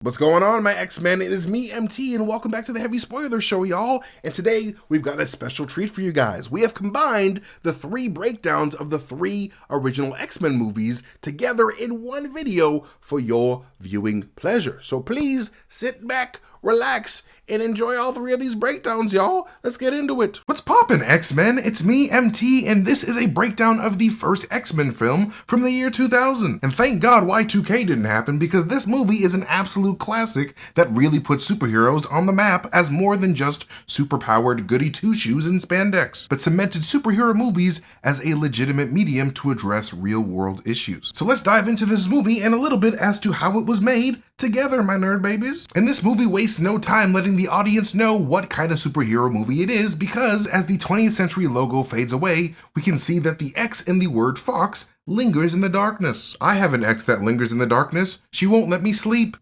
What's going on, my X-Men? It is me, MT, and welcome back to the Heavy Spoiler Show, y'all. And today, we've got a special treat for you guys. We have combined the 3 breakdowns of the 3 original X-Men movies together in one video for your viewing pleasure. So please, sit back, relax, and enjoy all 3 of these breakdowns, y'all. Let's get into it. What's poppin', X-Men? It's me, MT, and this is a breakdown of the first X-Men film from the year 2000. And thank God Y2K didn't happen, because this movie is an absolute classic that really puts superheroes on the map as more than just superpowered goody two-shoes and spandex, but cemented superhero movies as a legitimate medium to address real-world issues. So let's dive into this movie and a little bit as to how it was made together, my nerd babies. And this movie wastes no time letting the audience know what kind of superhero movie it is, because as the 20th century logo fades away, we can see that the X in the word Fox lingers in the darkness. I have an X that lingers in the darkness. She won't let me sleep.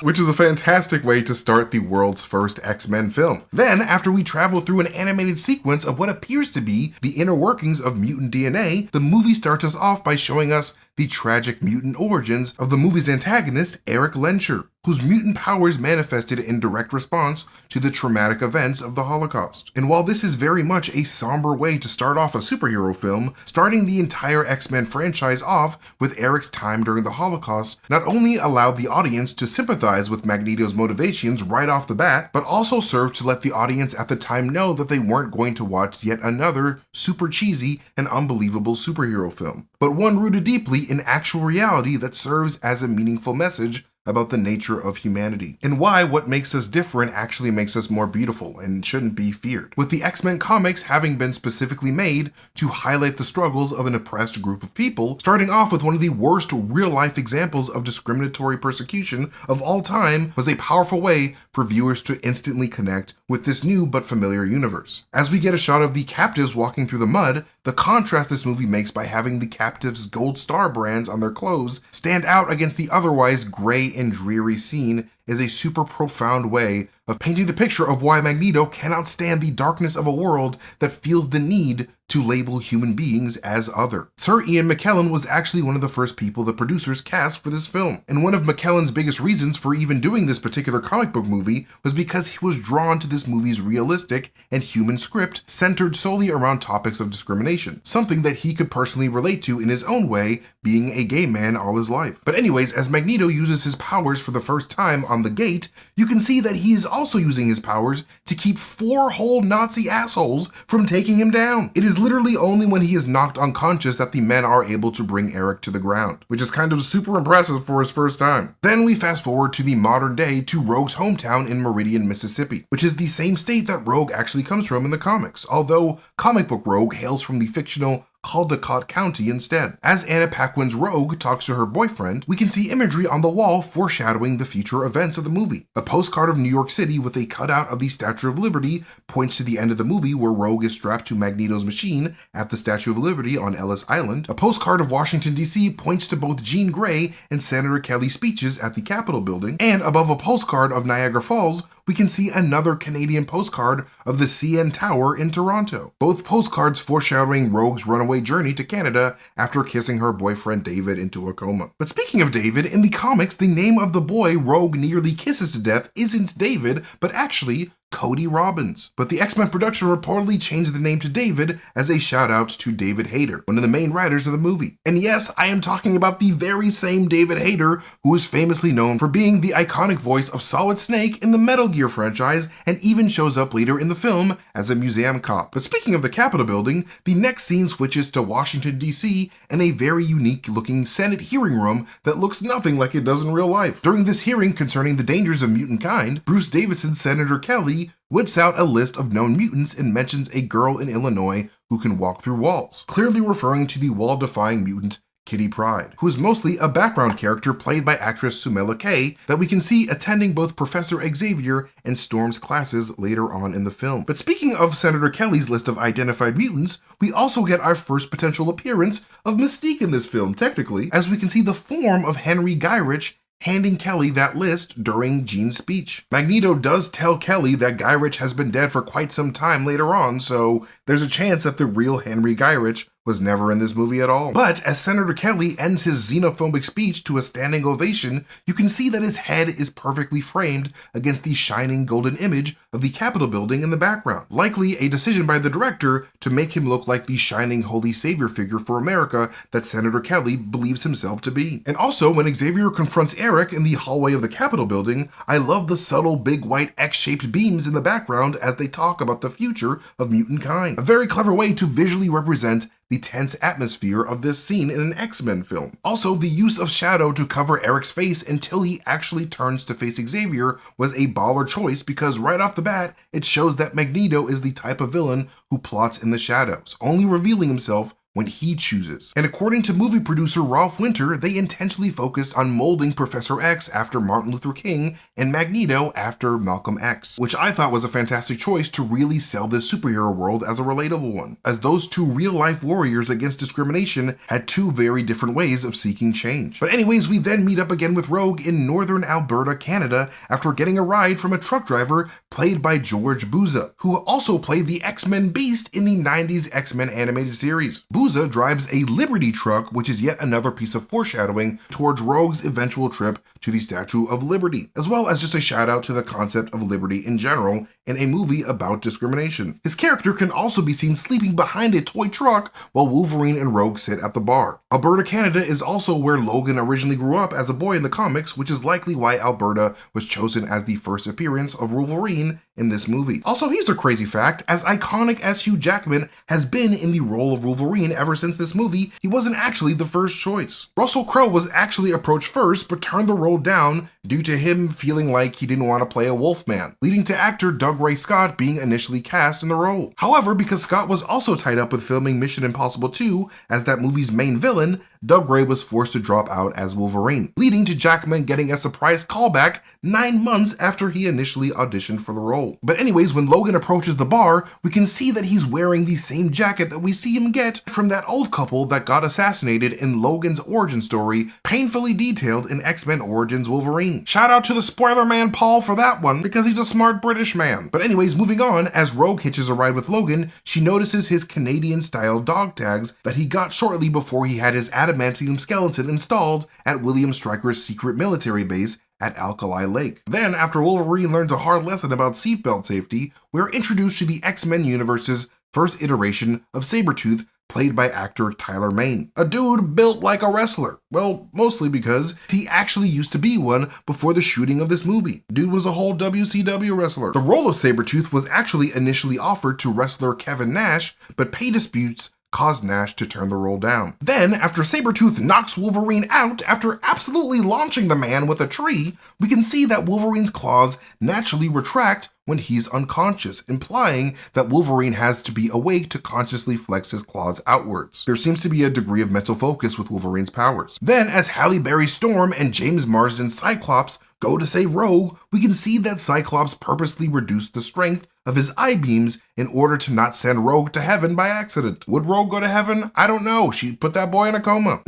Which is a fantastic way to start the world's first X-Men film. Then, after we travel through an animated sequence of what appears to be the inner workings of mutant DNA, the movie starts us off by showing us the tragic mutant origins of the movie's antagonist, Eric Lehnsherr, whose mutant powers manifested in direct response to the traumatic events of the Holocaust. And while this is very much a somber way to start off a superhero film, starting the entire X-Men franchise off with Eric's time during the Holocaust not only allowed the audience to sympathize with Magneto's motivations right off the bat, but also served to let the audience at the time know that they weren't going to watch yet another super cheesy and unbelievable superhero film, but one rooted deeply in actual reality that serves as a meaningful message about the nature of humanity, and why what makes us different actually makes us more beautiful and shouldn't be feared. With the X-Men comics having been specifically made to highlight the struggles of an oppressed group of people, starting off with one of the worst real-life examples of discriminatory persecution of all time was a powerful way for viewers to instantly connect with this new but familiar universe. As we get a shot of the captives walking through the mud, the contrast this movie makes by having the captives' gold star brands on their clothes stand out against the otherwise gray and dreary scene is a super profound way of painting the picture of why Magneto cannot stand the darkness of a world that feels the need to label human beings as other. Sir Ian McKellen was actually one of the first people the producers cast for this film, and one of McKellen's biggest reasons for even doing this particular comic book movie was because he was drawn to this movie's realistic and human script centered solely around topics of discrimination, something that he could personally relate to in his own way, being a gay man all his life. But anyways, as Magneto uses his powers for the first time on the Gate, you can see that he is also using his powers to keep 4 whole Nazi assholes from taking him down. It is literally only when he is knocked unconscious that the men are able to bring Eric to the ground, which is kind of super impressive for his first time. Then we fast forward to the modern day to Rogue's hometown in Meridian, Mississippi, which is the same state that Rogue actually comes from in the comics, although comic book Rogue hails from the fictional Caldecott County instead. As Anna Paquin's Rogue talks to her boyfriend, we can see imagery on the wall foreshadowing the future events of the movie. A postcard of New York City with a cutout of the Statue of Liberty points to the end of the movie where Rogue is strapped to Magneto's machine at the Statue of Liberty on Ellis Island. A postcard of Washington, D.C. points to both Jean Grey and Senator Kelly's speeches at the Capitol building, and above a postcard of Niagara Falls, we can see another Canadian postcard of the CN Tower in Toronto. Both postcards foreshadowing Rogue's runaway journey to Canada after kissing her boyfriend David into a coma. But speaking of David, in the comics, the name of the boy Rogue nearly kisses to death isn't David, but actually Cody Robbins. But the X-Men production reportedly changed the name to David as a shout out to David Hayter, one of the main writers of the movie. And yes, I am talking about the very same David Hayter who is famously known for being the iconic voice of Solid Snake in the Metal Gear franchise and even shows up later in the film as a museum cop. But speaking of the Capitol building, the next scene switches to Washington, D.C. and a very unique looking Senate hearing room that looks nothing like it does in real life. During this hearing concerning the dangers of mutant kind, Bruce Davidson's Senator Kelly whips out a list of known mutants and mentions a girl in Illinois who can walk through walls, clearly referring to the wall-defying mutant Kitty Pryde, who is mostly a background character played by actress Sumela Kay that we can see attending both Professor Xavier and Storm's classes later on in the film. But speaking of Senator Kelly's list of identified mutants, we also get our first potential appearance of Mystique in this film, technically, as we can see the form of Henry Gyrich handing Kelly that list during Jean's speech. Magneto does tell Kelly that Gyrich has been dead for quite some time later on, so there's a chance that the real Henry Gyrich was never in this movie at all. But as Senator Kelly ends his xenophobic speech to a standing ovation, you can see that his head is perfectly framed against the shining golden image of the Capitol building in the background. Likely a decision by the director to make him look like the shining holy savior figure for America that Senator Kelly believes himself to be. And also, when Xavier confronts Eric in the hallway of the Capitol building, I love the subtle big white X-shaped beams in the background as they talk about the future of mutant kind. A very clever way to visually represent the tense atmosphere of this scene in an X-Men film. Also, the use of shadow to cover Eric's face until he actually turns to face Xavier was a baller choice because right off the bat, it shows that Magneto is the type of villain who plots in the shadows, only revealing himself when he chooses. And according to movie producer Rolf Winter, they intentionally focused on molding Professor X after Martin Luther King and Magneto after Malcolm X, which I thought was a fantastic choice to really sell this superhero world as a relatable one, as those two real-life warriors against discrimination had two very different ways of seeking change. But anyways, we then meet up again with Rogue in northern Alberta, Canada, after getting a ride from a truck driver played by George Buza, who also played the X-Men Beast in the 90s X-Men animated series. Buza drives a Liberty truck, which is yet another piece of foreshadowing towards Rogue's eventual trip to the Statue of Liberty, as well as just a shout out to the concept of liberty in general in a movie about discrimination. His character can also be seen sleeping behind a toy truck while Wolverine and Rogue sit at the bar. Alberta, Canada is also where Logan originally grew up as a boy in the comics, which is likely why Alberta was chosen as the first appearance of Wolverine in this movie. Also, here's a crazy fact: as iconic as Hugh Jackman has been in the role of Wolverine ever since this movie, he wasn't actually the first choice. Russell Crowe was actually approached first, but turned the role down due to him feeling like he didn't want to play a Wolfman, leading to actor Doug Ray Scott being initially cast in the role. However, because Scott was also tied up with filming Mission Impossible 2 as that movie's main villain, Doug Ray was forced to drop out as Wolverine, leading to Jackman getting a surprise callback 9 months after he initially auditioned for the role. But anyways, when Logan approaches the bar, we can see that he's wearing the same jacket that we see him get from that old couple that got assassinated in Logan's origin story, painfully detailed in X-Men Origins Wolverine. Shout out to the spoiler man Paul for that one, because he's a smart British man. But anyways, moving on, as Rogue hitches a ride with Logan, she notices his Canadian-style dog tags that he got shortly before he had his adamantium skeleton installed at William Stryker's secret military base at Alkali Lake. Then, after Wolverine learns a hard lesson about seatbelt safety, we're introduced to the X-Men universe's first iteration of Sabretooth, played by actor Tyler Mane. A dude built like a wrestler. Well, mostly because he actually used to be one before the shooting of this movie. Dude was a whole WCW wrestler. The role of Sabretooth was actually initially offered to wrestler Kevin Nash, but pay disputes caused Nash to turn the role down. Then, after Sabretooth knocks Wolverine out after absolutely launching the man with a tree, we can see that Wolverine's claws naturally retract when he's unconscious, implying that Wolverine has to be awake to consciously flex his claws outwards. There seems to be a degree of mental focus with Wolverine's powers. Then, as Halle Berry Storm and James Marsden Cyclops go to save Rogue, we can see that Cyclops purposely reduced the strength of his eye beams in order to not send Rogue to heaven by accident. Would Rogue go to heaven? I don't know. She put that boy in a coma.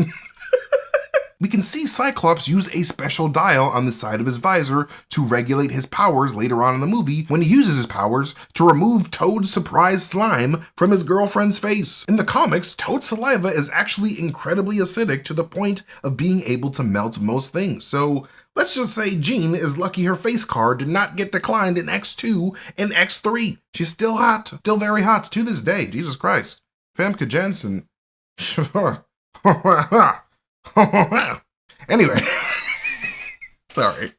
We can see Cyclops use a special dial on the side of his visor to regulate his powers later on in the movie when he uses his powers to remove Toad's surprise slime from his girlfriend's face. In the comics, Toad's saliva is actually incredibly acidic to the point of being able to melt most things. So let's just say Jean is lucky her face card did not get declined in X2 and X3. She's still hot, still very hot to this day. Jesus Christ. Famke Janssen. Anyway, sorry.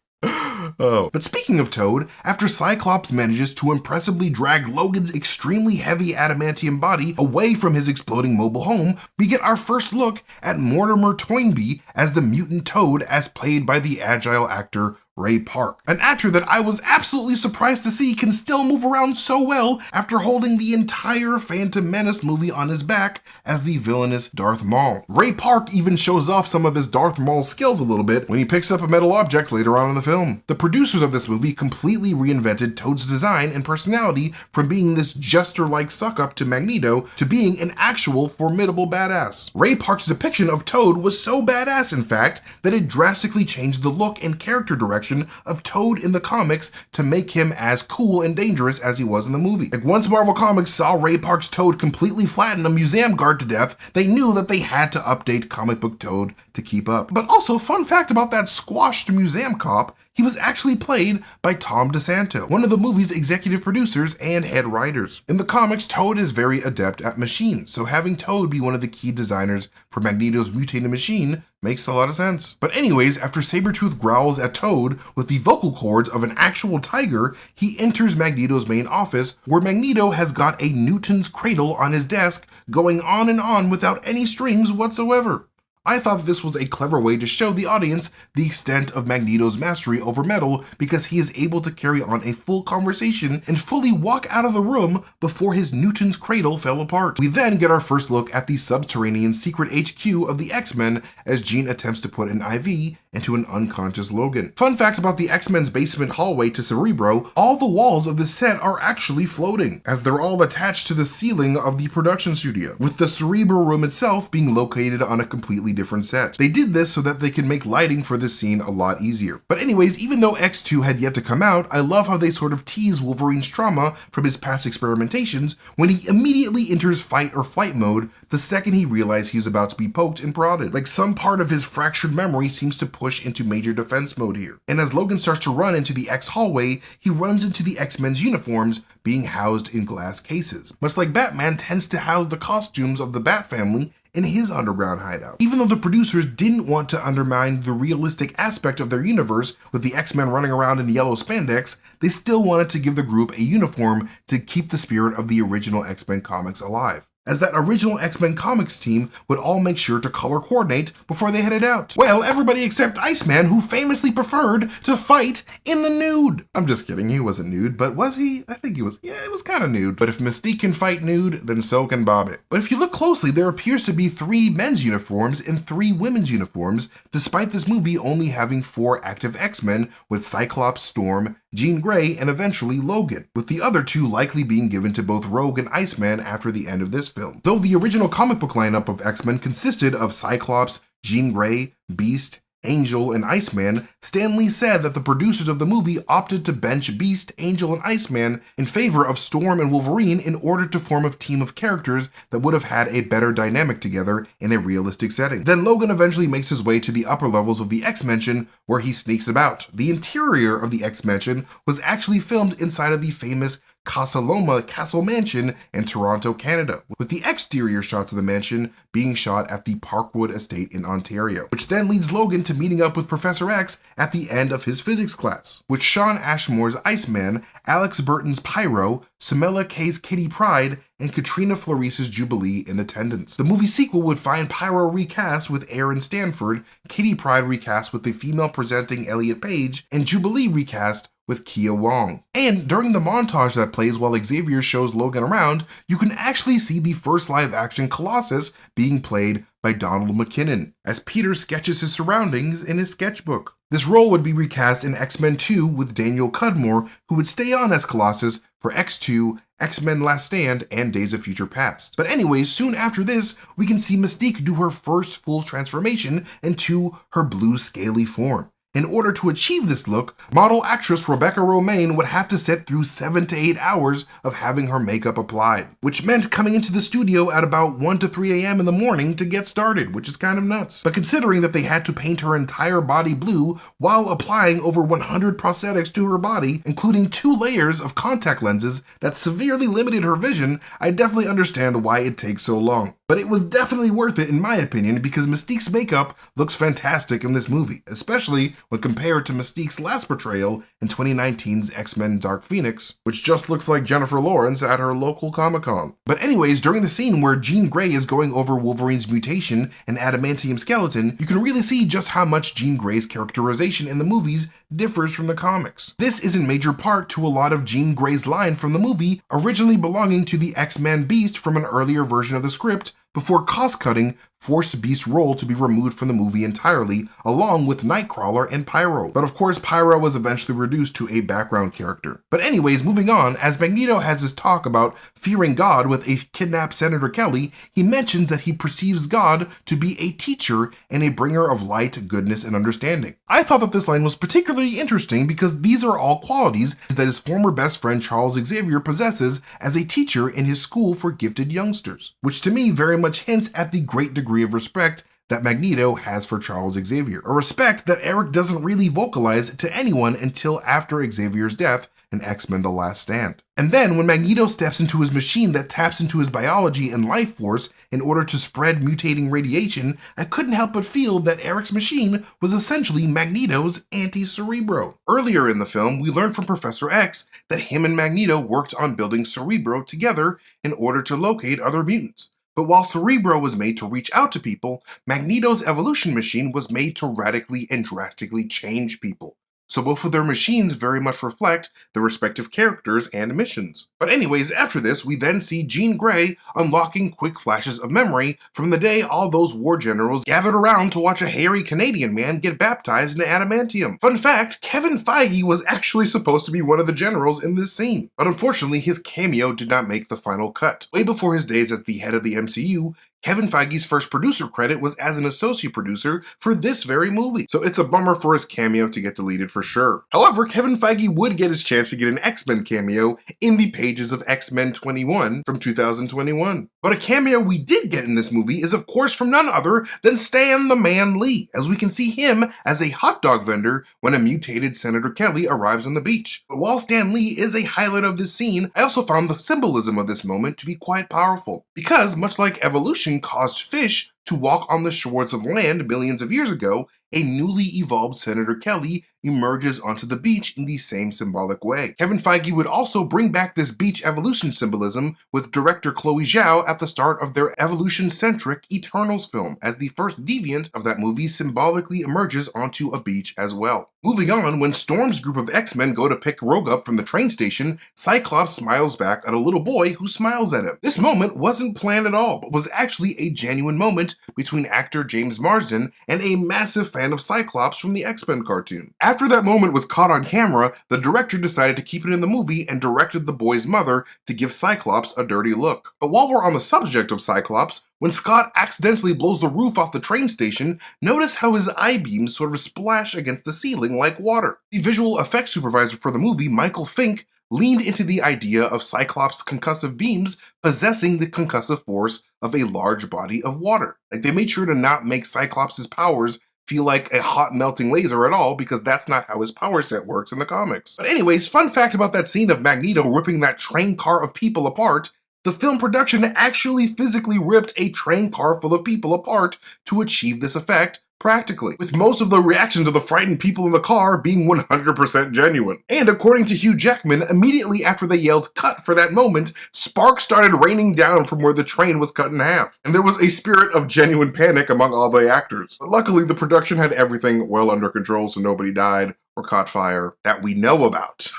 Oh. But speaking of Toad, after Cyclops manages to impressively drag Logan's extremely heavy adamantium body away from his exploding mobile home, we get our first look at Mortimer Toynbee as the mutant Toad, as played by the agile actor Ray Park, an actor that I was absolutely surprised to see can still move around so well after holding the entire Phantom Menace movie on his back as the villainous Darth Maul. Ray Park even shows off some of his Darth Maul skills a little bit when he picks up a metal object later on in the film. The producers of this movie completely reinvented Toad's design and personality from being this jester-like suck-up to Magneto to being an actual formidable badass. Ray Park's depiction of Toad was so badass, in fact, that it drastically changed the look and character direction direction of Toad in the comics to make him as cool and dangerous as he was in the movie. Like, once Marvel Comics saw Ray Park's Toad completely flatten a museum guard to death, they knew that they had to update comic book Toad to keep up. But also, fun fact about that squashed museum cop, he was actually played by Tom DeSanto, one of the movie's executive producers and head writers. In the comics, Toad is very adept at machines, so having Toad be one of the key designers for Magneto's mutated machine makes a lot of sense. But anyways, after Sabretooth growls at Toad with the vocal cords of an actual tiger, he enters Magneto's main office, where Magneto has got a Newton's cradle on his desk going on and on without any strings whatsoever. I thought that this was a clever way to show the audience the extent of Magneto's mastery over metal, because he is able to carry on a full conversation and fully walk out of the room before his Newton's cradle fell apart. We then get our first look at the subterranean secret HQ of the X-Men as Jean attempts to put an IV into an unconscious Logan. Fun fact about the X-Men's basement hallway to Cerebro, all the walls of the set are actually floating, as they're all attached to the ceiling of the production studio, with the Cerebro room itself being located on a completely different set. They did this so that they could make lighting for this scene a lot easier. But anyways, even though X2 had yet to come out, I love how they sort of tease Wolverine's trauma from his past experimentations when he immediately enters fight or flight mode the second he realizes he's about to be poked and prodded. Like, some part of his fractured memory seems to push into major defense mode here. And as Logan starts to run into the X hallway, he runs into the X-Men's uniforms being housed in glass cases, much like Batman tends to house the costumes of the Bat family in his underground hideout. Even though the producers didn't want to undermine the realistic aspect of their universe with the X-Men running around in yellow spandex, they still wanted to give the group a uniform to keep the spirit of the original X-Men comics alive, as that original X-Men comics team would all make sure to color coordinate before they headed out. Well, everybody except Iceman, who famously preferred to fight in the nude. I'm just kidding, he wasn't nude, but was he? I think he was. Yeah, it was kind of nude. But if Mystique can fight nude, then so can Bobbit. But if you look closely, there appears to be 3 men's uniforms and 3 women's uniforms, despite this movie only having 4 active X-Men with Cyclops, Storm, Jean Grey, and eventually Logan, with the other 2 likely being given to both Rogue and Iceman after the end of this film. Though the original comic book lineup of X-Men consisted of Cyclops, Jean Grey, Beast, Angel, and Iceman, Stan Lee said that the producers of the movie opted to bench Beast, Angel, and Iceman in favor of Storm and Wolverine in order to form a team of characters that would have had a better dynamic together in a realistic setting. Then Logan eventually makes his way to the upper levels of the X-Mansion, where he sneaks about. The interior of the X-Mansion was actually filmed inside of the famous Casa Loma Castle Mansion in Toronto, Canada, with the exterior shots of the mansion being shot at the Parkwood Estate in Ontario, which then leads Logan to meeting up with Professor X at the end of his physics class, with Sean Ashmore's Iceman, Alex Burton's Pyro, Samela Kay's Kitty Pryde, and Katrina Floris's Jubilee in attendance. The movie sequel would find Pyro recast with Aaron Stanford, Kitty Pryde recast with the female presenting Elliot Page, and Jubilee recast with Kia Wong. And during the montage that plays while Xavier shows Logan around, you can actually see the first live-action Colossus being played by Donald McKinnon, as Peter sketches his surroundings in his sketchbook. This role would be recast in X-Men 2 with Daniel Cudmore, who would stay on as Colossus for X2, X-Men Last Stand, and Days of Future Past. But anyways, soon after this, we can see Mystique do her first full transformation into her blue scaly form. In order to achieve this look, model actress Rebecca Romaine would have to sit through 7 to 8 hours of having her makeup applied, which meant coming into the studio at about 1 to 3 a.m. in the morning to get started, which is kind of nuts. But considering that they had to paint her entire body blue while applying over 100 prosthetics to her body, including 2 layers of contact lenses that severely limited her vision, I definitely understand why it takes so long. But it was definitely worth it in my opinion, because Mystique's makeup looks fantastic in this movie, especially when compared to Mystique's last portrayal in 2019's X-Men Dark Phoenix, which just looks like Jennifer Lawrence at her local Comic-Con. But anyways, during the scene where Jean Grey is going over Wolverine's mutation and adamantium skeleton, you can really see just how much Jean Grey's characterization in the movies differs from the comics. This is in major part to a lot of Jean Grey's line from the movie, originally belonging to the X-Man Beast from an earlier version of the script, before cost-cutting forced Beast's role to be removed from the movie entirely, along with Nightcrawler and Pyro. But of course, Pyro was eventually reduced to a background character. But anyways, moving on, as Magneto has his talk about fearing God with a kidnapped Senator Kelly, he mentions that he perceives God to be a teacher and a bringer of light, goodness, and understanding. I thought that this line was particularly interesting because these are all qualities that his former best friend Charles Xavier possesses as a teacher in his school for gifted youngsters, which to me very much hints at the great degree of respect that Magneto has for Charles Xavier, a respect that Eric doesn't really vocalize to anyone until after Xavier's death in X-Men: The Last Stand. And then when Magneto steps into his machine that taps into his biology and life force in order to spread mutating radiation, I couldn't help but feel that Eric's machine was essentially Magneto's anti-Cerebro. Earlier in the film, we learned from Professor X that him and Magneto worked on building Cerebro together in order to locate other mutants. But while Cerebro was made to reach out to people, Magneto's evolution machine was made to radically and drastically change people. So both of their machines very much reflect their respective characters and missions. But anyways, after this, we then see Jean Grey unlocking quick flashes of memory from the day all those war generals gathered around to watch a hairy Canadian man get baptized in adamantium. Fun fact, Kevin Feige was actually supposed to be one of the generals in this scene, but unfortunately his cameo did not make the final cut. Way before his days as the head of the MCU, Kevin Feige's first producer credit was as an associate producer for this very movie, so it's a bummer for his cameo to get deleted for sure. However, Kevin Feige would get his chance to get an X-Men cameo in the pages of X-Men 21 from 2021. But a cameo we did get in this movie is of course from none other than Stan the Man Lee, as we can see him as a hot dog vendor when a mutated Senator Kelly arrives on the beach. But while Stan Lee is a highlight of this scene, I also found the symbolism of this moment to be quite powerful, because much like evolution caused fish to walk on the shores of land millions of years ago, a newly evolved Senator Kelly emerges onto the beach in the same symbolic way. Kevin Feige would also bring back this beach evolution symbolism with director Chloe Zhao at the start of their evolution-centric Eternals film, as the first deviant of that movie symbolically emerges onto a beach as well. Moving on, when Storm's group of X-Men go to pick Rogue up from the train station, Cyclops smiles back at a little boy who smiles at him. This moment wasn't planned at all, but was actually a genuine moment between actor James Marsden and a massive fan of Cyclops from the X-Men cartoon. After that moment was caught on camera, the director decided to keep it in the movie and directed the boy's mother to give Cyclops a dirty look. But while we're on the subject of Cyclops, when Scott accidentally blows the roof off the train station, notice how his I-beams sort of splash against the ceiling like water. The visual effects supervisor for the movie, Michael Fink, leaned into the idea of Cyclops' concussive beams possessing the concussive force of a large body of water. Like, they made sure to not make Cyclops' powers feel like a hot melting laser at all, because that's not how his power set works in the comics. But anyways, fun fact about that scene of Magneto ripping that train car of people apart, the film production actually physically ripped a train car full of people apart to achieve this effect practically, with most of the reactions of the frightened people in the car being 100% genuine. And according to Hugh Jackman, immediately after they yelled "cut" for that moment, sparks started raining down from where the train was cut in half. And there was a spirit of genuine panic among all the actors. But luckily, the production had everything well under control, so nobody died or caught fire that we know about.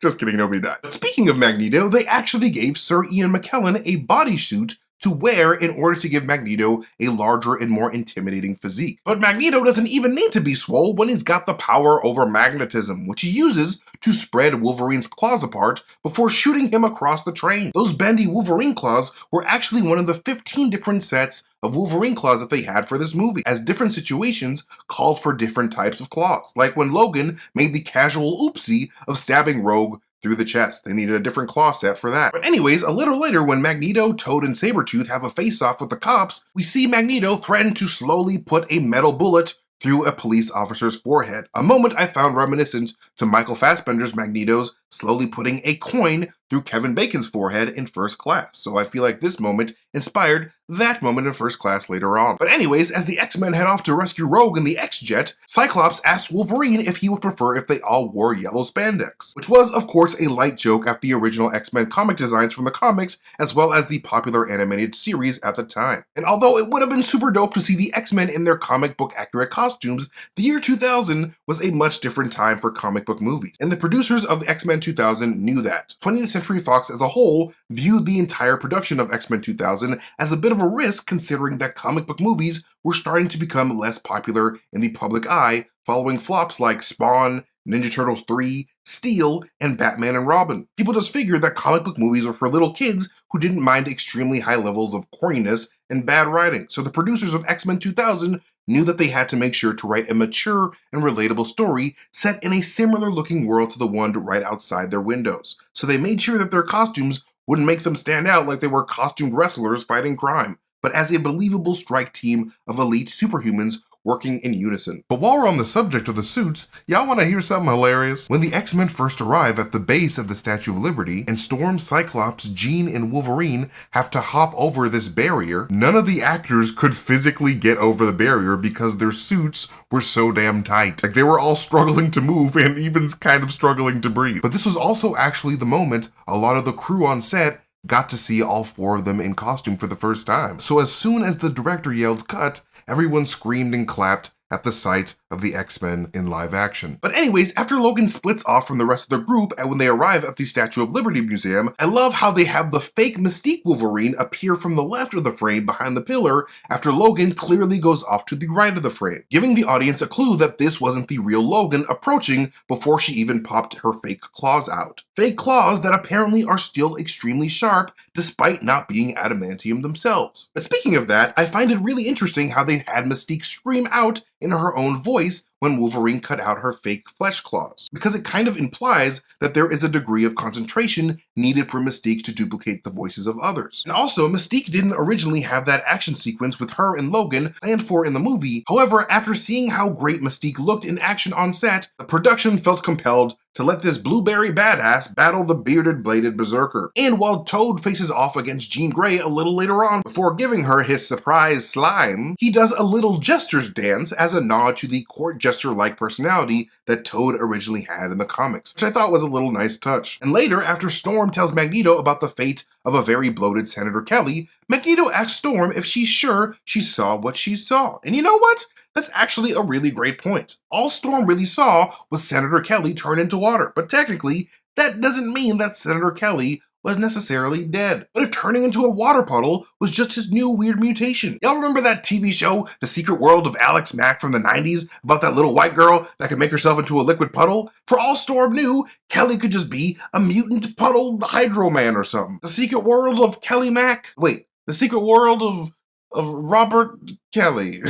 Just kidding, nobody died. But speaking of Magneto, they actually gave Sir Ian McKellen a bodysuit to wear in order to give Magneto a larger and more intimidating physique. But Magneto doesn't even need to be swole when he's got the power over magnetism, which he uses to spread Wolverine's claws apart before shooting him across the train. Those bendy Wolverine claws were actually one of the 15 different sets of Wolverine claws that they had for this movie, as different situations called for different types of claws. Like when Logan made the casual oopsie of stabbing Rogue through the chest. They needed a different claw set for that. But anyways, a little later when Magneto, Toad, and Sabretooth have a face-off with the cops, we see Magneto threaten to slowly put a metal bullet through a police officer's forehead. A moment I found reminiscent to Michael Fassbender's Magneto's slowly putting a coin through Kevin Bacon's forehead in First Class. So I feel like this moment inspired that moment in First Class later on. But anyways, as the X-Men head off to rescue Rogue in the X-Jet, Cyclops asks Wolverine if he would prefer if they all wore yellow spandex, which was, of course, a light joke at the original X-Men comic designs from the comics, as well as the popular animated series at the time. And although it would have been super dope to see the X-Men in their comic book accurate costumes, the year 2000 was a much different time for comic book movies. And the producers of X-Men X-Men 2000 knew that. 20th Century Fox as a whole viewed the entire production of X-Men 2000 as a bit of a risk, considering that comic book movies were starting to become less popular in the public eye following flops like Spawn, Ninja Turtles 3, Steel, and Batman and Robin. People just figured that comic book movies were for little kids who didn't mind extremely high levels of corniness and bad writing. So the producers of X-Men 2000 knew that they had to make sure to write a mature and relatable story set in a similar looking world to the one right outside their windows. So they made sure that their costumes wouldn't make them stand out like they were costumed wrestlers fighting crime, but as a believable strike team of elite superhumans working in unison. But while we're on the subject of the suits, y'all want to hear something hilarious? When the X-Men first arrive at the base of the Statue of Liberty, and Storm, Cyclops, Jean, and Wolverine have to hop over this barrier, none of the actors could physically get over the barrier because their suits were so damn tight. Like, they were all struggling to move and even kind of struggling to breathe. But this was also actually the moment a lot of the crew on set got to see all four of them in costume for the first time. So as soon as the director yelled cut, everyone screamed and clapped at the sight of the X-Men in live action. But anyways, after Logan splits off from the rest of the group and when they arrive at the Statue of Liberty Museum, I love how they have the fake Mystique Wolverine appear from the left of the frame behind the pillar after Logan clearly goes off to the right of the frame, giving the audience a clue that this wasn't the real Logan approaching before she even popped her fake claws out. Fake claws that apparently are still extremely sharp despite not being adamantium themselves. But speaking of that, I find it really interesting how they had Mystique scream out in her own voice when Wolverine cut out her fake flesh claws, because it kind of implies that there is a degree of concentration needed for Mystique to duplicate the voices of others. And also, Mystique didn't originally have that action sequence with her and Logan planned for in the movie. However, after seeing how great Mystique looked in action on set, the production felt compelled to let this blueberry badass battle the bearded bladed berserker. And while Toad faces off against Jean Grey a little later on before giving her his surprise slime, he does a little gestures dance as a nod to the court jester-like personality that Toad originally had in the comics, which I thought was a little nice touch. And later, after Storm tells Magneto about the fate of a very bloated Senator Kelly, Magneto asks Storm if she's sure she saw what she saw. And you know what? That's actually a really great point. All Storm really saw was Senator Kelly turn into water, but technically, that doesn't mean that Senator Kelly was necessarily dead. But if turning into a water puddle was just his new weird mutation. Y'all remember that TV show, The Secret World of Alex Mack from the 90s, about that little white girl that could make herself into a liquid puddle? For all Storm knew, Kelly could just be a mutant puddle hydro man or something. The Secret World of Kelly Mack? Wait, The Secret World of Robert Kelly.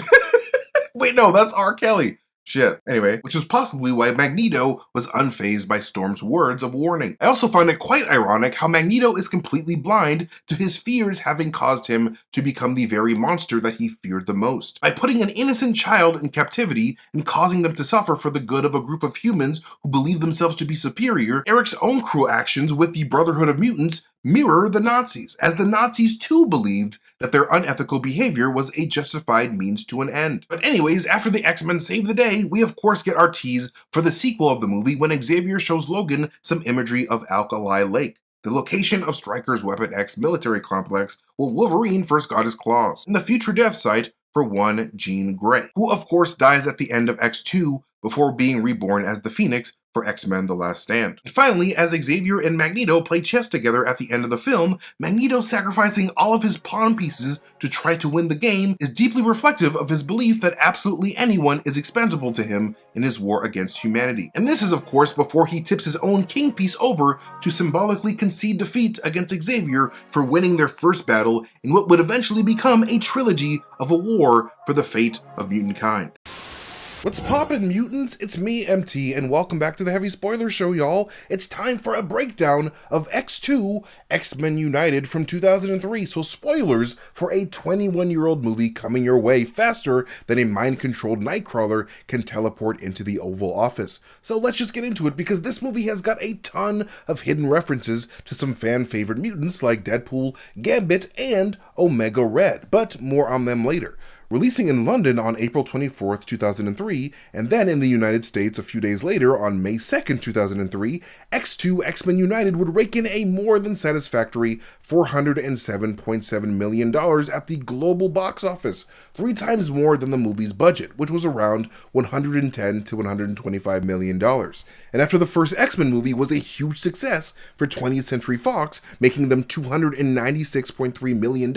Wait, no, that's R. Kelly. Shit. Anyway, which is possibly why Magneto was unfazed by Storm's words of warning. I also find it quite ironic how Magneto is completely blind to his fears having caused him to become the very monster that he feared the most. By putting an innocent child in captivity and causing them to suffer for the good of a group of humans who believe themselves to be superior, Eric's own cruel actions with the Brotherhood of Mutants mirror the Nazis, as the Nazis too believed that their unethical behavior was a justified means to an end. But anyways, after the X-Men save the day, we of course get our tease for the sequel of the movie when Xavier shows Logan some imagery of Alkali Lake, the location of Stryker's Weapon X military complex where Wolverine first got his claws, and the future death site for one Jean Grey, who of course dies at the end of X2 before being reborn as the Phoenix for X-Men The Last Stand. And finally, as Xavier and Magneto play chess together at the end of the film, Magneto sacrificing all of his pawn pieces to try to win the game is deeply reflective of his belief that absolutely anyone is expendable to him in his war against humanity. And this is of course before he tips his own king piece over to symbolically concede defeat against Xavier for winning their first battle in what would eventually become a trilogy of a war for the fate of mutant kind. What's poppin', mutants? It's me, MT, and welcome back to the Heavy Spoiler Show, y'all. It's time for a breakdown of X2, X-Men United from 2003, so spoilers for a 21-year-old movie coming your way faster than a mind-controlled Nightcrawler can teleport into the Oval Office. So let's just get into it, because this movie has got a ton of hidden references to some fan-favorite mutants like Deadpool, Gambit, and Omega Red, but more on them later. Releasing in London on April 24th, 2003, and then in the United States a few days later on May 2nd, 2003, X2 X-Men United would rake in a more than satisfactory $407.7 million at the global box office, 3 times more than the movie's budget, which was around $110 to $125 million. And after the first X-Men movie was a huge success for 20th Century Fox, making them $296.3 million,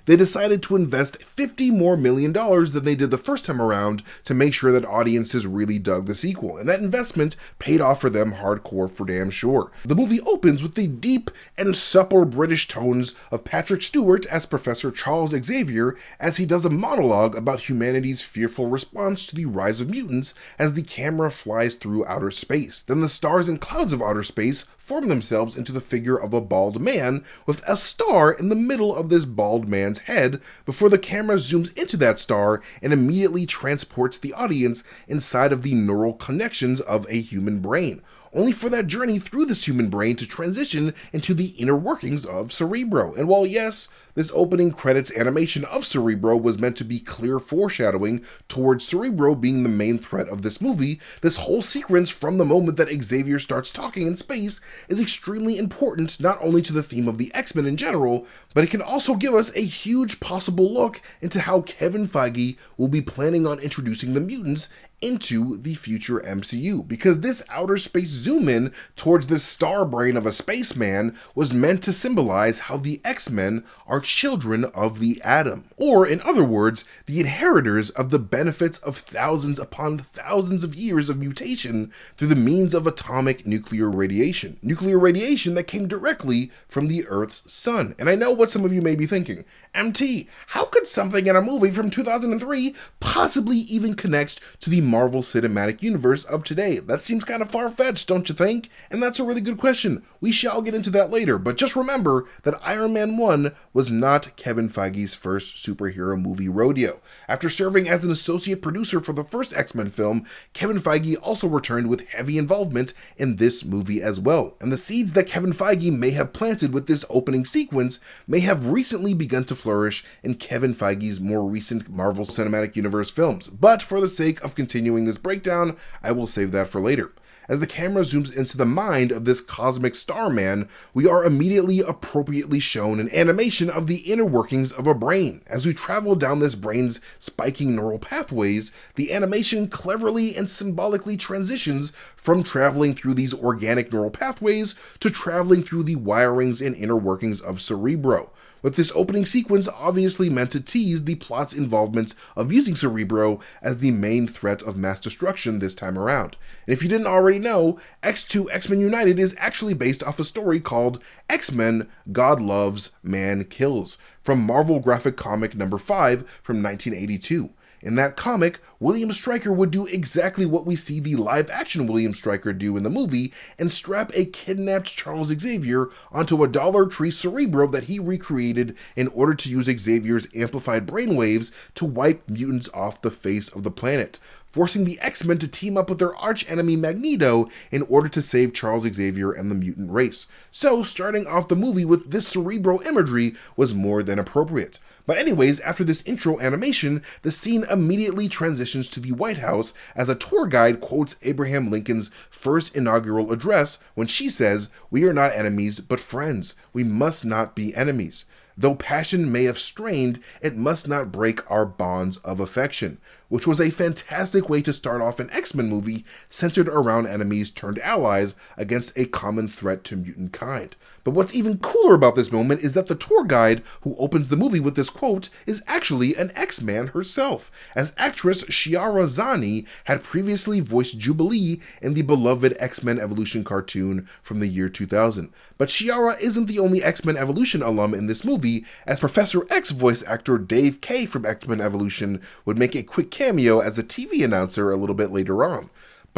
they decided to invest $50 more million than they did the first time around to make sure that audiences really dug the sequel, and that investment paid off for them hardcore for damn sure. The movie opens with the deep and supple British tones of Patrick Stewart as Professor Charles Xavier as he does a monologue about humanity's fearful response to the rise of mutants as the camera flies through outer space. Then the stars and clouds of outer space form themselves into the figure of a bald man with a star in the middle of this bald man's head before the camera zooms into that star and immediately transports the audience inside of the neural connections of a human brain, only for that journey through this human brain to transition into the inner workings of Cerebro. And while yes, this opening credits animation of Cerebro was meant to be clear foreshadowing towards Cerebro being the main threat of this movie, this whole sequence from the moment that Xavier starts talking in space is extremely important not only to the theme of the X-Men in general, but it can also give us a huge possible look into how Kevin Feige will be planning on introducing the mutants into the future MCU, because this outer space zoom in towards this star brain of a spaceman was meant to symbolize how the X-Men are children of the atom, or in other words, the inheritors of the benefits of thousands upon thousands of years of mutation through the means of atomic nuclear radiation that came directly from the Earth's sun. And I know what some of you may be thinking, MT, how could something in a movie from 2003 possibly even connect to the Marvel Cinematic Universe of today? That seems kind of far-fetched, don't you think? And that's a really good question. We shall get into that later, but just remember that Iron Man 1 was not Kevin Feige's first superhero movie rodeo. After serving as an associate producer for the first X-Men film, Kevin Feige also returned with heavy involvement in this movie as well. And the seeds that Kevin Feige may have planted with this opening sequence may have recently begun to flourish in Kevin Feige's more recent Marvel Cinematic Universe films. But for the sake of continuing this breakdown, I will save that for later. As the camera zooms into the mind of this cosmic starman, we are immediately appropriately shown an animation of the inner workings of a brain. As we travel down this brain's spiking neural pathways, the animation cleverly and symbolically transitions from traveling through these organic neural pathways to traveling through the wirings and inner workings of Cerebro, with this opening sequence obviously meant to tease the plot's involvement of using Cerebro as the main threat of mass destruction this time around. And if you didn't already know, X2 X-Men United is actually based off a story called X-Men God Loves, Man Kills, from Marvel Graphic Comic number 5 from 1982. In that comic, William Stryker would do exactly what we see the live-action William Stryker do in the movie and strap a kidnapped Charles Xavier onto a Dollar Tree Cerebro that he recreated in order to use Xavier's amplified brainwaves to wipe mutants off the face of the planet, forcing the X-Men to team up with their arch-enemy Magneto in order to save Charles Xavier and the mutant race. So, starting off the movie with this Cerebro imagery was more than appropriate. But anyways, after this intro animation, the scene immediately transitions to the White House as a tour guide quotes Abraham Lincoln's first inaugural address when she says, "We are not enemies, but friends. We must not be enemies. Though passion may have strained, it must not break our bonds of affection," which was a fantastic way to start off an X-Men movie centered around enemies turned allies against a common threat to mutant kind. But what's even cooler about this moment is that the tour guide who opens the movie with this quote is actually an X-Man herself, as actress Chiara Zani had previously voiced Jubilee in the beloved X-Men Evolution cartoon from the year 2000. But Chiara isn't the only X-Men Evolution alum in this movie, as Professor X voice actor Dave K from X-Men Evolution would make a quick cameo as a TV announcer a little bit later on.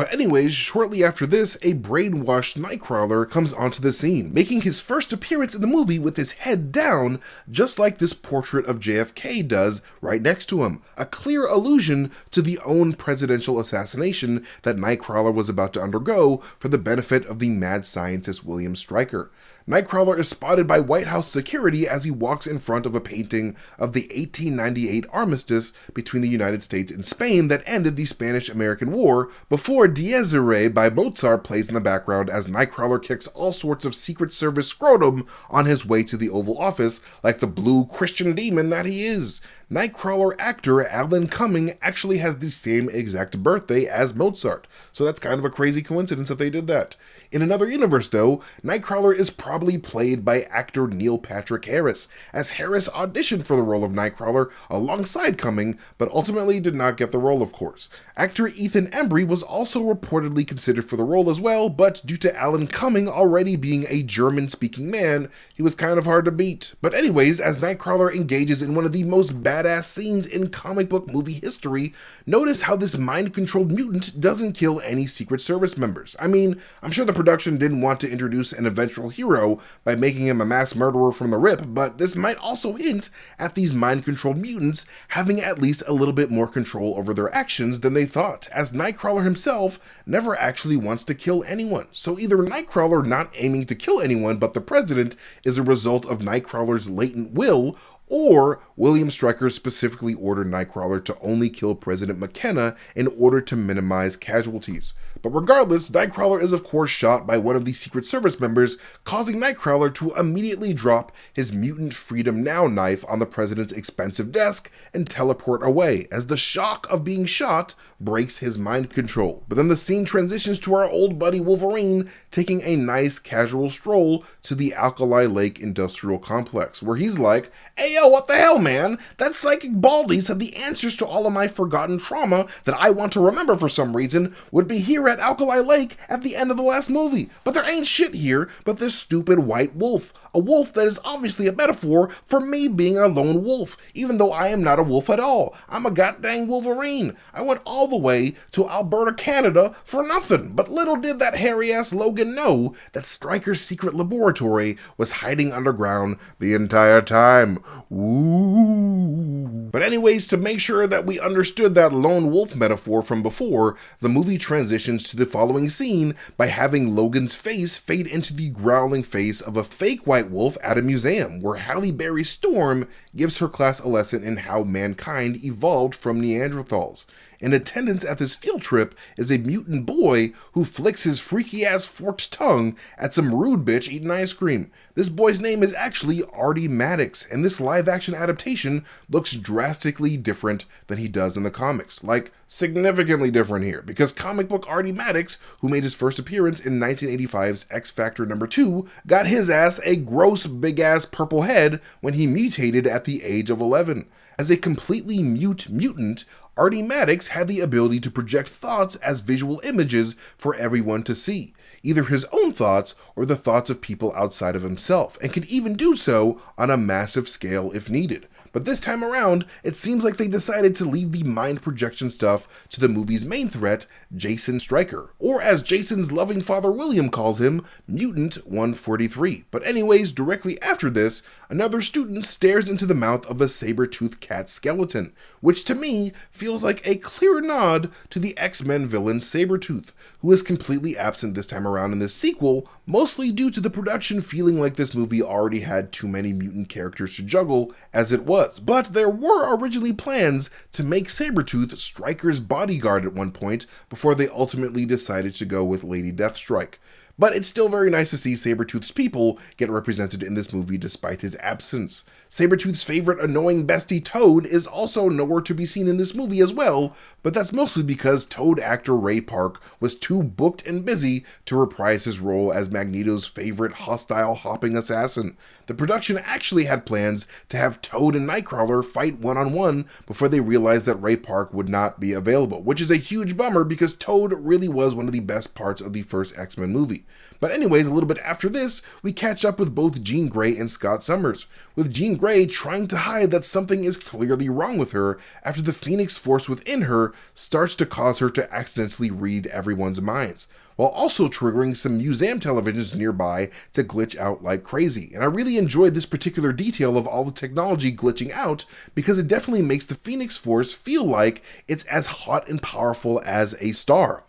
But anyways, shortly after this, a brainwashed Nightcrawler comes onto the scene, making his first appearance in the movie with his head down, just like this portrait of JFK does right next to him. A clear allusion to the own presidential assassination that Nightcrawler was about to undergo for the benefit of the mad scientist William Stryker. Nightcrawler is spotted by White House security as he walks in front of a painting of the 1898 armistice between the United States and Spain that ended the Spanish-American War, before Dies Irae by Mozart plays in the background as Nightcrawler kicks all sorts of Secret Service scrotum on his way to the Oval Office like the blue Christian demon that he is. Nightcrawler actor Alan Cumming actually has the same exact birthday as Mozart, so that's kind of a crazy coincidence that they did that. In another universe though, Nightcrawler is probably played by actor Neil Patrick Harris, as Harris auditioned for the role of Nightcrawler alongside Cumming, but ultimately did not get the role, of course. Actor Ethan Embry was also reportedly considered for the role as well, but due to Alan Cumming already being a German-speaking man, he was kind of hard to beat. But anyways, as Nightcrawler engages in one of the most badass scenes in comic book movie history, notice how this mind-controlled mutant doesn't kill any Secret Service members. I mean, I'm sure the production didn't want to introduce an eventual hero by making him a mass murderer from the rip, but this might also hint at these mind-controlled mutants having at least a little bit more control over their actions than they thought, as Nightcrawler himself never actually wants to kill anyone. So either Nightcrawler not aiming to kill anyone but the president is a result of Nightcrawler's latent will, or William Stryker specifically ordered Nightcrawler to only kill President Mckellen in order to minimize casualties. But regardless, Nightcrawler is of course shot by one of the Secret Service members, causing Nightcrawler to immediately drop his Mutant Freedom Now knife on the president's expensive desk and teleport away, as the shock of being shot breaks his mind control. But then the scene transitions to our old buddy Wolverine taking a nice casual stroll to the Alkali Lake Industrial Complex, where he's like, "Hey yo, what the hell, man? That psychic Baldy said the answers to all of my forgotten trauma that I want to remember for some reason would be here at Alkali Lake at the end of the last movie. But there ain't shit here but this stupid white wolf. A wolf that is obviously a metaphor for me being a lone wolf, even though I am not a wolf at all. I'm a goddamn Wolverine. I went all the way to Alberta, Canada for nothing. But little did that hairy-ass Logan know that Stryker's secret laboratory was hiding underground the entire time. Ooh. But anyways, to make sure that we understood that lone wolf metaphor from before, the movie transitions to the following scene by having Logan's face fade into the growling face of a fake white wolf at a museum, where Halle Berry Storm gives her class a lesson in how mankind evolved from Neanderthals. In attendance at this field trip is a mutant boy who flicks his freaky-ass forked tongue at some rude bitch eating ice cream. This boy's name is actually Artie Maddox, and this live-action adaptation looks drastically different than he does in the comics. Like, significantly different here, because comic book Artie Maddox, who made his first appearance in 1985's X Factor #2, got his ass a gross big-ass purple head when he mutated at the age of 11. As a completely mute mutant, Artie Maddox had the ability to project thoughts as visual images for everyone to see, either his own thoughts or the thoughts of people outside of himself, and could even do so on a massive scale if needed. But this time around, it seems like they decided to leave the mind projection stuff to the movie's main threat, Jason Stryker, or as Jason's loving father William calls him, Mutant 143. But anyways, directly after this, another student stares into the mouth of a saber-toothed cat skeleton, which to me feels like a clear nod to the X-Men villain Sabretooth, who is completely absent this time around in this sequel, mostly due to the production feeling like this movie already had too many mutant characters to juggle as it was. But there were originally plans to make Sabretooth Stryker's bodyguard at one point before they ultimately decided to go with Lady Deathstrike. But it's still very nice to see Sabretooth's people get represented in this movie despite his absence. Sabretooth's favorite annoying bestie Toad is also nowhere to be seen in this movie as well, but that's mostly because Toad actor Ray Park was too booked and busy to reprise his role as Magneto's favorite hostile hopping assassin. The production actually had plans to have Toad and Nightcrawler fight one-on-one before they realized that Ray Park would not be available, which is a huge bummer because Toad really was one of the best parts of the first X-Men movie. But anyways, a little bit after this, we catch up with both Jean Grey and Scott Summers, with Jean Grey trying to hide that something is clearly wrong with her after the Phoenix Force within her starts to cause her to accidentally read everyone's minds, while also triggering some museum televisions nearby to glitch out like crazy. And I really enjoyed this particular detail of all the technology glitching out because it definitely makes the Phoenix Force feel like it's as hot and powerful as a star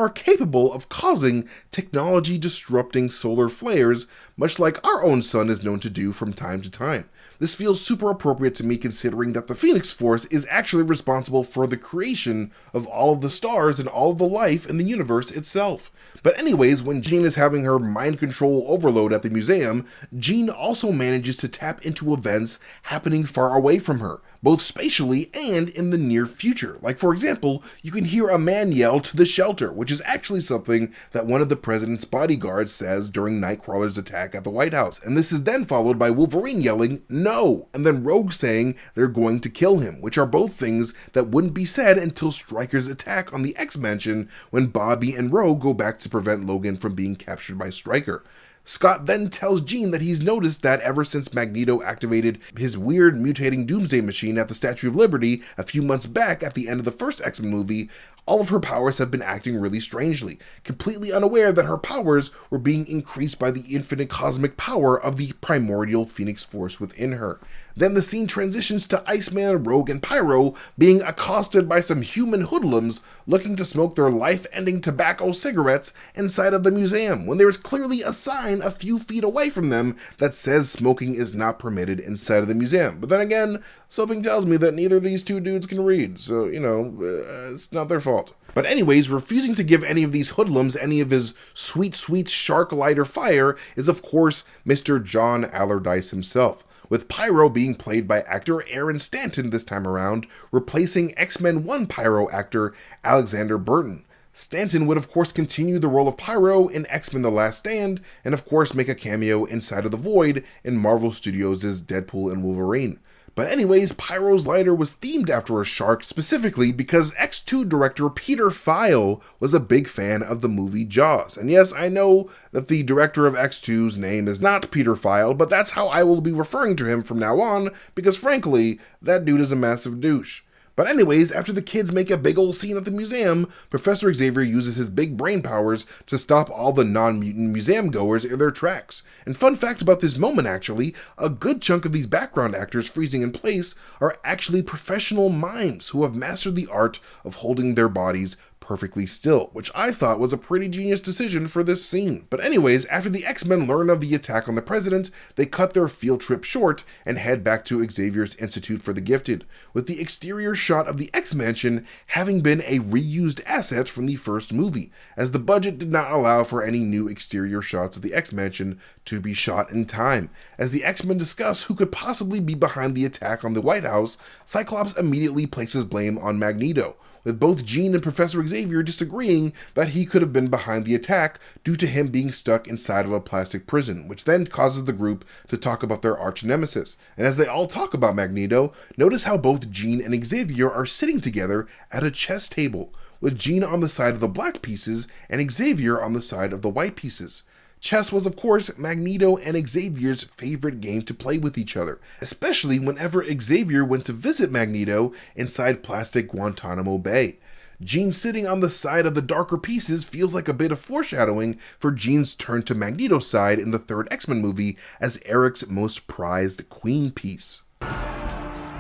capable of causing technology-disrupting solar flares, much like our own sun is known to do from time to time. This feels super appropriate to me considering that the Phoenix Force is actually responsible for the creation of all of the stars and all of the life in the universe itself. But anyways, when Jean is having her mind control overload at the museum, Jean also manages to tap into events happening far away from her, both spatially and in the near future. Like for example, you can hear a man yell to the shelter, which is actually something that one of the president's bodyguards says during Nightcrawler's attack at the White House. And this is then followed by Wolverine yelling, "No!" and then Rogue saying they're going to kill him, which are both things that wouldn't be said until Stryker's attack on the X-Mansion when Bobby and Rogue go back to prevent Logan from being captured by Stryker. Scott then tells Jean that he's noticed that ever since Magneto activated his weird mutating doomsday machine at the Statue of Liberty a few months back at the end of the first X-Men movie, all of her powers have been acting really strangely, completely unaware that her powers were being increased by the infinite cosmic power of the primordial Phoenix Force within her. Then the scene transitions to Iceman, Rogue, and Pyro being accosted by some human hoodlums looking to smoke their life-ending tobacco cigarettes inside of the museum, when there is clearly a sign a few feet away from them that says smoking is not permitted inside of the museum. But then again, something tells me that neither of these two dudes can read, so, it's not their fault. But anyways, refusing to give any of these hoodlums any of his sweet, sweet shark lighter fire is of course Mr. John Allardyce himself, with Pyro being played by actor Aaron Stanton this time around, replacing X-Men 1 Pyro actor Alexander Burton. Stanton would of course continue the role of Pyro in X-Men The Last Stand, and of course make a cameo inside of the Void in Marvel Studios' Deadpool and Wolverine. But anyways, Pyro's lighter was themed after a shark specifically because X2 director Peter Feil was a big fan of the movie Jaws. And yes, I know that the director of X2's name is not Peter Feil, but that's how I will be referring to him from now on because frankly, that dude is a massive douche. But anyways, after the kids make a big old scene at the museum, Professor Xavier uses his big brain powers to stop all the non-mutant museum goers in their tracks. And fun fact about this moment actually, a good chunk of these background actors freezing in place are actually professional mimes who have mastered the art of holding their bodies perfectly still, which I thought was a pretty genius decision for this scene. But anyways, after the X-Men learn of the attack on the president, they cut their field trip short and head back to Xavier's Institute for the Gifted, with the exterior shot of the X-Mansion having been a reused asset from the first movie, as the budget did not allow for any new exterior shots of the X-Mansion to be shot in time. As the X-Men discuss who could possibly be behind the attack on the White House, Cyclops immediately places blame on Magneto, with both Jean and Professor Xavier disagreeing that he could have been behind the attack due to him being stuck inside of a plastic prison, which then causes the group to talk about their arch nemesis. And as they all talk about Magneto, notice how both Jean and Xavier are sitting together at a chess table, with Jean on the side of the black pieces and Xavier on the side of the white pieces. Chess was, of course, Magneto and Xavier's favorite game to play with each other, especially whenever Xavier went to visit Magneto inside plastic Guantanamo Bay. Jean sitting on the side of the darker pieces feels like a bit of foreshadowing for Jean's turn to Magneto's side in the third X-Men movie as Eric's most prized queen piece.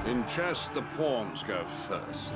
In chess, the pawns go first.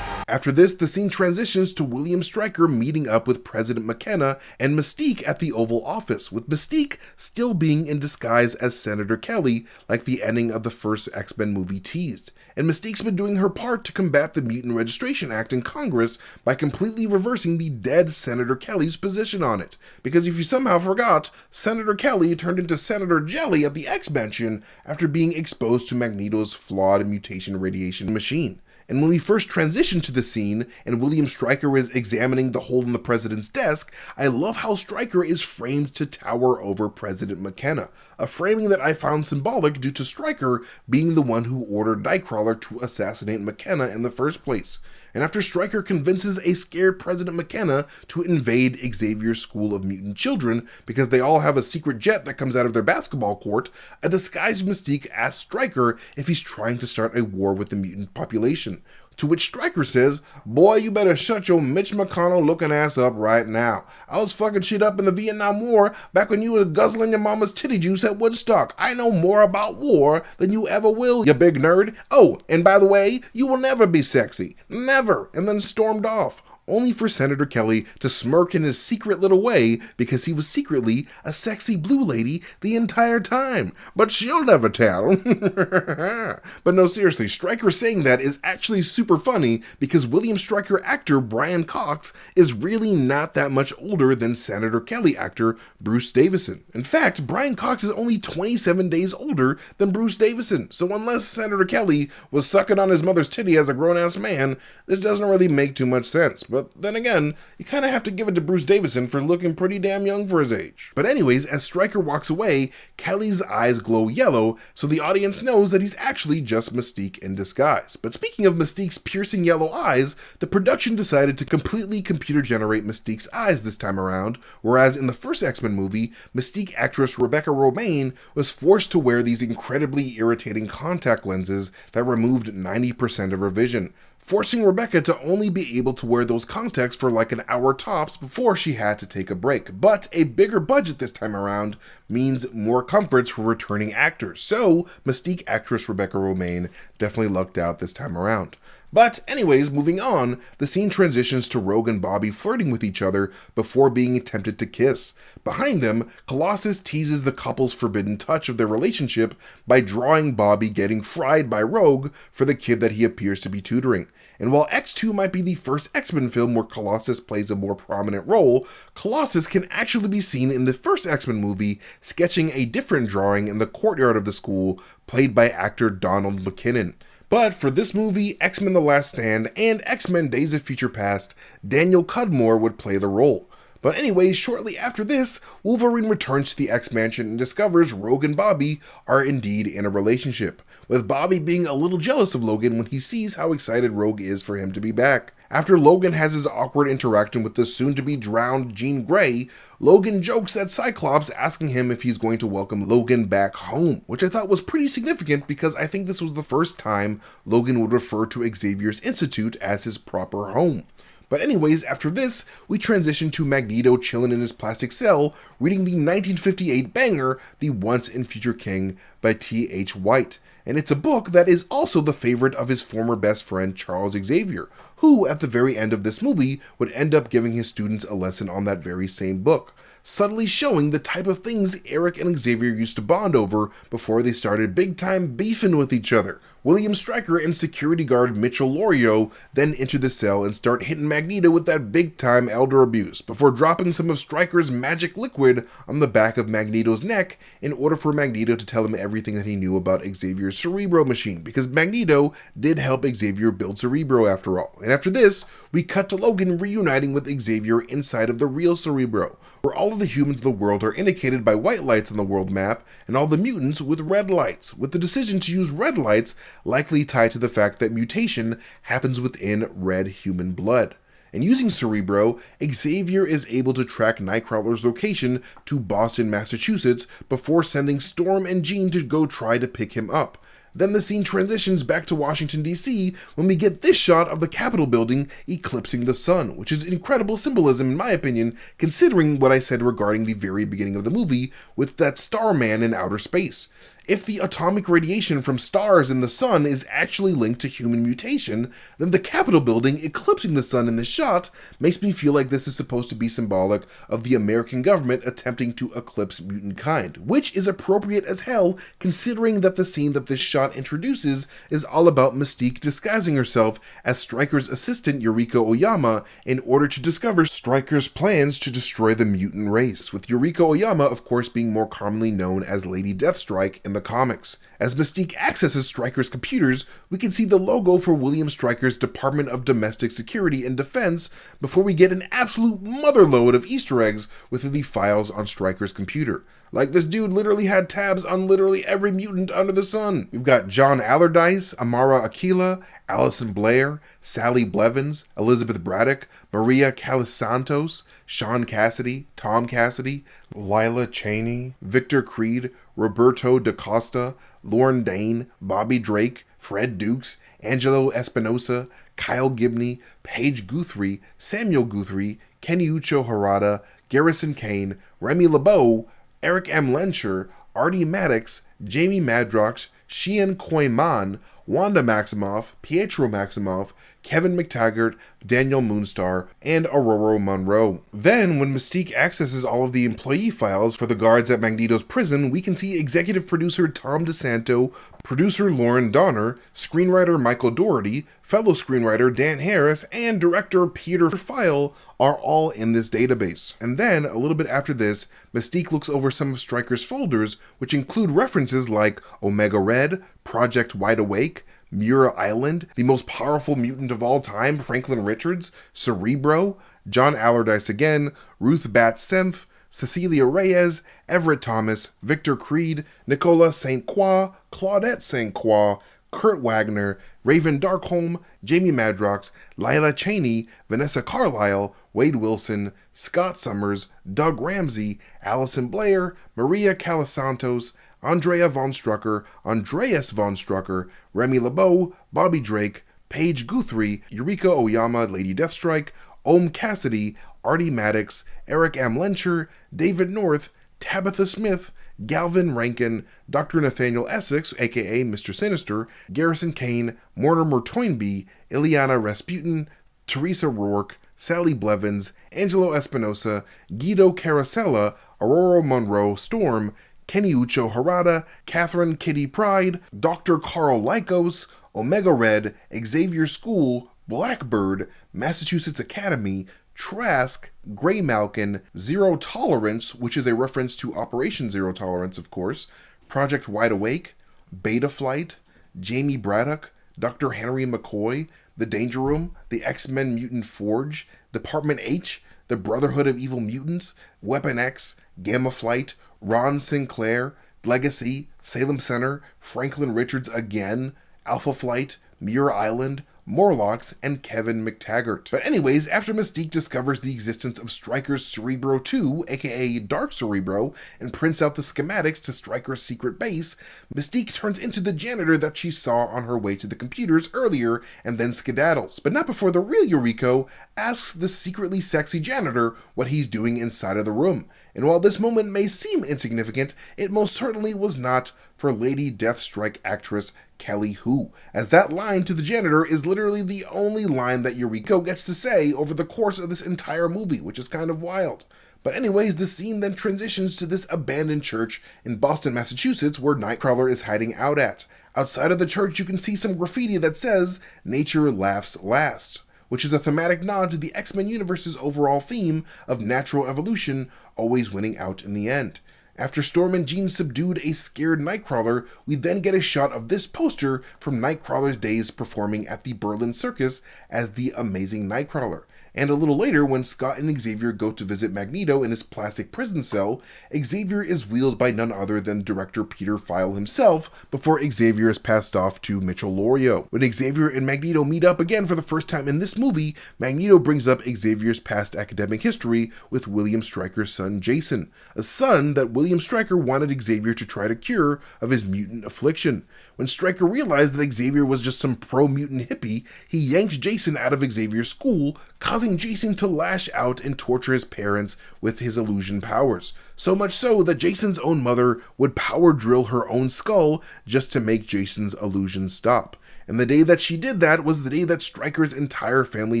After this, the scene transitions to William Stryker meeting up with President Mckellen and Mystique at the Oval Office, with Mystique still being in disguise as Senator Kelly, like the ending of the first X-Men movie teased. And Mystique's been doing her part to combat the Mutant Registration Act in Congress by completely reversing the dead Senator Kelly's position on it. Because if you somehow forgot, Senator Kelly turned into Senator Jelly at the X-Mansion after being exposed to Magneto's flawed mutation radiation machine. And when we first transition to the scene and William Stryker is examining the hole in the president's desk, I love how Stryker is framed to tower over President Mckellen, a framing that I found symbolic due to Stryker being the one who ordered Nightcrawler to assassinate Mckellen in the first place. And after Stryker convinces a scared President McKenna to invade Xavier's school of mutant children because they all have a secret jet that comes out of their basketball court, a disguised Mystique asks Stryker if he's trying to start a war with the mutant population. To which Stryker says, "Boy, you better shut your Mitch McConnell looking ass up right now. I was fucking shit up in the Vietnam War back when you were guzzling your mama's titty juice at Woodstock. I know more about war than you ever will, you big nerd. Oh, and by the way, you will never be sexy. Never." And then stormed off, only for Senator Kelly to smirk in his secret little way because he was secretly a sexy blue lady the entire time. But she'll never tell. But no, seriously, Stryker saying that is actually super funny because William Stryker actor Brian Cox is really not that much older than Senator Kelly actor Bruce Davison. In fact, Brian Cox is only 27 days older than Bruce Davison, so unless Senator Kelly was sucking on his mother's titty as a grown-ass man, this doesn't really make too much sense. But then again, you kind of have to give it to Bruce Davison for looking pretty damn young for his age. But anyways, as Stryker walks away, Kelly's eyes glow yellow, so the audience knows that he's actually just Mystique in disguise. But speaking of Mystique's piercing yellow eyes, the production decided to completely computer generate Mystique's eyes this time around, whereas in the first X-Men movie, Mystique actress Rebecca Romijn was forced to wear these incredibly irritating contact lenses that removed 90% of her vision, forcing Rebecca to only be able to wear those contacts for like an hour tops before she had to take a break. But a bigger budget this time around means more comforts for returning actors, so Mystique actress Rebecca Romijn definitely lucked out this time around. But anyways, moving on, the scene transitions to Rogue and Bobby flirting with each other before being tempted to kiss. Behind them, Colossus teases the couple's forbidden touch of their relationship by drawing Bobby getting fried by Rogue for the kid that he appears to be tutoring. And while X2 might be the first X-Men film where Colossus plays a more prominent role, Colossus can actually be seen in the first X-Men movie sketching a different drawing in the courtyard of the school, played by actor Donald McKinnon. But for this movie, X-Men The Last Stand, and X-Men Days of Future Past, Daniel Cudmore would play the role. But anyways, shortly after this, Wolverine returns to the X-Mansion and discovers Rogue and Bobby are indeed in a relationship, with Bobby being a little jealous of Logan when he sees how excited Rogue is for him to be back. After Logan has his awkward interaction with the soon-to-be-drowned Jean Grey, Logan jokes at Cyclops asking him if he's going to welcome Logan back home, which I thought was pretty significant because I think this was the first time Logan would refer to Xavier's Institute as his proper home. But anyways, after this, we transition to Magneto chilling in his plastic cell, reading the 1958 banger, The Once and Future King by T.H. White. And it's a book that is also the favorite of his former best friend Charles Xavier, who at the very end of this movie would end up giving his students a lesson on that very same book, subtly showing the type of things Eric and Xavier used to bond over before they started big-time beefing with each other. William Stryker and security guard Mitchell Lorio then enter the cell and start hitting Magneto with that big-time elder abuse, before dropping some of Stryker's magic liquid on the back of Magneto's neck in order for Magneto to tell him everything that he knew about Xavier's Cerebro machine, because Magneto did help Xavier build Cerebro after all. And after this, we cut to Logan reuniting with Xavier inside of the real Cerebro, where all of the humans of the world are indicated by white lights on the world map, and all the mutants with red lights, with the decision to use red lights likely tied to the fact that mutation happens within red human blood. And using Cerebro, Xavier is able to track Nightcrawler's location to Boston, Massachusetts, before sending Storm and Jean to go try to pick him up. Then the scene transitions back to Washington, D.C. when we get this shot of the Capitol building eclipsing the sun, which is incredible symbolism in my opinion, considering what I said regarding the very beginning of the movie with that Starman in outer space. If the atomic radiation from stars in the sun is actually linked to human mutation, then the Capitol building eclipsing the sun in this shot makes me feel like this is supposed to be symbolic of the American government attempting to eclipse mutant kind, which is appropriate as hell considering that the scene that this shot introduces is all about Mystique disguising herself as Stryker's assistant Yuriko Oyama in order to discover Stryker's plans to destroy the mutant race, with Yuriko Oyama of course being more commonly known as Lady Deathstrike in the the comics. As Mystique accesses Stryker's computers, we can see the logo for William Stryker's Department of Domestic Security and Defense before we get an absolute motherload of Easter eggs within the files on Stryker's computer. Like, this dude literally had tabs on literally every mutant under the sun. We've got John Allardyce, Amara Aquila, Allison Blair, Sally Blevins, Elizabeth Braddock, Maria Calisantos, Sean Cassidy, Tom Cassidy, Lila Cheney, Victor Creed, Roberto DaCosta, Lauren Dane, Bobby Drake, Fred Dukes, Angelo Espinosa, Kyle Gibney, Paige Guthrie, Samuel Guthrie, Keniucho Harada, Garrison Kane, Remy LeBeau, Eric M. Lencher, Artie Maddox, Jamie Madrox, Xian Koi-man, Wanda Maximoff, Pietro Maximoff, Kevin McTaggart, Daniel Moonstar, and Aurora Monroe. Then, when Mystique accesses all of the employee files for the guards at Magneto's prison, we can see executive producer Tom DeSanto, producer Lauren Donner, screenwriter Michael Dougherty, fellow screenwriter Dan Harris, and director Peter File are all in this database. And then, a little bit after this, Mystique looks over some of Stryker's folders, which include references like Omega Red, Project Wide Awake, Muir Island, the most powerful mutant of all time, Franklin Richards, Cerebro, John Allardyce again, Ruth Bat Senf, Cecilia Reyes, Everett Thomas, Victor Creed, Nicola St. Croix, Claudette St. Croix, Kurt Wagner, Raven Darkholm, Jamie Madrox, Lila Cheney, Vanessa Carlyle, Wade Wilson, Scott Summers, Doug Ramsey, Allison Blair, Maria Calisantos, Andrea Von Strucker, Andreas Von Strucker, Remy LeBeau, Bobby Drake, Paige Guthrie, Eureka Oyama, Lady Deathstrike, Ohm Cassidy, Artie Maddox, Eric M. Lencher, David North, Tabitha Smith, Galvin Rankin, Dr. Nathaniel Essex, aka Mr. Sinister, Garrison Kane, Mortimer Toynbee, Ileana Rasputin, Teresa Rourke, Sally Blevins, Angelo Espinosa, Guido Carosella, Aurora Monroe Storm, Keniucho Harada, Catherine Kitty Pride, Dr. Carl Lykos, Omega Red, Xavier School, Blackbird, Massachusetts Academy, Trask, Grey Malkin, Zero Tolerance, which is a reference to Operation Zero Tolerance, of course, Project Wide Awake, Beta Flight, Jamie Braddock, Dr. Henry McCoy, The Danger Room, The X-Men Mutant Forge, Department H, The Brotherhood of Evil Mutants, Weapon X, Gamma Flight, Ron Sinclair, Legacy, Salem Center, Franklin Richards again, Alpha Flight, Muir Island, Morlocks, and Kevin McTaggart. But anyways, after Mystique discovers the existence of Stryker's Cerebro 2, aka Dark Cerebro, and prints out the schematics to Stryker's secret base, Mystique turns into the janitor that she saw on her way to the computers earlier and then skedaddles. But not before the real Eureka asks the secretly sexy janitor what he's doing inside of the room. And while this moment may seem insignificant, it most certainly was not for Lady Deathstrike actress Kelly Hu, as that line to the janitor is literally the only line that Eureka gets to say over the course of this entire movie, which is kind of wild. But anyways, the scene then transitions to this abandoned church in Boston, Massachusetts, where Nightcrawler is hiding out at. Outside of the church, you can see some graffiti that says, "Nature laughs last," which is a thematic nod to the X-Men universe's overall theme of natural evolution always winning out in the end. After Storm and Jean subdued a scared Nightcrawler, we then get a shot of this poster from Nightcrawler's days performing at the Berlin Circus as the Amazing Nightcrawler. And a little later, when Scott and Xavier go to visit Magneto in his plastic prison cell, Xavier is wheeled by none other than director Peter File himself before Xavier is passed off to Mitchell Lorio. When Xavier and Magneto meet up again for the first time in this movie, Magneto brings up Xavier's past academic history with William Stryker's son Jason, a son that William Stryker wanted Xavier to try to cure of his mutant affliction. When Stryker realized that Xavier was just some pro-mutant hippie, he yanked Jason out of Xavier's school, causing Jason to lash out and torture his parents with his illusion powers. So much so that Jason's own mother would power drill her own skull just to make Jason's illusion stop. And the day that she did that was the day that Stryker's entire family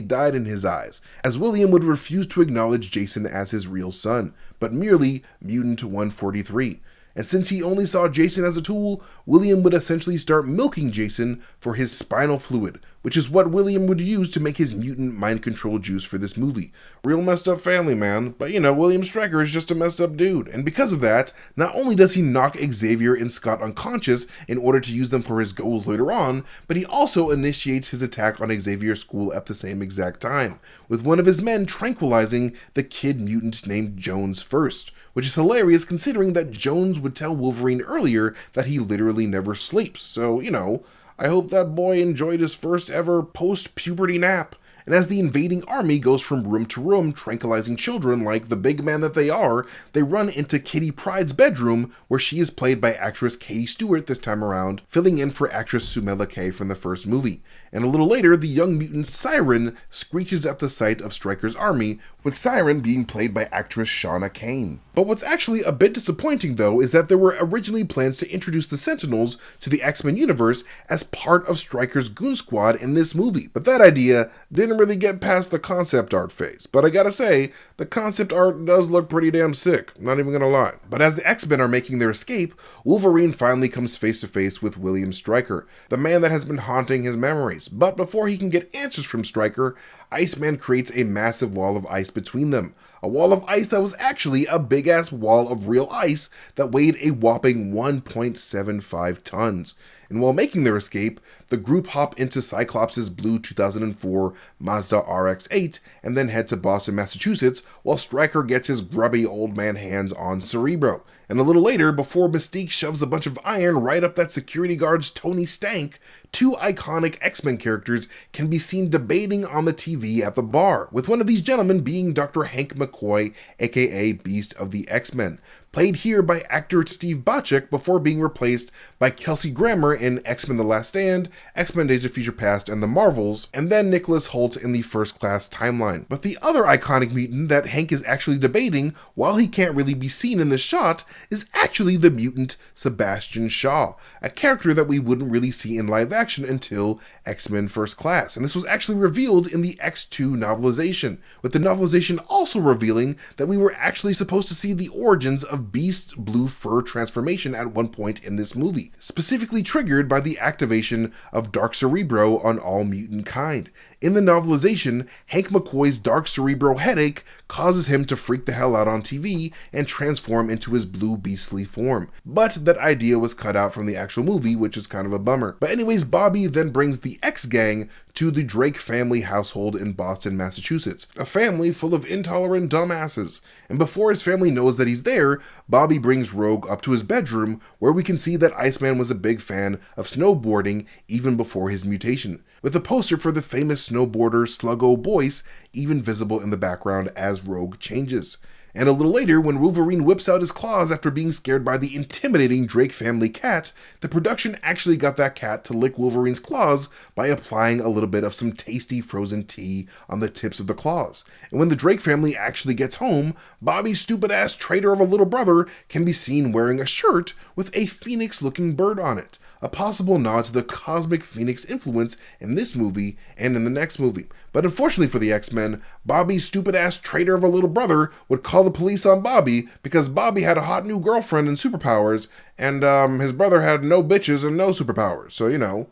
died in his eyes, as William would refuse to acknowledge Jason as his real son, but merely Mutant 143. And since he only saw Jason as a tool, William would essentially start milking Jason for his spinal fluid, which is what William would use to make his mutant mind control juice for this movie. Real messed up family, man. But you know, William Stryker is just a messed up dude. And because of that, not only does he knock Xavier and Scott unconscious in order to use them for his goals later on, but he also initiates his attack on Xavier's school at the same exact time, with one of his men tranquilizing the kid mutant named Jones first, which is hilarious considering that Jones would tell Wolverine earlier that he literally never sleeps. So, you know, I hope that boy enjoyed his first ever post-puberty nap. And as the invading army goes from room to room tranquilizing children like the big man that they are, they run into Kitty Pryde's bedroom, where she is played by actress Katie Stewart this time around, filling in for actress Sumela Kay from the first movie. And a little later, the young mutant Siren screeches at the sight of Stryker's army, with Siren being played by actress Shauna Kane. But what's actually a bit disappointing though is that there were originally plans to introduce the Sentinels to the X-Men universe as part of Stryker's Goon Squad in this movie, but that idea didn't really get past the concept art phase. But I gotta say, the concept art does look pretty damn sick, not even gonna lie. But as the X-Men are making their escape, Wolverine finally comes face to face with William Stryker, the man that has been haunting his memories. But before he can get answers from Stryker, Iceman creates a massive wall of ice between them. A wall of ice that was actually a big-ass wall of real ice that weighed a whopping 1.75 tons. And while making their escape, the group hop into Cyclops' blue 2004 Mazda RX-8 and then head to Boston, Massachusetts, while Stryker gets his grubby old man hands on Cerebro. And a little later, before Mystique shoves a bunch of iron right up that security guard's Tony Stank, two iconic X-Men characters can be seen debating on the TV at the bar, with one of these gentlemen being Dr. Hank McCoy, aka Beast of the X-Men, played here by actor Steve Bacek before being replaced by Kelsey Grammer in X-Men The Last Stand, X-Men Days of Future Past, and The Marvels, and then Nicholas Hoult in the First Class timeline. But the other iconic mutant that Hank is actually debating, while he can't really be seen in this shot, is actually the mutant Sebastian Shaw, a character that we wouldn't really see in live action until X-Men First Class, and this was actually revealed in the X2 novelization, with the novelization also revealing that we were actually supposed to see the origins of Beast's blue fur transformation at one point in this movie, specifically triggered by the activation of Dark Cerebro on all mutant kind. In the novelization, Hank McCoy's Dark Cerebro headache causes him to freak the hell out on TV and transform into his blue beastly form. But that idea was cut out from the actual movie, which is kind of a bummer. But anyways, Bobby then brings the X-Gang to the Drake family household in Boston, Massachusetts, a family full of intolerant dumbasses. And before his family knows that he's there, Bobby brings Rogue up to his bedroom, where we can see that Iceman was a big fan of snowboarding even before his mutation, with a poster for the famous snowboarder Sluggo Boyce even visible in the background as Rogue changes. And a little later, when Wolverine whips out his claws after being scared by the intimidating Drake family cat, the production actually got that cat to lick Wolverine's claws by applying a little bit of some tasty frozen tea on the tips of the claws. And when the Drake family actually gets home, Bobby's stupid-ass traitor of a little brother can be seen wearing a shirt with a phoenix-looking bird on it, a possible nod to the cosmic phoenix influence in this movie and in the next movie. But unfortunately for the X-Men, Bobby's stupid-ass traitor of a little brother would call the police on Bobby because Bobby had a hot new girlfriend and superpowers, and his brother had no bitches and no superpowers, so you know,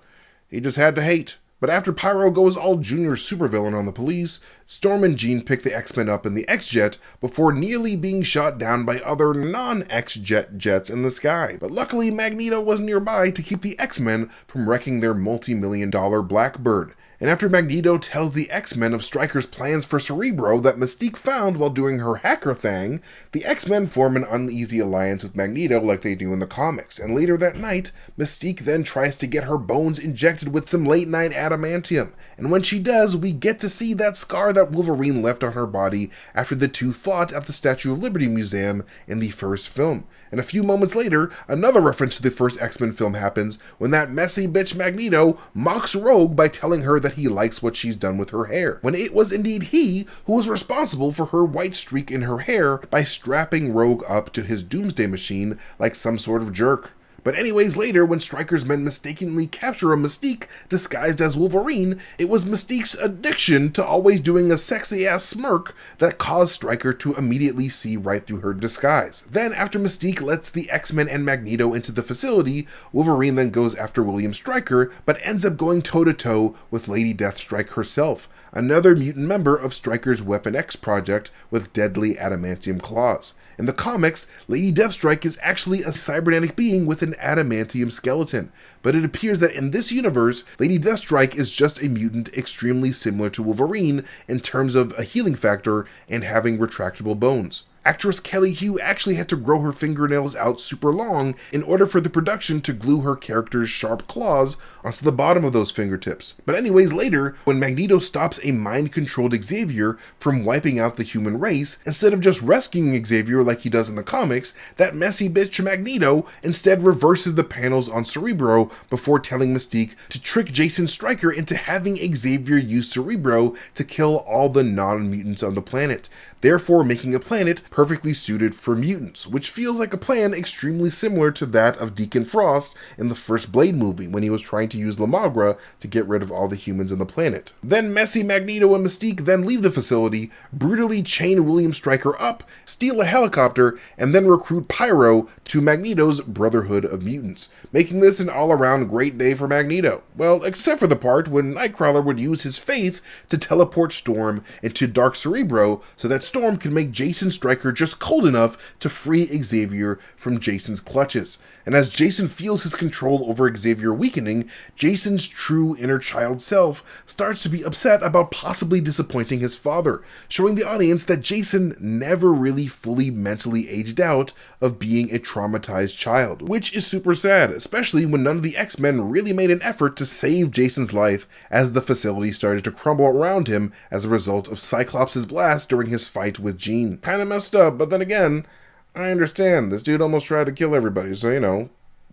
he just had to hate. But after Pyro goes all junior supervillain on the police, Storm and Jean pick the X-Men up in the X-Jet before nearly being shot down by other non-X-Jet jets in the sky. But luckily Magneto was nearby to keep the X-Men from wrecking their multi-million-dollar Blackbird. And after Magneto tells the X-Men of Stryker's plans for Cerebro that Mystique found while doing her hacker thing, the X-Men form an uneasy alliance with Magneto like they do in the comics, and later that night, Mystique then tries to get her bones injected with some late-night adamantium, and when she does, we get to see that scar that Wolverine left on her body after the two fought at the Statue of Liberty Museum in the first film. And a few moments later, another reference to the first X-Men film happens when that messy bitch Magneto mocks Rogue by telling her that he likes what she's done with her hair, when it was indeed he who was responsible for her white streak in her hair by strapping Rogue up to his doomsday machine like some sort of jerk. But anyways, later when Stryker's men mistakenly capture a Mystique disguised as Wolverine, it was Mystique's addiction to always doing a sexy ass smirk that caused Stryker to immediately see right through her disguise. Then after Mystique lets the X-Men and Magneto into the facility, Wolverine then goes after William Stryker, but ends up going toe-to-toe with Lady Deathstrike herself, another mutant member of Stryker's Weapon X project with deadly adamantium claws. In the comics, Lady Deathstrike is actually a cybernetic being with an adamantium skeleton, but it appears that in this universe, Lady Deathstrike is just a mutant extremely similar to Wolverine in terms of a healing factor and having retractable bones. Actress Kelly Hu actually had to grow her fingernails out super long in order for the production to glue her character's sharp claws onto the bottom of those fingertips. But anyways, later, when Magneto stops a mind-controlled Xavier from wiping out the human race, instead of just rescuing Xavier like he does in the comics, that messy bitch Magneto instead reverses the panels on Cerebro before telling Mystique to trick Jason Stryker into having Xavier use Cerebro to kill all the non-mutants on the planet, therefore making a planet perfectly suited for mutants, which feels like a plan extremely similar to that of Deacon Frost in the first Blade movie when he was trying to use Lamagra to get rid of all the humans on the planet. Then messy Magneto and Mystique then leave the facility, brutally chain William Stryker up, steal a helicopter, and then recruit Pyro to Magneto's Brotherhood of Mutants, making this an all-around great day for Magneto. Well, except for the part when Nightcrawler would use his faith to teleport Storm into Dark Cerebro so that Storm could make Jason Stryker just cold enough to free Xavier from Jason's clutches. And as Jason feels his control over Xavier weakening, Jason's true inner child self starts to be upset about possibly disappointing his father, showing the audience that Jason never really fully mentally aged out of being a traumatized child, which is super sad, especially when none of the X-Men really made an effort to save Jason's life as the facility started to crumble around him as a result of Cyclops' blast during his fight with Jean. Kinda messed up, but then again, I understand, this dude almost tried to kill everybody, so you know,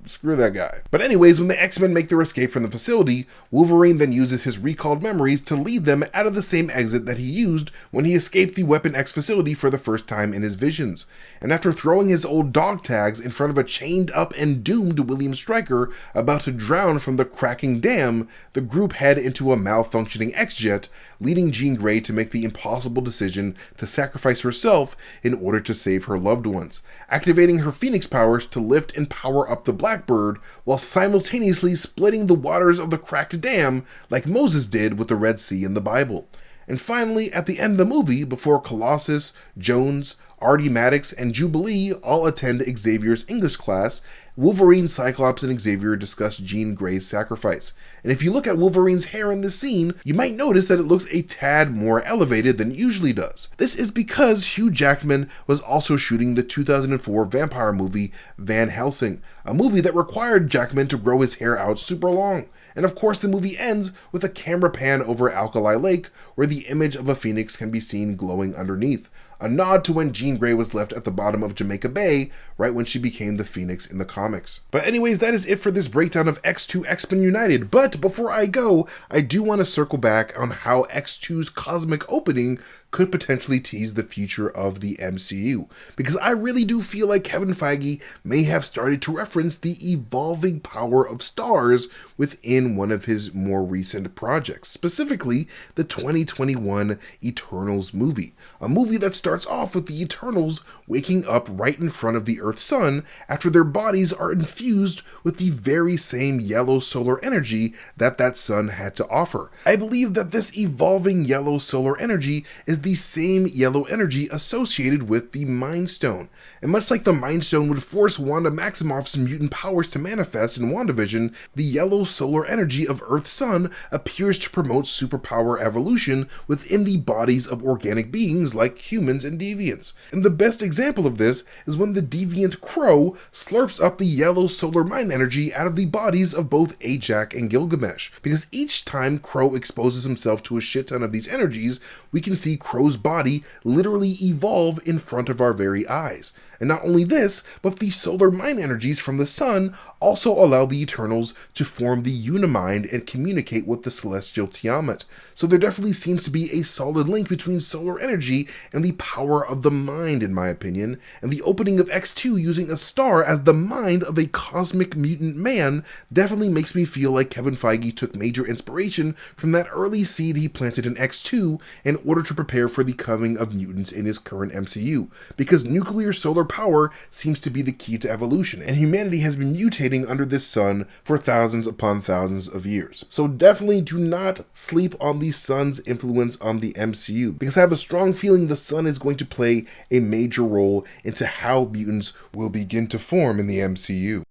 screw that guy. But anyways, when the X-Men make their escape from the facility, Wolverine then uses his recalled memories to lead them out of the same exit that he used when he escaped the Weapon X facility for the first time in his visions. And after throwing his old dog tags in front of a chained up and doomed William Stryker about to drown from the cracking dam, the group head into a malfunctioning X-Jet, leading Jean Grey to make the impossible decision to sacrifice herself in order to save her loved ones, activating her Phoenix powers to lift and power up the Blackbird while simultaneously splitting the waters of the cracked dam like Moses did with the Red Sea in the Bible. And finally, at the end of the movie, before Colossus, Jones, Artie Maddox, and Jubilee all attend Xavier's English class, Wolverine, Cyclops, and Xavier discuss Jean Grey's sacrifice. And if you look at Wolverine's hair in this scene, you might notice that it looks a tad more elevated than it usually does. This is because Hugh Jackman was also shooting the 2004 vampire movie Van Helsing, a movie that required Jackman to grow his hair out super long. And of course the movie ends with a camera pan over Alkali Lake where the image of a phoenix can be seen glowing underneath, a nod to when Jean Grey was left at the bottom of Jamaica Bay right when she became the Phoenix in the comics. But anyways, that is it for this breakdown of X2 X-Men United. But before I go, I do want to circle back on how X2's cosmic opening could potentially tease the future of the MCU, because I really do feel like Kevin Feige may have started to reference the evolving power of stars within one of his more recent projects, specifically the 2021 Eternals movie, a movie that starts off with the Eternals waking up right in front of the Earth's sun after their bodies are infused with the very same yellow solar energy that sun had to offer. I believe that this evolving yellow solar energy is the same yellow energy associated with the Mind Stone. And much like the Mind Stone would force Wanda Maximoff's mutant powers to manifest in WandaVision, the yellow solar energy of Earth's sun appears to promote superpower evolution within the bodies of organic beings like humans and deviants. And the best example of this is when the deviant Crow slurps up the yellow solar mind energy out of the bodies of both Ajak and Gilgamesh. Because each time Crow exposes himself to a shit ton of these energies, we can see Crow's body literally evolve in front of our very eyes. And not only this, but the solar mind energies from the sun also allow the Eternals to form the Unimind and communicate with the Celestial Tiamat. So there definitely seems to be a solid link between solar energy and the power of the mind, in my opinion. And the opening of X2 using a star as the mind of a cosmic mutant man definitely makes me feel like Kevin Feige took major inspiration from that early seed he planted in X2 in order to prepare for the coming of mutants in his current MCU, because nuclear solar power seems to be the key to evolution, and humanity has been mutating under this sun for thousands upon thousands of years. So definitely do not sleep on the sun's influence on the MCU, because I have a strong feeling the sun is going to play a major role into how mutants will begin to form in the MCU.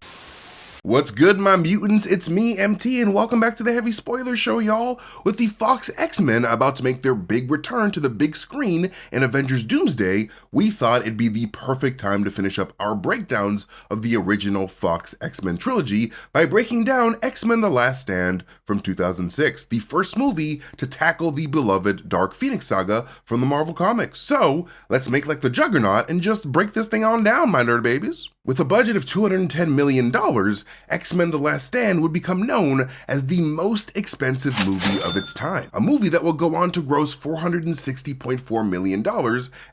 What's good, my mutants? It's me, MT, and welcome back to the Heavy Spoiler Show, y'all. With the Fox X-Men about to make their big return to the big screen in Avengers Doomsday, we thought it'd be the perfect time to finish up our breakdowns of the original Fox X-Men trilogy by breaking down X-Men The Last Stand from 2006, the first movie to tackle the beloved Dark Phoenix saga from the Marvel Comics. So, let's make like the Juggernaut and just break this thing on down, my nerd babies. With a budget of $210 million, X-Men The Last Stand would become known as the most expensive movie of its time, a movie that will go on to gross $460.4 million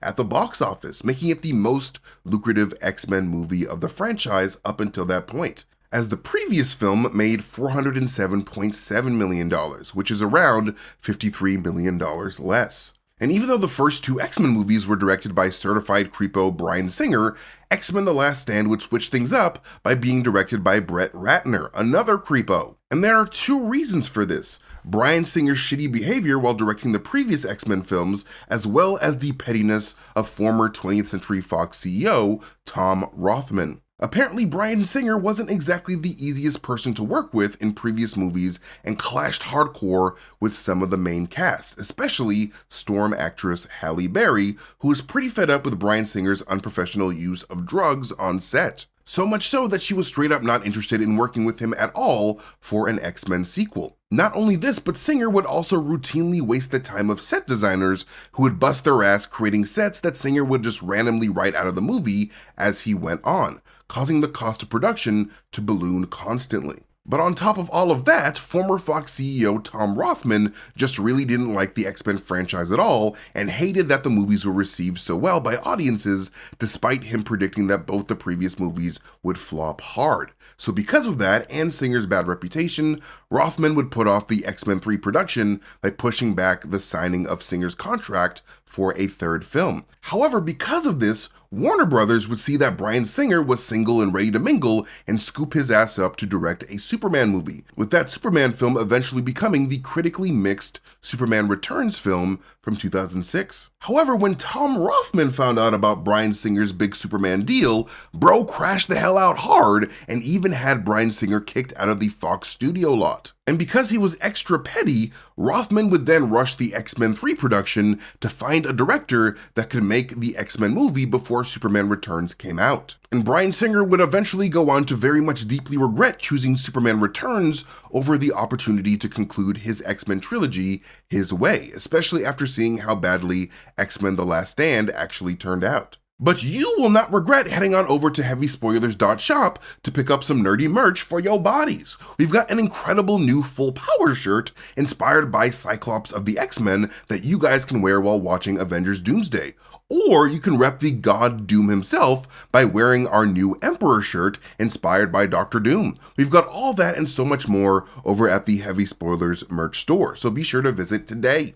at the box office, making it the most lucrative X-Men movie of the franchise up until that point, as the previous film made $407.7 million, which is around $53 million less. And even though the first two X-Men movies were directed by certified creepo Bryan Singer, X-Men The Last Stand would switch things up by being directed by Brett Ratner, another creepo. And there are two reasons for this: Bryan Singer's shitty behavior while directing the previous X-Men films, as well as the pettiness of former 20th Century Fox CEO Tom Rothman. Apparently, Bryan Singer wasn't exactly the easiest person to work with in previous movies and clashed hardcore with some of the main cast, especially Storm actress Halle Berry, who was pretty fed up with Bryan Singer's unprofessional use of drugs on set. So much so that she was straight up not interested in working with him at all for an X-Men sequel. Not only this, but Singer would also routinely waste the time of set designers who would bust their ass creating sets that Singer would just randomly write out of the movie as he went on, causing the cost of production to balloon constantly. But on top of all of that, former Fox CEO Tom Rothman just really didn't like the X-Men franchise at all and hated that the movies were received so well by audiences, despite him predicting that both the previous movies would flop hard. So because of that and Singer's bad reputation, Rothman would put off the X-Men 3 production by pushing back the signing of Singer's contract for a third film. However, because of this, Warner Brothers would see that Bryan Singer was single and ready to mingle and scoop his ass up to direct a Superman movie, with that Superman film eventually becoming the critically mixed Superman Returns film from 2006. However, when Tom Rothman found out about Bryan Singer's big Superman deal, bro crashed the hell out hard and even had Bryan Singer kicked out of the Fox studio lot. And because he was extra petty, Rothman would then rush the X-Men 3 production to find a director that could make the X-Men movie before Superman Returns came out. And Bryan Singer would eventually go on to very much deeply regret choosing Superman Returns over the opportunity to conclude his X-Men trilogy his way, especially after seeing how badly X-Men The Last Stand actually turned out. But you will not regret heading on over to HeavySpoilers.shop to pick up some nerdy merch for your bodies. We've got an incredible new full power shirt inspired by Cyclops of the X-Men that you guys can wear while watching Avengers Doomsday. Or you can rep the God Doom himself by wearing our new Emperor shirt inspired by Dr. Doom. We've got all that and so much more over at the Heavy Spoilers merch store, so be sure to visit today.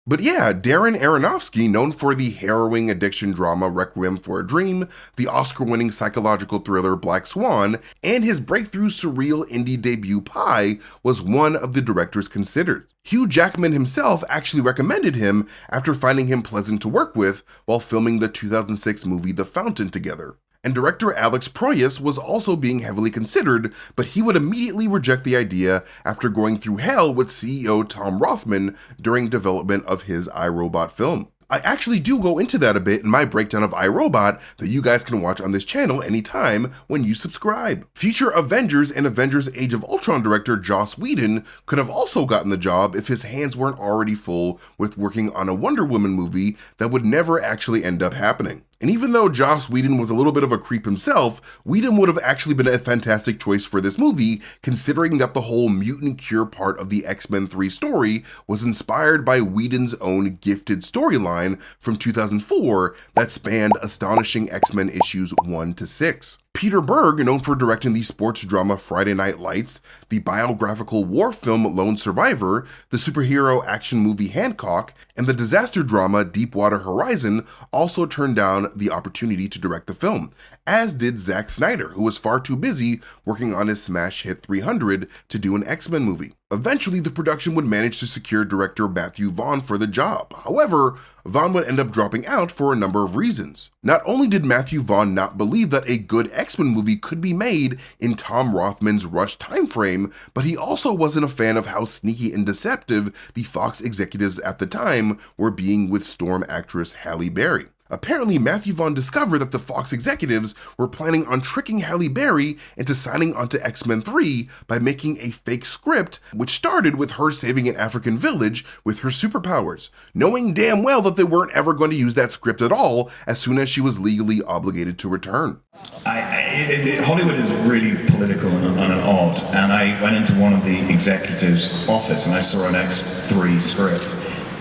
But yeah, Darren Aronofsky, known for the harrowing addiction drama Requiem for a Dream, the Oscar-winning psychological thriller Black Swan, and his breakthrough surreal indie debut Pi, was one of the directors considered. Hugh Jackman himself actually recommended him after finding him pleasant to work with while filming the 2006 movie The Fountain together. And director Alex Proyas was also being heavily considered, but he would immediately reject the idea after going through hell with CEO Tom Rothman during development of his iRobot film. I actually do go into that a bit in my breakdown of iRobot that you guys can watch on this channel anytime when you subscribe. Future Avengers and Avengers Age of Ultron director Joss Whedon could have also gotten the job if his hands weren't already full with working on a Wonder Woman movie that would never actually end up happening. And even though Joss Whedon was a little bit of a creep himself, Whedon would have actually been a fantastic choice for this movie, considering that the whole mutant cure part of the X-Men 3 story was inspired by Whedon's own Gifted storyline from 2004 that spanned astonishing X-Men issues 1 to 6. Peter Berg, known for directing the sports drama Friday Night Lights, the biographical war film Lone Survivor, the superhero action movie Hancock, and the disaster drama Deepwater Horizon, also turned down the opportunity to direct the film, as did Zack Snyder, who was far too busy working on his smash hit 300 to do an X-Men movie. Eventually, the production would manage to secure director Matthew Vaughn for the job. However, Vaughn would end up dropping out for a number of reasons. Not only did Matthew Vaughn not believe that a good X-Men movie could be made in Tom Rothman's rushed timeframe, but he also wasn't a fan of how sneaky and deceptive the Fox executives at the time were being with Storm actress Halle Berry. Apparently, Matthew Vaughn discovered that the Fox executives were planning on tricking Halle Berry into signing onto X-Men 3 by making a fake script, which started with her saving an African village with her superpowers, knowing damn well that they weren't ever going to use that script at all as soon as she was legally obligated to return. Hollywood is really political and odd, and I went into one of the executives' office and I saw an X3 script,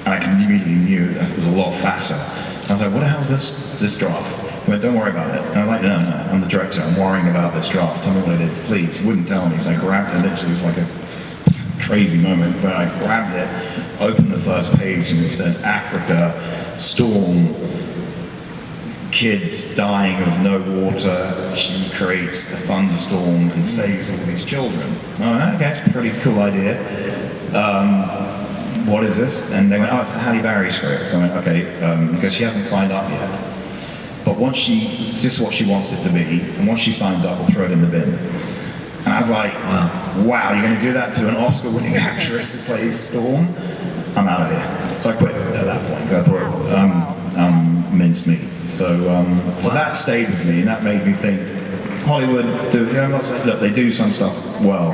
and I immediately knew that it was a lot fatter. I was like, what the hell is this draft? He went, don't worry about it. And I was like, no, I'm the director, I'm worrying about this draft. Tell me what it is, please. He wouldn't tell me, so I grabbed it. Literally, it was like a crazy moment, but I grabbed it, opened the first page, and it said, Africa, storm, kids dying of no water, she creates a thunderstorm and saves all these children. Oh, okay, it's a pretty cool idea. What is this? And they went, oh, it's the Halle Berry script. So I went, okay, because she hasn't signed up yet. But once this is what she wants it to be, and once she signs up, we'll throw it in the bin. And I was like, wow, you're going to do that to an Oscar-winning actress who plays Storm? I'm out of here. So I quit at that point, because I thought, minced meat. So that stayed with me, and that made me think, Hollywood, look, they do some stuff well,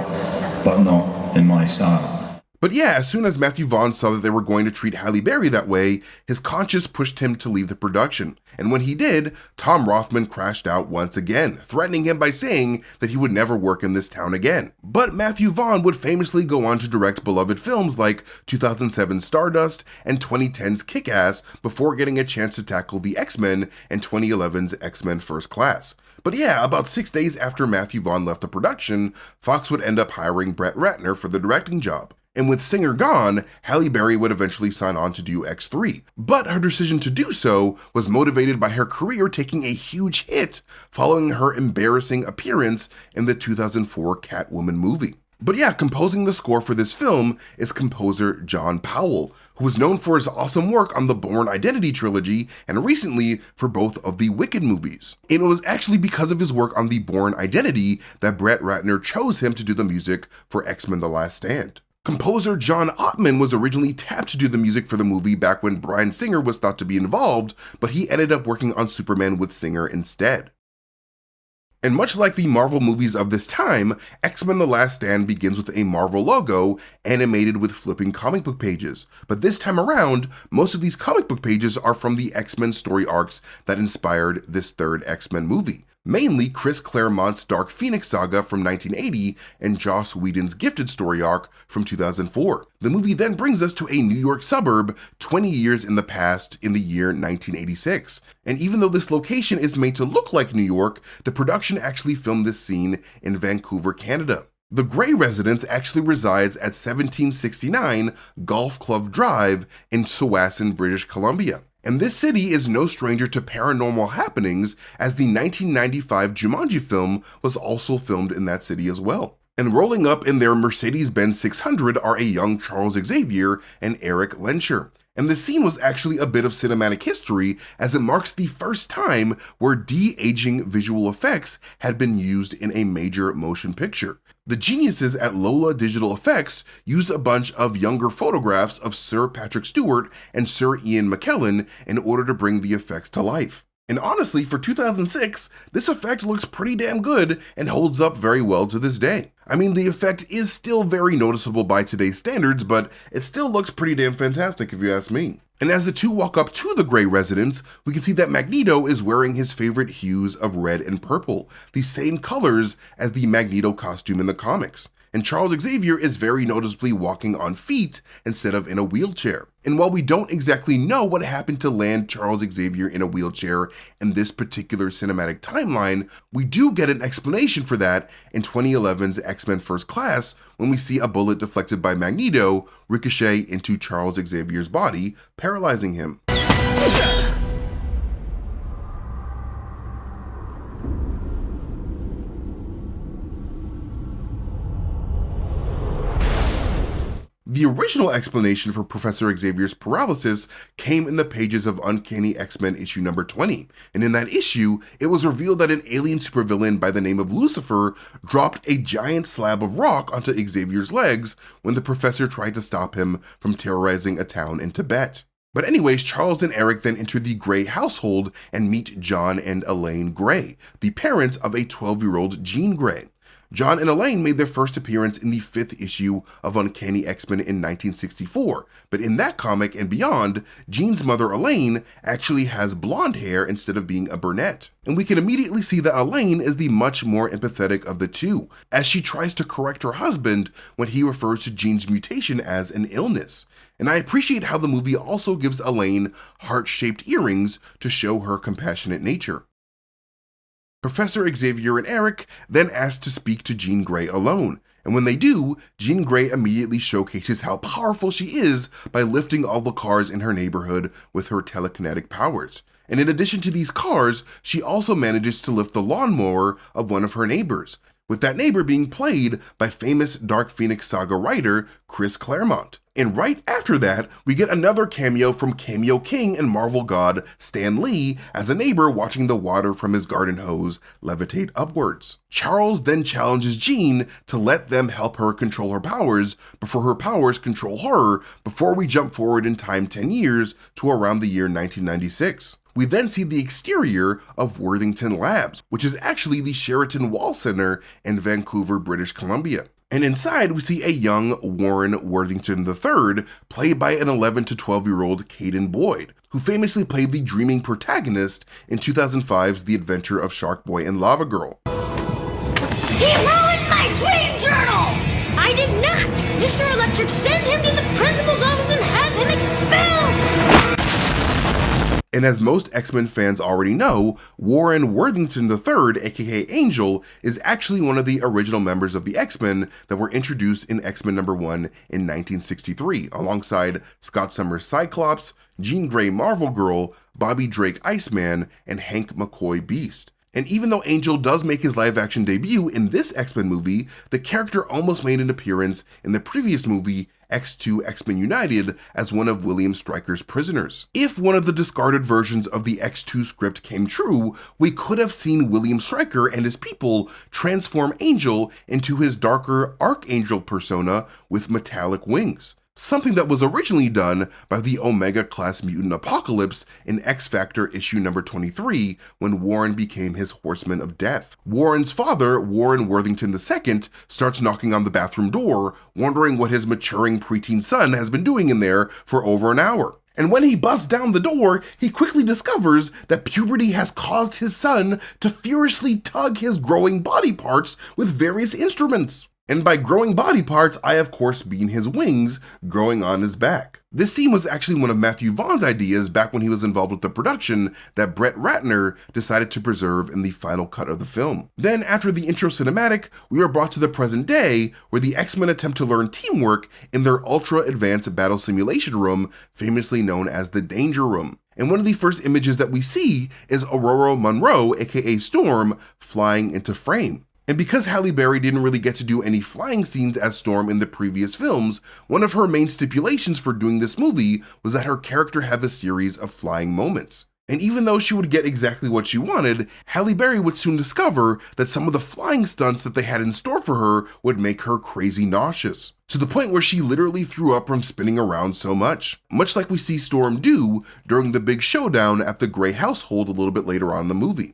but not in my style. But yeah, as soon as Matthew Vaughn saw that they were going to treat Halle Berry that way, his conscience pushed him to leave the production. And when he did, Tom Rothman crashed out once again, threatening him by saying that he would never work in this town again. But Matthew Vaughn would famously go on to direct beloved films like 2007's Stardust and 2010's Kick-Ass before getting a chance to tackle the X-Men and 2011's X-Men First Class. But yeah, about 6 days after Matthew Vaughn left the production, Fox would end up hiring Brett Ratner for the directing job. And with Singer gone, Halle Berry would eventually sign on to do X3. But her decision to do so was motivated by her career taking a huge hit following her embarrassing appearance in the 2004 Catwoman movie. But yeah, composing the score for this film is composer John Powell, who was known for his awesome work on the Bourne Identity trilogy and recently for both of the Wicked movies. And it was actually because of his work on the Bourne Identity that Brett Ratner chose him to do the music for X-Men The Last Stand. Composer John Ottman was originally tapped to do the music for the movie back when Bryan Singer was thought to be involved, but he ended up working on Superman with Singer instead. And much like the Marvel movies of this time, X-Men The Last Stand begins with a Marvel logo animated with flipping comic book pages. But this time around, most of these comic book pages are from the X-Men story arcs that inspired this third X-Men movie. Mainly Chris Claremont's Dark Phoenix saga from 1980 and Joss Whedon's Gifted story arc from 2004. The movie then brings us to a New York suburb 20 years in the past in the year 1986. And even though this location is made to look like New York, the production actually filmed this scene in Vancouver, Canada. The Grey residence actually resides at 1769 Golf Club Drive in Tsawwassen, British Columbia. And this city is no stranger to paranormal happenings, as the 1995 Jumanji film was also filmed in that city as well. And rolling up in their Mercedes-Benz 600 are a young Charles Xavier and Eric Lenscher. And the scene was actually a bit of cinematic history, as it marks the first time where de-aging visual effects had been used in a major motion picture. The geniuses at Lola Digital Effects used a bunch of younger photographs of Sir Patrick Stewart and Sir Ian Mckellen in order to bring the effects to life. And honestly, for 2006, this effect looks pretty damn good and holds up very well to this day. I mean, the effect is still very noticeable by today's standards, but it still looks pretty damn fantastic if you ask me. And as the two walk up to the Grey residence, we can see that Magneto is wearing his favorite hues of red and purple, the same colors as the Magneto costume in the comics. And Charles Xavier is very noticeably walking on feet instead of in a wheelchair. And while we don't exactly know what happened to land Charles Xavier in a wheelchair in this particular cinematic timeline, we do get an explanation for that in 2011's X-Men First Class when we see a bullet deflected by Magneto ricochet into Charles Xavier's body, paralyzing him. The original explanation for Professor Xavier's paralysis came in the pages of Uncanny X-Men issue number 20, and in that issue, it was revealed that an alien supervillain by the name of Lucifer dropped a giant slab of rock onto Xavier's legs when the professor tried to stop him from terrorizing a town in Tibet. But anyways, Charles and Eric then enter the Grey household and meet John and Elaine Grey, the parents of a 12-year-old Jean Grey. John and Elaine made their first appearance in the 5th issue of Uncanny X-Men in 1964, but in that comic and beyond, Jean's mother Elaine actually has blonde hair instead of being a brunette. And we can immediately see that Elaine is the much more empathetic of the two, as she tries to correct her husband when he refers to Jean's mutation as an illness. And I appreciate how the movie also gives Elaine heart-shaped earrings to show her compassionate nature. Professor Xavier and Eric then ask to speak to Jean Grey alone, and when they do, Jean Grey immediately showcases how powerful she is by lifting all the cars in her neighborhood with her telekinetic powers. And in addition to these cars, she also manages to lift the lawnmower of one of her neighbors, with that neighbor being played by famous Dark Phoenix Saga writer Chris Claremont. And right after that, we get another cameo from Cameo King and Marvel god Stan Lee as a neighbor watching the water from his garden hose levitate upwards. Charles then challenges Jean to let them help her control her powers before her powers control her, before we jump forward in time 10 years to around the year 1996. We then see the exterior of Worthington Labs, which is actually the Sheraton Wall Center in Vancouver, British Columbia. And inside, we see a young Warren Worthington III, played by an 11 to 12-year-old Caden Boyd, who famously played the dreaming protagonist in 2005's The Adventure of Shark Boy and Lava Girl. He ruined my dream journal! I did not! Mr. Electric, send him to the principal's office and have him expelled! And as most X-Men fans already know, Warren Worthington III, aka Angel, is actually one of the original members of the X-Men that were introduced in X-Men number 1 in 1963, alongside Scott Summers Cyclops, Jean Grey Marvel Girl, Bobby Drake Iceman, and Hank McCoy Beast. And even though Angel does make his live-action debut in this X-Men movie, the character almost made an appearance in the previous movie, X2 X-Men United, as one of William Stryker's prisoners. If one of the discarded versions of the X2 script came true, we could have seen William Stryker and his people transform Angel into his darker Archangel persona with metallic wings. Something that was originally done by the Omega-class mutant Apocalypse in X-Factor issue number 23 when Warren became his Horseman of Death. Warren's father, Warren Worthington II, starts knocking on the bathroom door, wondering what his maturing preteen son has been doing in there for over an hour. And when he busts down the door, he quickly discovers that puberty has caused his son to furiously tug his growing body parts with various instruments. And by growing body parts, I of course mean his wings growing on his back. This scene was actually one of Matthew Vaughn's ideas back when he was involved with the production that Brett Ratner decided to preserve in the final cut of the film. Then after the intro cinematic, we are brought to the present day where the X-Men attempt to learn teamwork in their ultra-advanced battle simulation room, famously known as the Danger Room. And one of the first images that we see is Aurora Monroe, aka Storm, flying into frame. And because Halle Berry didn't really get to do any flying scenes as Storm in the previous films, one of her main stipulations for doing this movie was that her character have a series of flying moments. And even though she would get exactly what she wanted, Halle Berry would soon discover that some of the flying stunts that they had in store for her would make her crazy nauseous, to the point where she literally threw up from spinning around so much like we see Storm do during the big showdown at the Grey household a little bit later on in the movie.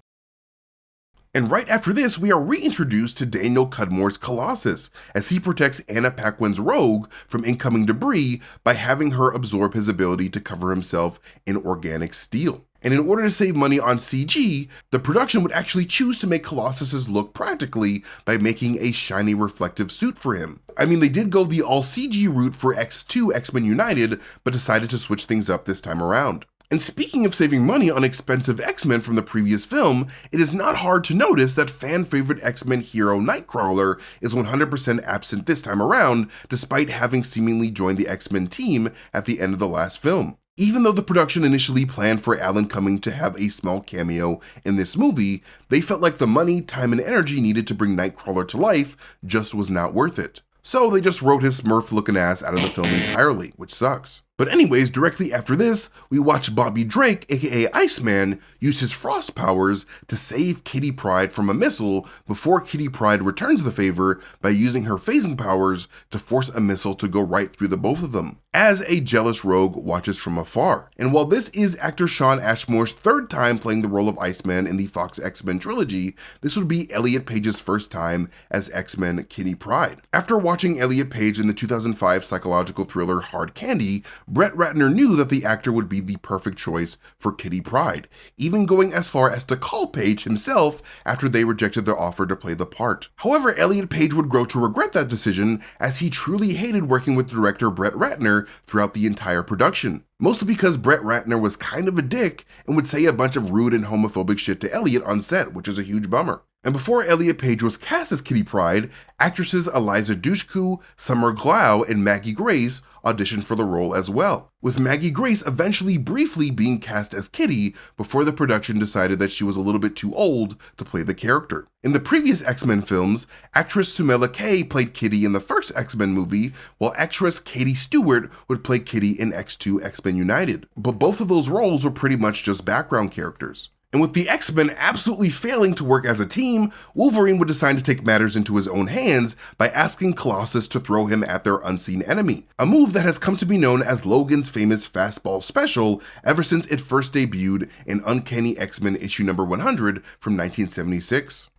And right after this, we are reintroduced to Daniel Cudmore's Colossus, as he protects Anna Paquin's Rogue from incoming debris by having her absorb his ability to cover himself in organic steel. And in order to save money on CG, the production would actually choose to make Colossus's look practically by making a shiny reflective suit for him. I mean, they did go the all CG route for X2 X-Men United, but decided to switch things up this time around. And speaking of saving money on expensive X-Men from the previous film, it is not hard to notice that fan-favorite X-Men hero Nightcrawler is 100% absent this time around, despite having seemingly joined the X-Men team at the end of the last film. Even though the production initially planned for Alan Cumming to have a small cameo in this movie, they felt like the money, time, and energy needed to bring Nightcrawler to life just was not worth it. So they just wrote his Smurf-looking ass out of the film entirely, which sucks. But anyways, directly after this, we watch Bobby Drake, aka Iceman, use his frost powers to save Kitty Pryde from a missile before Kitty Pryde returns the favor by using her phasing powers to force a missile to go right through the both of them, as a jealous Rogue watches from afar. And while this is actor Sean Ashmore's third time playing the role of Iceman in the Fox X-Men trilogy, this would be Elliot Page's first time as X-Men Kitty Pryde. After watching Elliot Page in the 2005 psychological thriller Hard Candy, Brett Ratner knew that the actor would be the perfect choice for Kitty Pryde, even going as far as to call Page himself after they rejected their offer to play the part. However, Elliot Page would grow to regret that decision, as he truly hated working with director Brett Ratner throughout the entire production. Mostly because Brett Ratner was kind of a dick and would say a bunch of rude and homophobic shit to Elliot on set, which is a huge bummer. And before Elliot Page was cast as Kitty Pryde, actresses Eliza Dushku, Summer Glau, and Maggie Grace auditioned for the role as well, with Maggie Grace eventually briefly being cast as Kitty before the production decided that she was a little bit too old to play the character. In the previous X-Men films, actress Sumela Kay played Kitty in the first X-Men movie, while actress Katie Stewart would play Kitty in X2 X-Men United. But both of those roles were pretty much just background characters. And with the X-Men absolutely failing to work as a team, Wolverine would decide to take matters into his own hands by asking Colossus to throw him at their unseen enemy, a move that has come to be known as Logan's famous fastball special ever since it first debuted in Uncanny X-Men issue number 100 from 1976.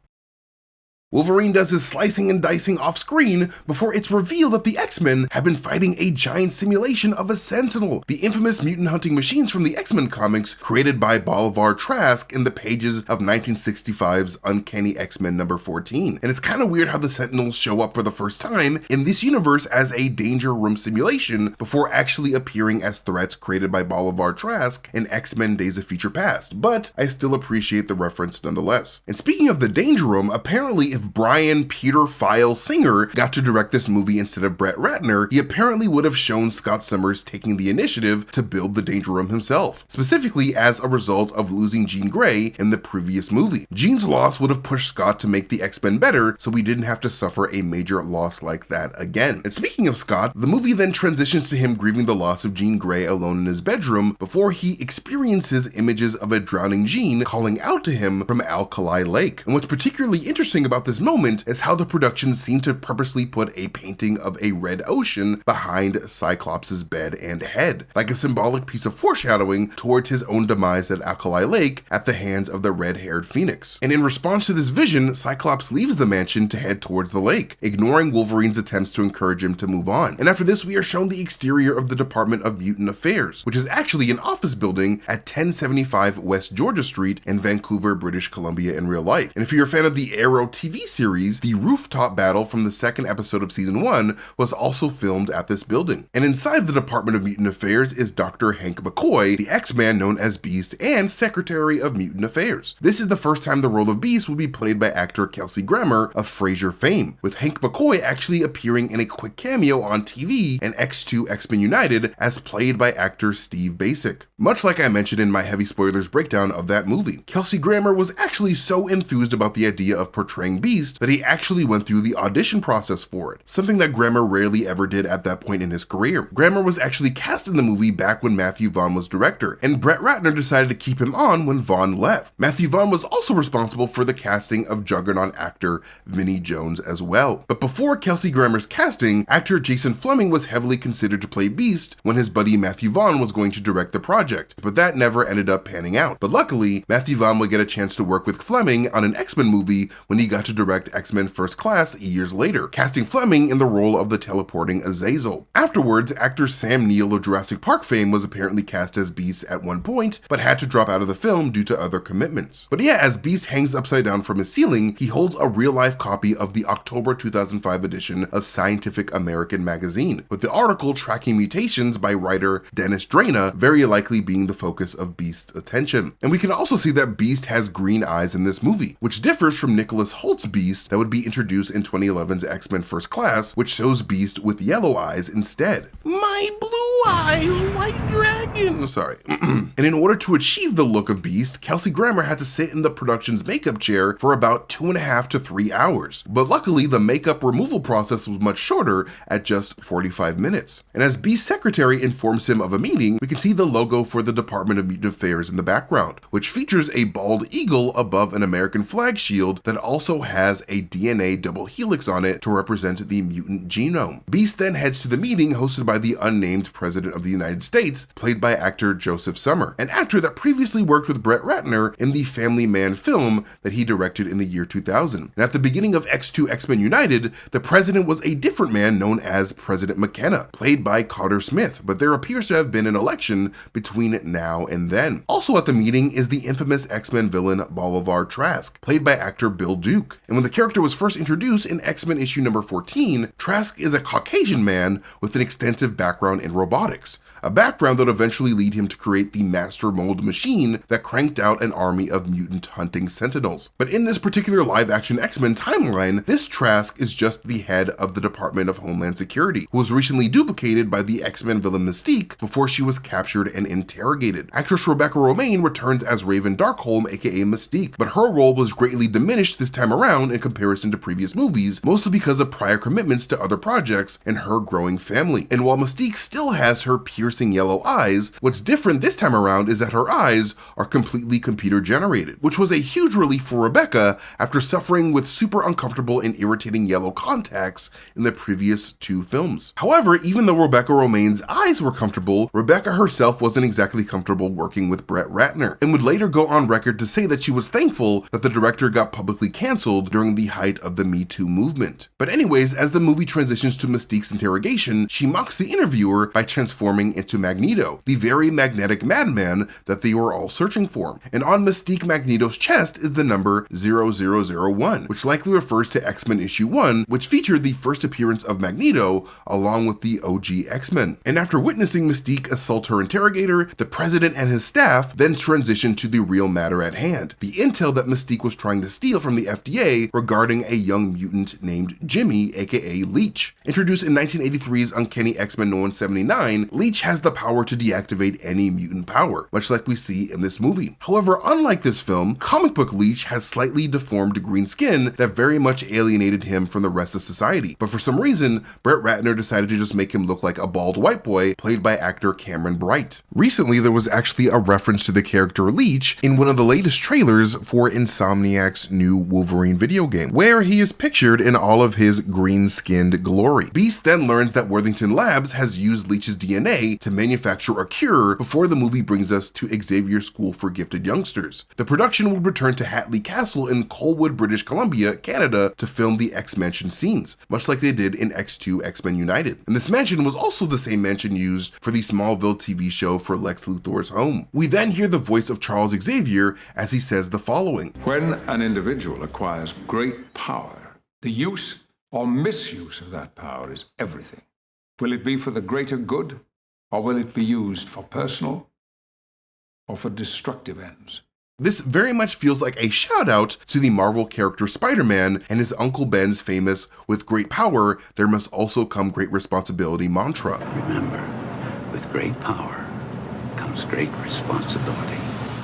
Wolverine does his slicing and dicing off screen before it's revealed that the X-Men have been fighting a giant simulation of a Sentinel, the infamous mutant hunting machines from the X-Men comics created by Bolivar Trask in the pages of 1965's Uncanny X-Men number 14. And it's kind of weird how the Sentinels show up for the first time in this universe as a Danger Room simulation before actually appearing as threats created by Bolivar Trask in X-Men Days of Future Past, but I still appreciate the reference nonetheless. And speaking of the Danger Room, apparently if Brian Peter File Singer got to direct this movie instead of Brett Ratner, he apparently would have shown Scott Summers taking the initiative to build the Danger Room himself, specifically as a result of losing Jean Grey in the previous movie. Jean's loss would have pushed Scott to make the X-Men better, so we didn't have to suffer a major loss like that again. And speaking of Scott, the movie then transitions to him grieving the loss of Jean Grey alone in his bedroom before he experiences images of a drowning Jean calling out to him from Alkali Lake. And what's particularly interesting about this moment is how the production seemed to purposely put a painting of a red ocean behind Cyclops' bed and head, like a symbolic piece of foreshadowing towards his own demise at Alkali Lake at the hands of the red-haired Phoenix. And in response to this vision, Cyclops leaves the mansion to head towards the lake, ignoring Wolverine's attempts to encourage him to move on. And after this, we are shown the exterior of the Department of Mutant Affairs, which is actually an office building at 1075 West Georgia Street in Vancouver, British Columbia in real life. And if you're a fan of the Arrow TV series, the rooftop battle from the second episode of season 1 was also filmed at this building. And inside the Department of Mutant Affairs is Dr. Hank McCoy, the X-Man known as Beast and Secretary of Mutant Affairs. This is the first time the role of Beast will be played by actor Kelsey Grammer of Frasier fame, with Hank McCoy actually appearing in a quick cameo on TV in X2 X-Men United as played by actor Steve Basic. Much like I mentioned in my heavy spoilers breakdown of that movie, Kelsey Grammer was actually so enthused about the idea of portraying Beast Beast that he actually went through the audition process for it, something that Grammer rarely ever did at that point in his career. Grammer was actually cast in the movie back when Matthew Vaughn was director, and Brett Ratner decided to keep him on when Vaughn left. Matthew Vaughn was also responsible for the casting of juggernaut actor Vinnie Jones as well. But before Kelsey Grammer's casting, actor Jason Flemyng was heavily considered to play Beast when his buddy Matthew Vaughn was going to direct the project, but that never ended up panning out. But luckily, Matthew Vaughn would get a chance to work with Flemyng on an X-Men movie when he got to direct X-Men First Class years later, casting Flemyng in the role of the teleporting Azazel. Afterwards, actor Sam Neill of Jurassic Park fame was apparently cast as Beast at one point, but had to drop out of the film due to other commitments. But yeah, as Beast hangs upside down from his ceiling, he holds a real-life copy of the October 2005 edition of Scientific American magazine, with the article tracking mutations by writer Dennis Draina very likely being the focus of Beast's attention. And we can also see that Beast has green eyes in this movie, which differs from Nicholas Holt's Beast that would be introduced in 2011's X-Men First Class, which shows Beast with yellow eyes instead. My blue eyes, white dragon! Sorry. And in order to achieve the look of Beast, Kelsey Grammer had to sit in the production's makeup chair for about 2.5 to 3 hours. But luckily, the makeup removal process was much shorter at just 45 minutes. And as Beast's secretary informs him of a meeting, we can see the logo for the Department of Mutant Affairs in the background, which features a bald eagle above an American flag shield that also has a DNA double helix on it to represent the mutant genome. Beast then heads to the meeting hosted by the unnamed President of the United States, played by actor Joseph Summer, an actor that previously worked with Brett Ratner in the Family Man film that he directed in the year 2000. And at the beginning of X2 X-Men United, the president was a different man known as President McKenna, played by Carter Smith, but there appears to have been an election between now and then. Also at the meeting is the infamous X-Men villain Bolivar Trask, played by actor Bill Duke. And when the character was first introduced in X-Men issue number 14, Trask is a Caucasian man with an extensive background in robotics, a background that would eventually lead him to create the Master Mold machine that cranked out an army of mutant hunting sentinels. But in this particular live-action X-Men timeline, this Trask is just the head of the Department of Homeland Security, who was recently duplicated by the X-Men villain Mystique before she was captured and interrogated. Actress Rebecca Romijn returns as Raven Darkholme, aka Mystique, but her role was greatly diminished this time around in comparison to previous movies, mostly because of prior commitments to other projects and her growing family. And while Mystique still has her piercing yellow eyes, what's different this time around is that her eyes are completely computer generated, which was a huge relief for Rebecca after suffering with super uncomfortable and irritating yellow contacts in the previous 2 films. However, even though Rebecca Romijn's eyes were comfortable, Rebecca herself wasn't exactly comfortable working with Brett Ratner, and would later go on record to say that she was thankful that the director got publicly canceled during the height of the Me Too movement. But anyways, as the movie transitions to Mystique's interrogation, she mocks the interviewer by transforming into Magneto, the very magnetic madman that they were all searching for. And on Mystique Magneto's chest is the number 0001, which likely refers to X-Men issue 1, which featured the first appearance of Magneto along with the OG X-Men. And after witnessing Mystique assault her interrogator, the president and his staff then transitioned to the real matter at hand, the intel that Mystique was trying to steal from the FDA regarding a young mutant named Jimmy, aka Leech. Introduced in 1983's Uncanny X-Men 179, Leech has the power to deactivate any mutant power, much like we see in this movie. However, unlike this film, comic book Leech has slightly deformed green skin that very much alienated him from the rest of society. But for some reason, Brett Ratner decided to just make him look like a bald white boy, played by actor Cameron Bright. Recently, there was actually a reference to the character Leech in one of the latest trailers for Insomniac's new Wolverine video game, where he is pictured in all of his green-skinned glory. Beast then learns that Worthington Labs has used Leech's DNA to manufacture a cure before the movie brings us to Xavier School for Gifted Youngsters. The production would return to Hatley Castle in Colwood, British Columbia, Canada to film the X-Mansion scenes, much like they did in X2 X-Men United. And this mansion was also the same mansion used for the Smallville TV show for Lex Luthor's home. We then hear the voice of Charles Xavier as he says the following. When an individual acquires great power, the use or misuse of that power is everything. Will it be for the greater good, or will it be used for personal or for destructive ends? This very much feels like a shout out to the Marvel character Spider-Man and his Uncle Ben's famous "with great power, there must also come great responsibility" mantra. Remember, with great power comes great responsibility.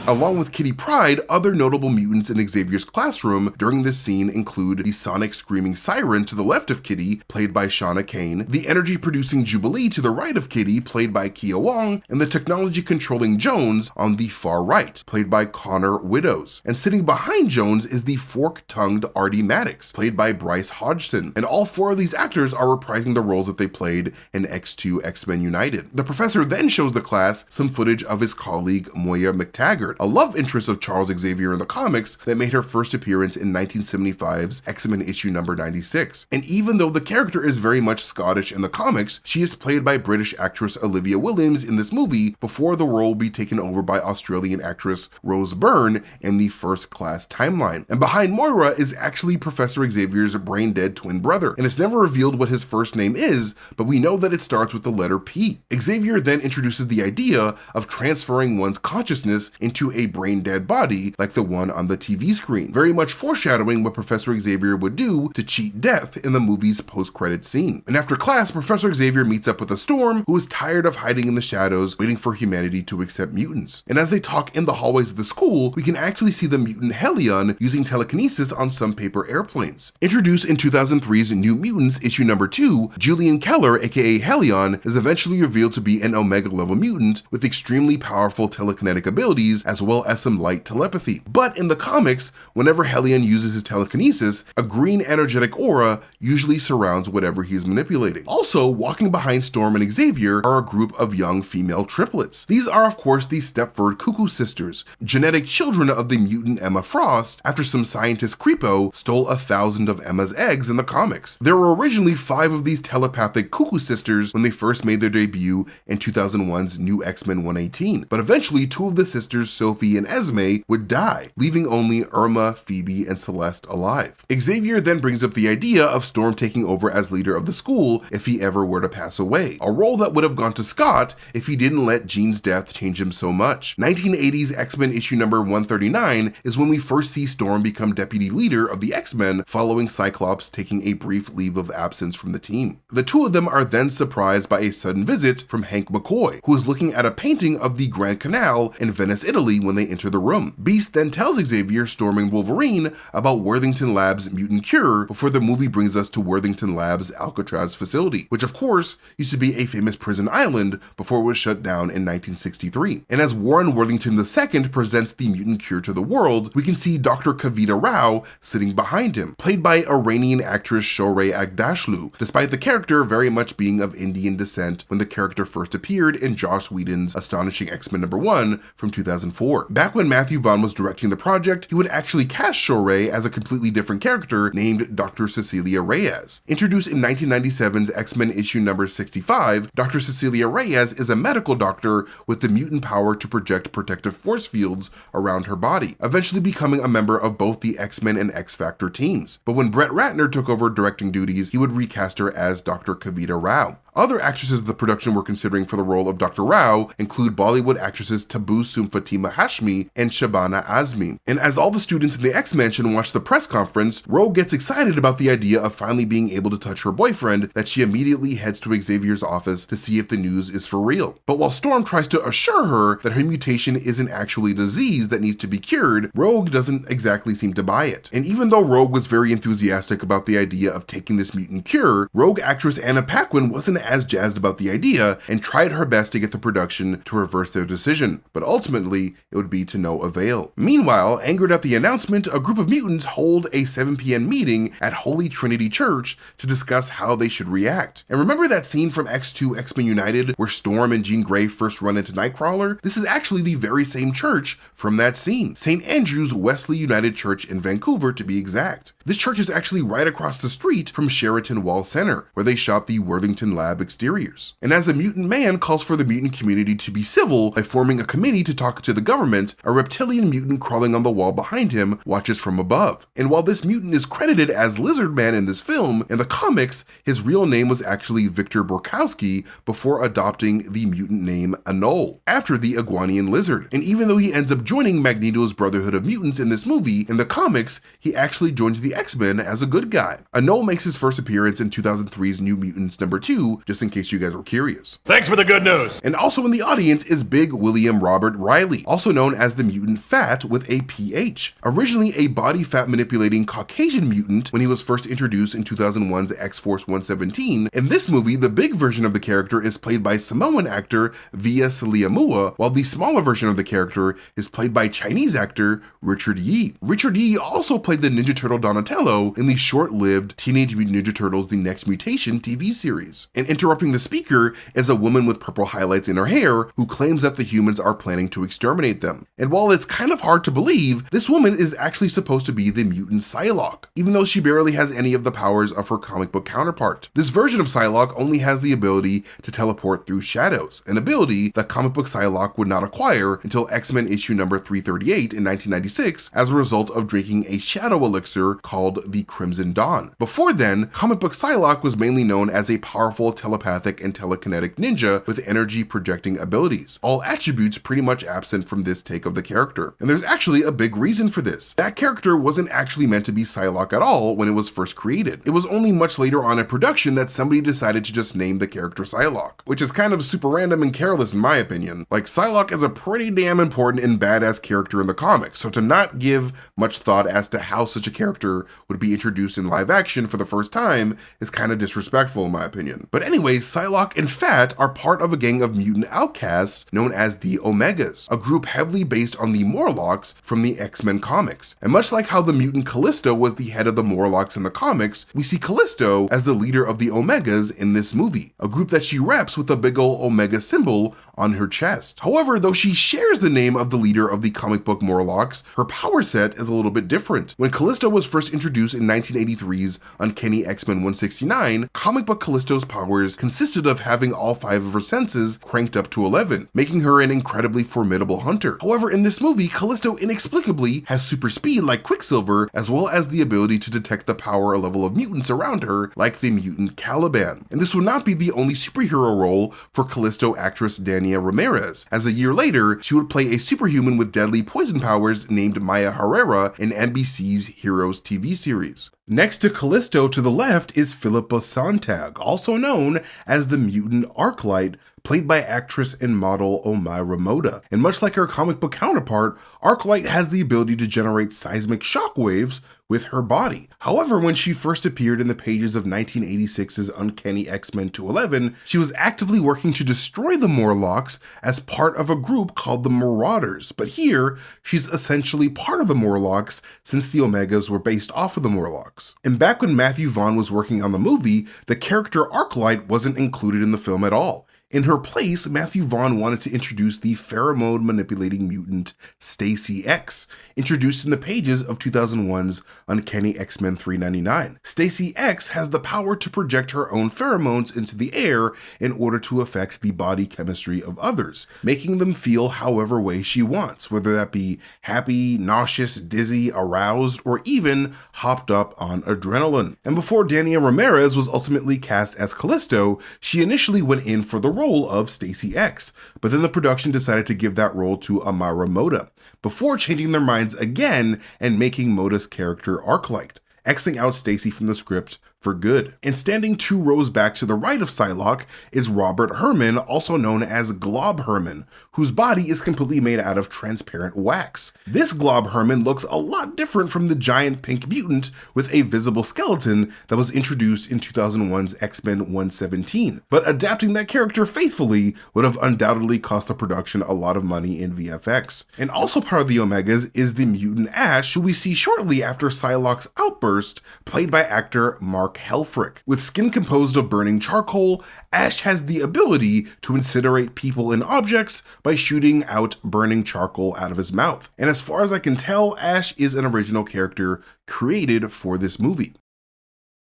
Along with Kitty Pryde, other notable mutants in Xavier's classroom during this scene include the sonic screaming Siren to the left of Kitty, played by Shauna Kane, the energy-producing Jubilee to the right of Kitty, played by Kia Wong, and the technology-controlling Jones on the far right, played by Connor Widows. And sitting behind Jones is the fork-tongued Artie Maddox, played by Bryce Hodgson. And all four of these actors are reprising the roles that they played in X2 X-Men United. The professor then shows the class some footage of his colleague Moya McTaggart, a love interest of Charles Xavier in the comics that made her first appearance in 1975's X-Men issue number 96. And even though the character is very much Scottish in the comics, she is played by British actress Olivia Williams in this movie before the role will be taken over by Australian actress Rose Byrne in the First Class timeline. And behind Moira is actually Professor Xavier's brain-dead twin brother, and it's never revealed what his first name is, but we know that it starts with the letter P. Xavier then introduces the idea of transferring one's consciousness into a brain-dead body like the one on the TV screen, very much foreshadowing what Professor Xavier would do to cheat death in the movie's post-credits scene. And after class, Professor Xavier meets up with a Storm who is tired of hiding in the shadows, waiting for humanity to accept mutants. And as they talk in the hallways of the school, we can actually see the mutant Helion using telekinesis on some paper airplanes. Introduced in 2003's New Mutants issue number 2, Julian Keller, aka Helion, is eventually revealed to be an Omega-level mutant with extremely powerful telekinetic abilities as well as some light telepathy. But in the comics, whenever Helion uses his telekinesis, a green energetic aura usually surrounds whatever he is manipulating. Also, walking behind Storm and Xavier are a group of young female triplets. These are of course the Stepford Cuckoo sisters, genetic children of the mutant Emma Frost after some scientist creepo stole 1,000 of Emma's eggs in the comics. There were originally 5 of these telepathic Cuckoo sisters when they first made their debut in 2001's New X-Men 118, but eventually 2 of the sisters, Sophie and Esme, would die, leaving only Irma, Phoebe, and Celeste alive. Xavier then brings up the idea of Storm taking over as leader of the school if he ever were to pass away, a role that would have gone to Scott if he didn't let Jean's death change him so much. 1980's X-Men issue number 139 is when we first see Storm become deputy leader of the X-Men following Cyclops taking a brief leave of absence from the team. The two of them are then surprised by a sudden visit from Hank McCoy, who is looking at a painting of the Grand Canal in Venice, Italy when they enter the room. Beast then tells Xavier, Storm, and Wolverine about Worthington Labs' mutant cure before the movie brings us to Worthington Labs' Alcatraz facility, which of course used to be a famous prison island before it was shut down in 1963. And as Warren Worthington II presents the mutant cure to the world, we can see Dr. Kavita Rao sitting behind him, played by Iranian actress Shohreh Aghdashloo, despite the character very much being of Indian descent when the character first appeared in Joss Whedon's Astonishing X-Men number 1 from 2004. Back when Matthew Vaughn was directing the project, he would actually cast Shohreh as a completely different character named Dr. Cecilia Reyes. Introduced in 1997's X-Men issue number 65, Dr. Cecilia Reyes is a medical doctor with the mutant power to project protective force fields around her body, eventually becoming a member of both the X-Men and X-Factor teams. But when Brett Ratner took over directing duties, he would recast her as Dr. Kavita Rao. Other actresses the production were considering for the role of Dr. Rao include Bollywood actresses Tabu Fatima Hashmi and Shabana Azmi. And as all the students in the X-Mansion watch the press conference, Rogue gets excited about the idea of finally being able to touch her boyfriend that she immediately heads to Xavier's office to see if the news is for real. But while Storm tries to assure her that her mutation isn't actually a disease that needs to be cured, Rogue doesn't exactly seem to buy it. And even though Rogue was very enthusiastic about the idea of taking this mutant cure, Rogue actress Anna Paquin wasn't as jazzed about the idea and tried her best to get the production to reverse their decision, but ultimately it would be to no avail. Meanwhile, angered at the announcement, a group of mutants hold a 7 p.m. meeting at Holy Trinity Church to discuss how they should react. And remember that scene from X2 X-Men United where Storm and Jean Grey first run into Nightcrawler? This is actually the very same church from that scene, St. Andrew's Wesley United Church in Vancouver to be exact. This church is actually right across the street from Sheraton Wall Center, where they shot the Worthington Lab exteriors. And as a mutant man calls for the mutant community to be civil by forming a committee to talk to the government, a reptilian mutant crawling on the wall behind him watches from above. And while this mutant is credited as Lizard Man in this film, in the comics, his real name was actually Victor Borkowski before adopting the mutant name Anole, after the Iguanian lizard. And even though he ends up joining Magneto's Brotherhood of Mutants in this movie, in the comics, he actually joins the X-Men as a good guy. Anole makes his first appearance in 2003's New Mutants number 2 just in case you guys were curious. Thanks for the good news. And also in the audience is Big William Robert Riley, also known as the mutant Fat with a PH. Originally a body fat manipulating Caucasian mutant when he was first introduced in 2001's X-Force 117, in this movie the big version of the character is played by Samoan actor Via Saliamua, while the smaller version of the character is played by Chinese actor Richard Ye. Richard Ye also played the Ninja Turtle Donatello in the short-lived Teenage Mutant Ninja Turtles The Next Mutation TV series. And interrupting the speaker is a woman with purple highlights in her hair who claims that the humans are planning to exterminate them. And while it's kind of hard to believe, this woman is actually supposed to be the mutant Psylocke, even though she barely has any of the powers of her comic book counterpart. This version of Psylocke only has the ability to teleport through shadows, an ability that comic book Psylocke would not acquire until X-Men issue number 338 in 1996 as a result of drinking a shadow elixir called the Crimson Dawn. Before then, comic book Psylocke was mainly known as a powerful telepathic and telekinetic ninja with energy projecting abilities, all attributes pretty much absent from this take of the character. And there's actually a big reason for this. That character wasn't actually meant to be Psylocke at all when it was first created. It was only much later on in production that somebody decided to just name the character Psylocke, which is kind of super random and careless in my opinion. Like, Psylocke is a pretty damn important and badass character in the comics, so to not give much thought as to how such a character would be introduced in live action for the first time is kind of disrespectful in my opinion. But anyways, Psylocke and Fat are part of a gang of mutant outcasts known as the Omegas, a group heavily based on the Morlocks from the X-Men comics. And much like how the mutant Callisto was the head of the Morlocks in the comics, we see Callisto as the leader of the Omegas in this movie, a group that she reps with a big ol' Omega symbol on her chest. However, though she shares the name of the leader of the comic book Morlocks, her power set is a little bit different. When Callisto was first introduced in 1983's Uncanny X-Men 169, comic book Callisto's powers consisted of having all 5 of her senses cranked up to 11, making her an incredibly formidable hunter. However, in this movie, Callisto inexplicably has super speed like Quicksilver, as well as the ability to detect the power level of mutants around her like the mutant Caliban. And this would not be the only superhero role for Callisto actress Dania Ramirez, as a year later, she would play a superhuman with deadly poison powers named Maya Herrera in NBC's Heroes TV series. Next to Callisto to the left is Philippa Sontag, also known as the mutant Arclight, played by actress and model Omaira Moda. And much like her comic book counterpart, Arclight has the ability to generate seismic shockwaves with her body. However, when she first appeared in the pages of 1986's Uncanny X-Men 211, she was actively working to destroy the Morlocks as part of a group called the Marauders. But here, she's essentially part of the Morlocks since the Omegas were based off of the Morlocks. And back when Matthew Vaughn was working on the movie, the character Arclight wasn't included in the film at all. In her place, Matthew Vaughn wanted to introduce the pheromone manipulating mutant Stacy X, introduced in the pages of 2001's Uncanny X-Men 399. Stacy X has the power to project her own pheromones into the air in order to affect the body chemistry of others, making them feel however way she wants, whether that be happy, nauseous, dizzy, aroused, or even hopped up on adrenaline. And before Dania Ramirez was ultimately cast as Callisto, she initially went in for the role of Stacy X, but then the production decided to give that role to Omaira Moda, before changing their minds again and making Moda's character Arclight, Xing out Stacy from the script for good. And standing 2 rows back to the right of Psylocke is Robert Herman, also known as Glob Herman, whose body is completely made out of transparent wax. This Glob Herman looks a lot different from the giant pink mutant with a visible skeleton that was introduced in 2001's X-Men 117. But adapting that character faithfully would have undoubtedly cost the production a lot of money in VFX. And also part of the Omegas is the mutant Ash, who we see shortly after Psylocke's outburst, played by actor Mark Helfrich. With skin composed of burning charcoal, Ash has the ability to incinerate people and objects by shooting out burning charcoal out of his mouth. And as far as I can tell, Ash is an original character created for this movie.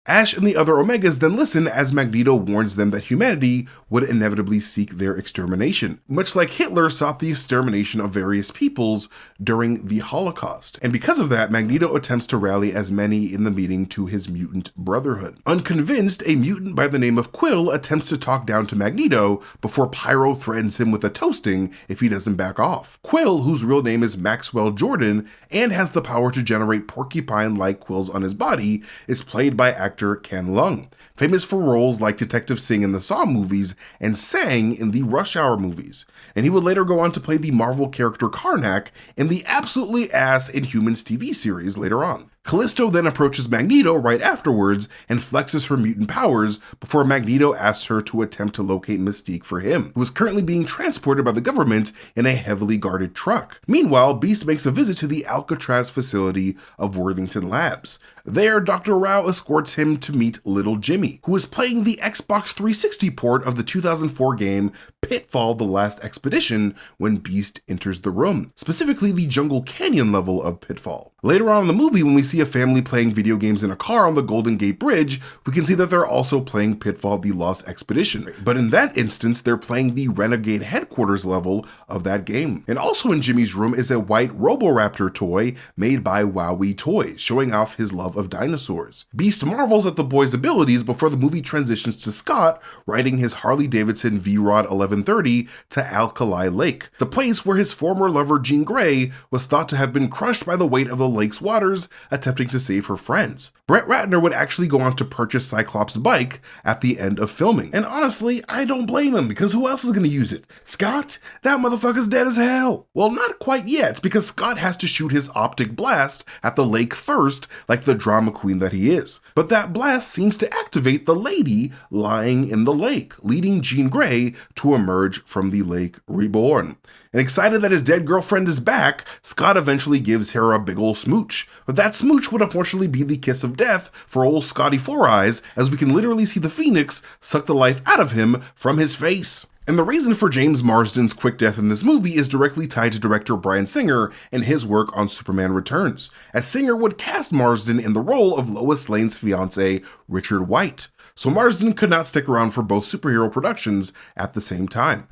Ash and the other Omegas then listen as Magneto warns them that humanity would inevitably seek their extermination, much like Hitler sought the extermination of various peoples during the Holocaust. And because of that, Magneto attempts to rally as many in the meeting to his mutant brotherhood. Unconvinced, a mutant by the name of Quill attempts to talk down to Magneto before Pyro threatens him with a toasting if he doesn't back off. Quill, whose real name is Maxwell Jordan and has the power to generate porcupine-like quills on his body, is played by actor actor Ken Leung, famous for roles like Detective Singh in the Saw movies and Sang in the Rush Hour movies. And he would later go on to play the Marvel character Karnak in the absolutely ass Inhumans TV series later on. Callisto then approaches Magneto right afterwards and flexes her mutant powers before Magneto asks her to attempt to locate Mystique for him, who is currently being transported by the government in a heavily guarded truck. Meanwhile, Beast makes a visit to the Alcatraz facility of Worthington Labs. There, Dr. Rao escorts him to meet Little Jimmy, who is playing the Xbox 360 port of the 2004 game Pitfall: The Last Expedition when Beast enters the room, specifically the Jungle Canyon level of Pitfall. Later on in the movie, when we see a family playing video games in a car on the Golden Gate Bridge, we can see that they're also playing Pitfall: The Lost Expedition. But in that instance, they're playing the Renegade headquarters level of that game. And also in Jimmy's room is a white Roboraptor toy made by Wowie Toys, showing off his love of dinosaurs. Beast marvels at the boy's abilities before the movie transitions to Scott riding his Harley-Davidson V-Rod 1130 to Alkali Lake, the place where his former lover Jean Grey was thought to have been crushed by the weight of the lake's waters, attempting to save her friends. Brett Ratner would actually go on to purchase Cyclops' bike at the end of filming. And honestly, I don't blame him, because who else is going to use it? Scott? That motherfucker's dead as hell. Well, not quite yet, because Scott has to shoot his optic blast at the lake first, like the drama queen that he is. But that blast seems to activate the lady lying in the lake, leading Jean Grey to emerge from the lake reborn. And excited that his dead girlfriend is back, Scott eventually gives her a big ol' smooch. But that smooch would unfortunately be the kiss of death for old Scotty Four Eyes, as we can literally see the Phoenix suck the life out of him from his face. And the reason for James Marsden's quick death in this movie is directly tied to director Bryan Singer and his work on Superman Returns, as Singer would cast Marsden in the role of Lois Lane's fiancé, Richard White. So Marsden could not stick around for both superhero productions at the same time.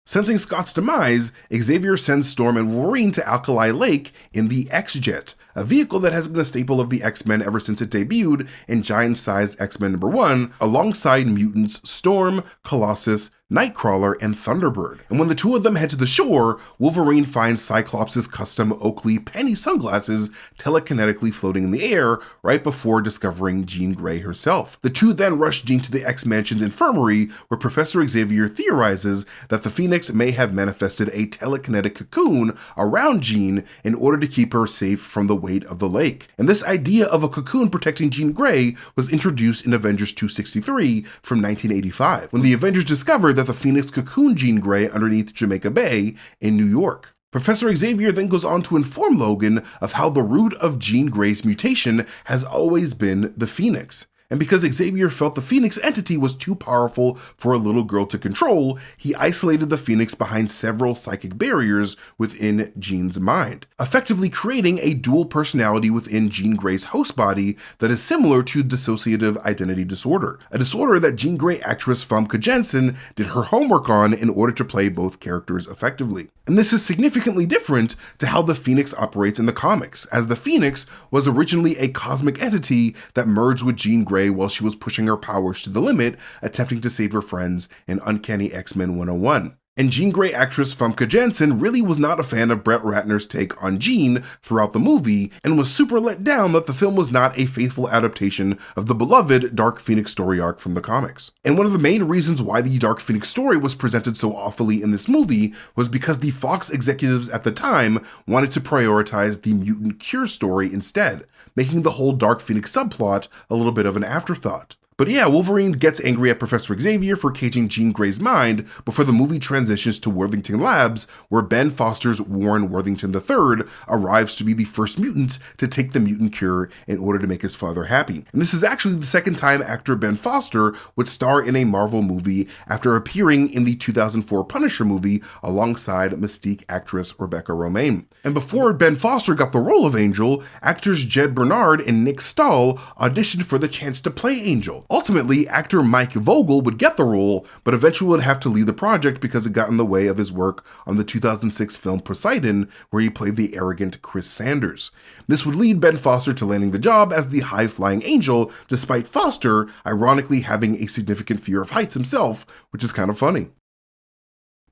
Sensing Scott's demise, Xavier sends Storm and Wolverine to Alkali Lake in the X-Jet, a vehicle that has been a staple of the X-Men ever since it debuted in giant-sized X-Men #1, alongside mutants Storm, Colossus, Nightcrawler, and Thunderbird. And when the two of them head to the shore, Wolverine finds Cyclops' custom Oakley penny sunglasses telekinetically floating in the air right before discovering Jean Grey herself. The two then rush Jean to the X-Mansion's infirmary, where Professor Xavier theorizes that the Phoenix may have manifested a telekinetic cocoon around Jean in order to keep her safe from the weight of the lake. And this idea of a cocoon protecting Jean Grey was introduced in Avengers 263 from 1985, when the Avengers discovered that the Phoenix cocooned Jean Grey underneath Jamaica Bay in New York. Professor Xavier then goes on to inform Logan of how the root of Jean Grey's mutation has always been the Phoenix. And because Xavier felt the Phoenix entity was too powerful for a little girl to control, he isolated the Phoenix behind several psychic barriers within Jean's mind, effectively creating a dual personality within Jean Grey's host body that is similar to dissociative identity disorder, a disorder that Jean Grey actress Famke Janssen did her homework on in order to play both characters effectively. And this is significantly different to how the Phoenix operates in the comics, as the Phoenix was originally a cosmic entity that merged with Jean Grey while she was pushing her powers to the limit, attempting to save her friends in Uncanny X-Men 101. And Jean Grey actress Famke Janssen really was not a fan of Brett Ratner's take on Jean throughout the movie, and was super let down that the film was not a faithful adaptation of the beloved Dark Phoenix story arc from the comics. And one of the main reasons why the Dark Phoenix story was presented so awfully in this movie was because the Fox executives at the time wanted to prioritize the mutant cure story instead, making the whole Dark Phoenix subplot a little bit of an afterthought. But yeah, Wolverine gets angry at Professor Xavier for caging Jean Grey's mind before the movie transitions to Worthington Labs, where Ben Foster's Warren Worthington III arrives to be the first mutant to take the mutant cure in order to make his father happy. And this is actually the second time actor Ben Foster would star in a Marvel movie after appearing in the 2004 Punisher movie alongside Mystique actress Rebecca Romijn. And before Ben Foster got the role of Angel, actors Jed Bernard and Nick Stahl auditioned for the chance to play Angel. Ultimately, actor Mike Vogel would get the role, but eventually would have to leave the project because it got in the way of his work on the 2006 film Poseidon, where he played the arrogant Chris Sanders. This would lead Ben Foster to landing the job as the high-flying Angel, despite Foster ironically having a significant fear of heights himself, which is kind of funny.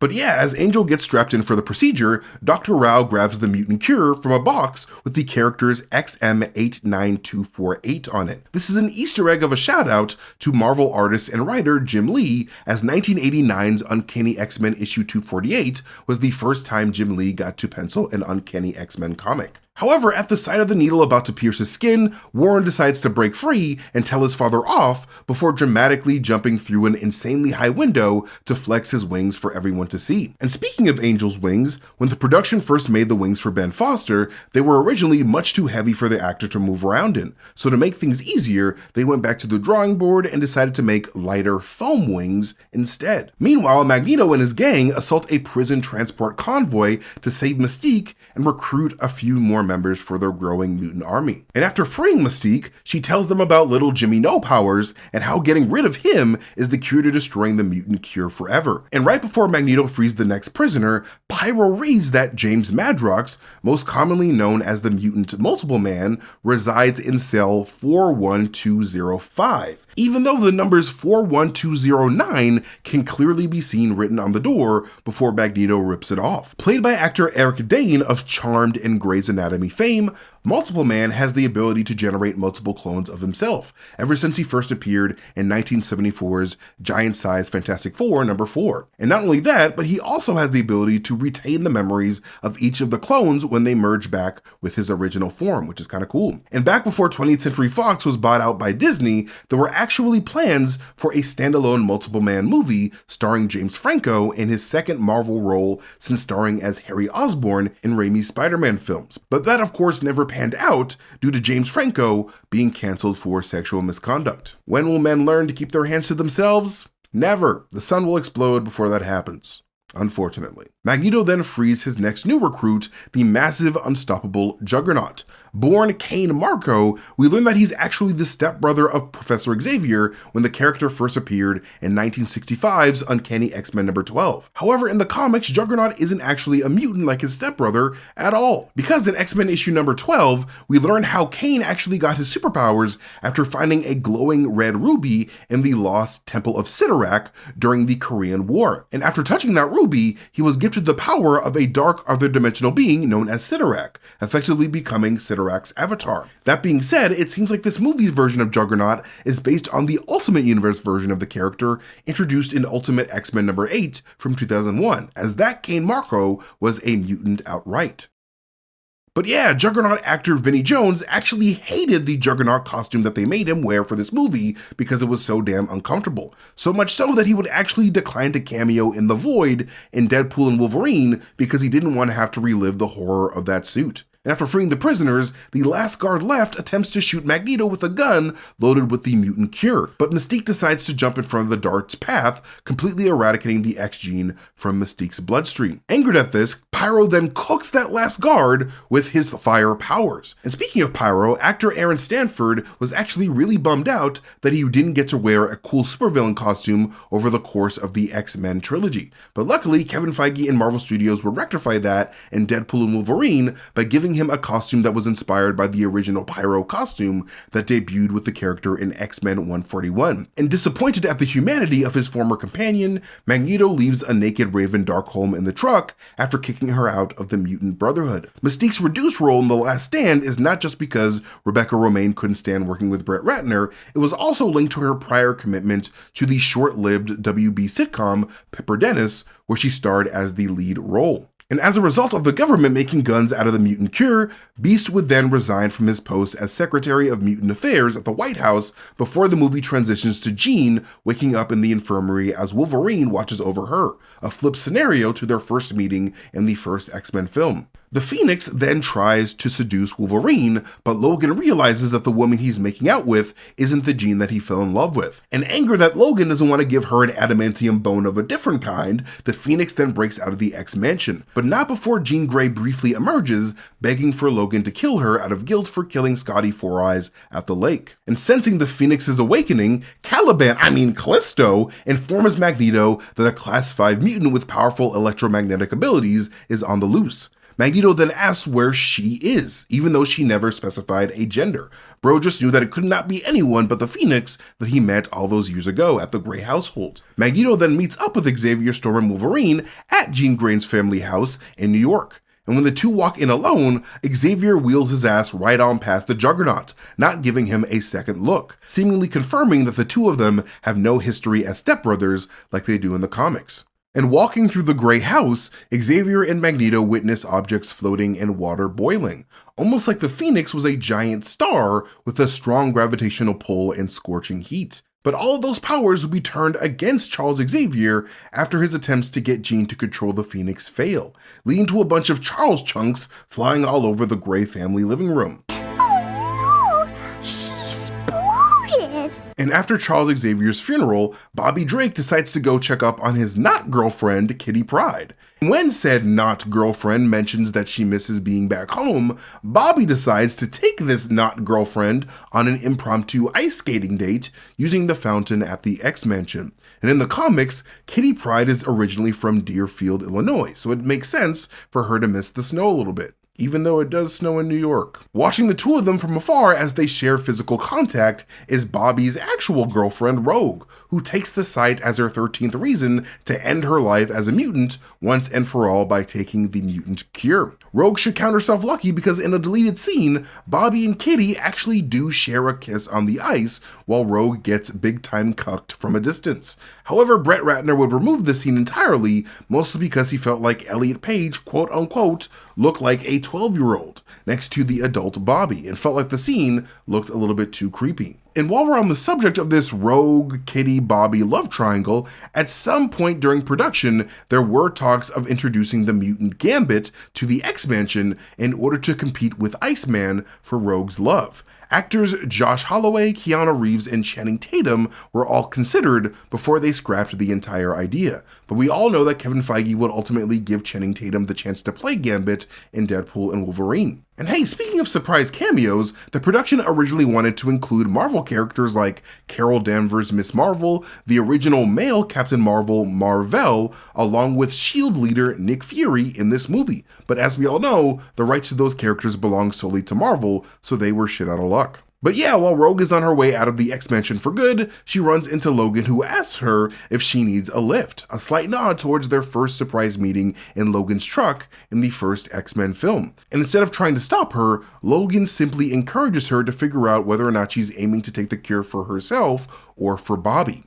But yeah, as Angel gets strapped in for the procedure, Dr. Rao grabs the mutant cure from a box with the characters XM89248 on it. This is an Easter egg of a shout out to Marvel artist and writer Jim Lee, as 1989's Uncanny X-Men issue 248 was the first time Jim Lee got to pencil an Uncanny X-Men comic. However, at the sight of the needle about to pierce his skin, Warren decides to break free and tell his father off before dramatically jumping through an insanely high window to flex his wings for everyone to see. And speaking of Angel's wings, when the production first made the wings for Ben Foster, they were originally much too heavy for the actor to move around in. So to make things easier, they went back to the drawing board and decided to make lighter foam wings instead. Meanwhile, Magneto and his gang assault a prison transport convoy to save Mystique and recruit a few more members for their growing mutant army. And after freeing Mystique, she tells them about little Jimmy No Powers and how getting rid of him is the cure to destroying the mutant cure forever. And right before Magneto frees the next prisoner, Pyro reads that James Madrox, most commonly known as the mutant Multiple Man, resides in cell 41205. Even though the numbers 41209 can clearly be seen written on the door before Magneto rips it off. Played by actor Eric Dane of Charmed and Grey's Anatomy fame, Multiple Man has the ability to generate multiple clones of himself, ever since he first appeared in 1974's giant-sized Fantastic Four #4. And not only that, but he also has the ability to retain the memories of each of the clones when they merge back with his original form, which is kind of cool. And back before 20th Century Fox was bought out by Disney, there were actually plans for a standalone Multiple Man movie starring James Franco in his second Marvel role since starring as Harry Osborn in Raimi's Spider-Man films. But that of course never panned out due to James Franco being canceled for sexual misconduct. When will men learn to keep their hands to themselves? Never. The sun will explode before that happens, unfortunately. Magneto then frees his next new recruit, the massive, unstoppable Juggernaut. Born Kane Marco, we learn that he's actually the stepbrother of Professor Xavier when the character first appeared in 1965's Uncanny X-Men #12. However, in the comics, Juggernaut isn't actually a mutant like his stepbrother at all, because in X-Men issue #12, we learn how Kane actually got his superpowers after finding a glowing red ruby in the lost Temple of Sidorak during the Korean War. And after touching that ruby, he was gifted the power of a dark other dimensional being known as Sidorak, effectively becoming Sidorak's avatar. That being said, it seems like this movie's version of Juggernaut is based on the Ultimate Universe version of the character introduced in Ultimate X-Men #8 from 2001, as that Kane Marco was a mutant outright. But yeah, Juggernaut actor Vinnie Jones actually hated the Juggernaut costume that they made him wear for this movie because it was so damn uncomfortable. So much so that he would actually decline to cameo in The Void in Deadpool and Wolverine because he didn't want to have to relive the horror of that suit. And after freeing the prisoners, the last guard left attempts to shoot Magneto with a gun loaded with the mutant cure, but Mystique decides to jump in front of the dart's path, completely eradicating the X gene from Mystique's bloodstream. Angered at this, Pyro then cooks that last guard with his fire powers. And speaking of Pyro, actor Aaron Stanford was actually really bummed out that he didn't get to wear a cool supervillain costume over the course of the X-Men trilogy. But luckily, Kevin Feige and Marvel Studios would rectify that in Deadpool and Wolverine by giving him a costume that was inspired by the original Pyro costume that debuted with the character in X-Men 141. And disappointed at the humanity of his former companion, Magneto leaves a naked Raven Darkholme in the truck after kicking her out of the Mutant Brotherhood. Mystique's reduced role in The Last Stand is not just because Rebecca Romijn couldn't stand working with Brett Ratner, it was also linked to her prior commitment to the short-lived WB sitcom Pepper Dennis, where she starred as the lead role. And as a result of the government making guns out of the mutant cure, Beast would then resign from his post as Secretary of Mutant Affairs at the White House before the movie transitions to Jean waking up in the infirmary as Wolverine watches over her, a flip scenario to their first meeting in the first X-Men film. The Phoenix then tries to seduce Wolverine, but Logan realizes that the woman he's making out with isn't the Jean that he fell in love with. And angered that Logan doesn't want to give her an adamantium bone of a different kind, the Phoenix then breaks out of the X-Mansion, but not before Jean Grey briefly emerges, begging for Logan to kill her out of guilt for killing Scotty Four Eyes at the lake. And sensing the Phoenix's awakening, Callisto informs Magneto that a Class 5 mutant with powerful electromagnetic abilities is on the loose. Magneto then asks where she is, even though she never specified a gender. Bro just knew that it could not be anyone but the Phoenix that he met all those years ago at the Grey household. Magneto then meets up with Xavier, Storm, and Wolverine at Jean Grey's family house in New York. And when the two walk in alone, Xavier wheels his ass right on past the Juggernaut, not giving him a second look, seemingly confirming that the two of them have no history as stepbrothers like they do in the comics. And walking through the Grey house, Xavier and Magneto witness objects floating and water boiling, almost like the Phoenix was a giant star with a strong gravitational pull and scorching heat. But all of those powers would be turned against Charles Xavier after his attempts to get Jean to control the Phoenix fail, leading to a bunch of Charles chunks flying all over the Grey family living room. Oh no! She exploded! And after Charles Xavier's funeral, Bobby Drake decides to go check up on his not-girlfriend, Kitty Pryde. When said not-girlfriend mentions that she misses being back home, Bobby decides to take this not-girlfriend on an impromptu ice skating date using the fountain at the X-Mansion. And in the comics, Kitty Pryde is originally from Deerfield, Illinois, so it makes sense for her to miss the snow a little bit, even though it does snow in New York. Watching the two of them from afar as they share physical contact is Bobby's actual girlfriend, Rogue, who takes the site as her 13th reason to end her life as a mutant once and for all by taking the mutant cure. Rogue should count herself lucky because in a deleted scene, Bobby and Kitty actually do share a kiss on the ice while Rogue gets big time cucked from a distance. However, Brett Ratner would remove this scene entirely, mostly because he felt like Elliot Page, quote unquote, looked like a 12-year-old next to the adult Bobby and felt like the scene looked a little bit too creepy. And while we're on the subject of this Rogue, Kitty, Bobby love triangle, at some point during production, there were talks of introducing the mutant Gambit to the X-Mansion in order to compete with Iceman for Rogue's love. Actors Josh Holloway, Keanu Reeves, and Channing Tatum were all considered before they scrapped the entire idea. But we all know that Kevin Feige would ultimately give Channing Tatum the chance to play Gambit in Deadpool and Wolverine. And hey, speaking of surprise cameos, the production originally wanted to include Marvel characters like Carol Danvers' Miss Marvel, the original male Captain Marvel, Mar-Vell, along with S.H.I.E.L.D. leader Nick Fury in this movie. But as we all know, the rights to those characters belong solely to Marvel, so they were shit out of luck. But yeah, while Rogue is on her way out of the X-Mansion for good, she runs into Logan, who asks her if she needs a lift, a slight nod towards their first surprise meeting in Logan's truck in the first X-Men film. And instead of trying to stop her, Logan simply encourages her to figure out whether or not she's aiming to take the cure for herself or for Bobby.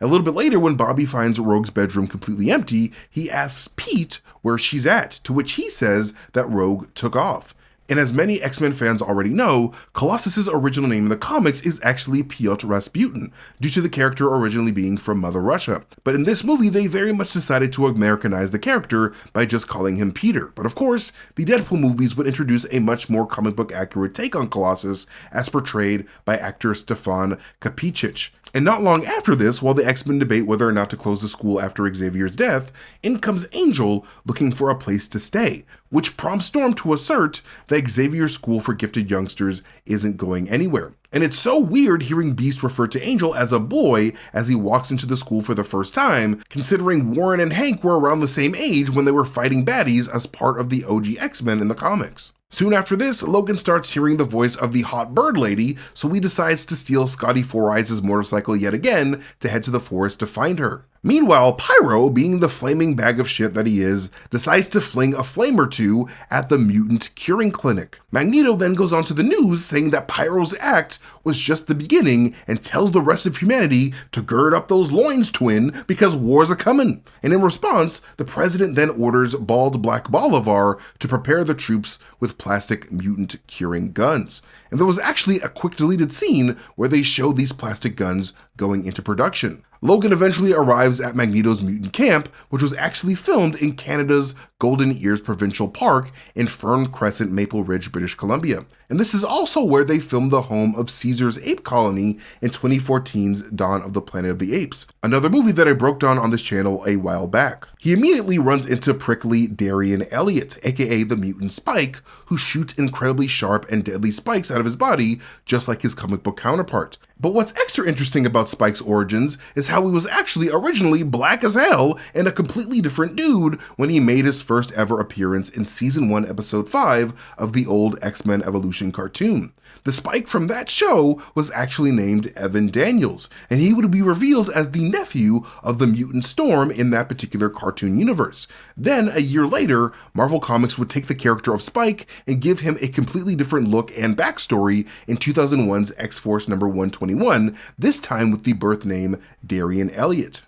A little bit later, when Bobby finds Rogue's bedroom completely empty, he asks Pete where she's at, to which he says that Rogue took off. And as many X-Men fans already know, Colossus's original name in the comics is actually Piotr Rasputin, due to the character originally being from Mother Russia. But in this movie, they very much decided to Americanize the character by just calling him Peter. But of course, the Deadpool movies would introduce a much more comic book accurate take on Colossus, as portrayed by actor Stefan Kapicic. And not long after this, while the X-Men debate whether or not to close the school after Xavier's death, in comes Angel looking for a place to stay, which prompts Storm to assert that Xavier's school for gifted youngsters isn't going anywhere. And it's so weird hearing Beast refer to Angel as a boy as he walks into the school for the first time, considering Warren and Hank were around the same age when they were fighting baddies as part of the OG X-Men in the comics. Soon after this, Logan starts hearing the voice of the hot bird lady, so he decides to steal Scotty Four Eyes' motorcycle yet again to head to the forest to find her. Meanwhile, Pyro, being the flaming bag of shit that he is, decides to fling a flame or two at the mutant curing clinic. Magneto then goes on to the news saying that Pyro's act was just the beginning and tells the rest of humanity to gird up those loins, twin, because war's a-comin'. And in response, the president then orders Bald Black Bolivar to prepare the troops with plastic mutant curing guns. And there was actually a quick deleted scene where they show these plastic guns going into production. Logan eventually arrives at Magneto's mutant camp, which was actually filmed in Canada's Golden Ears Provincial Park in Fern Crescent, Maple Ridge, British Columbia. And this is also where they filmed the home of Caesar's ape colony in 2014's Dawn of the Planet of the Apes, another movie that I broke down on this channel a while back. He immediately runs into prickly Darian Elliott, aka the mutant Spike, who shoots incredibly sharp and deadly spikes out of his body, just like his comic book counterpart. But what's extra interesting about Spike's origins is how he was actually originally black as hell and a completely different dude when he made his first ever appearance in Season 1, Episode 5 of the old X-Men Evolution cartoon. The Spike from that show was actually named Evan Daniels, and he would be revealed as the nephew of the mutant Storm in that particular cartoon universe. Then, a year later, Marvel Comics would take the character of Spike and give him a completely different look and backstory in 2001's X-Force number 121, this time with the birth name Darian Elliott.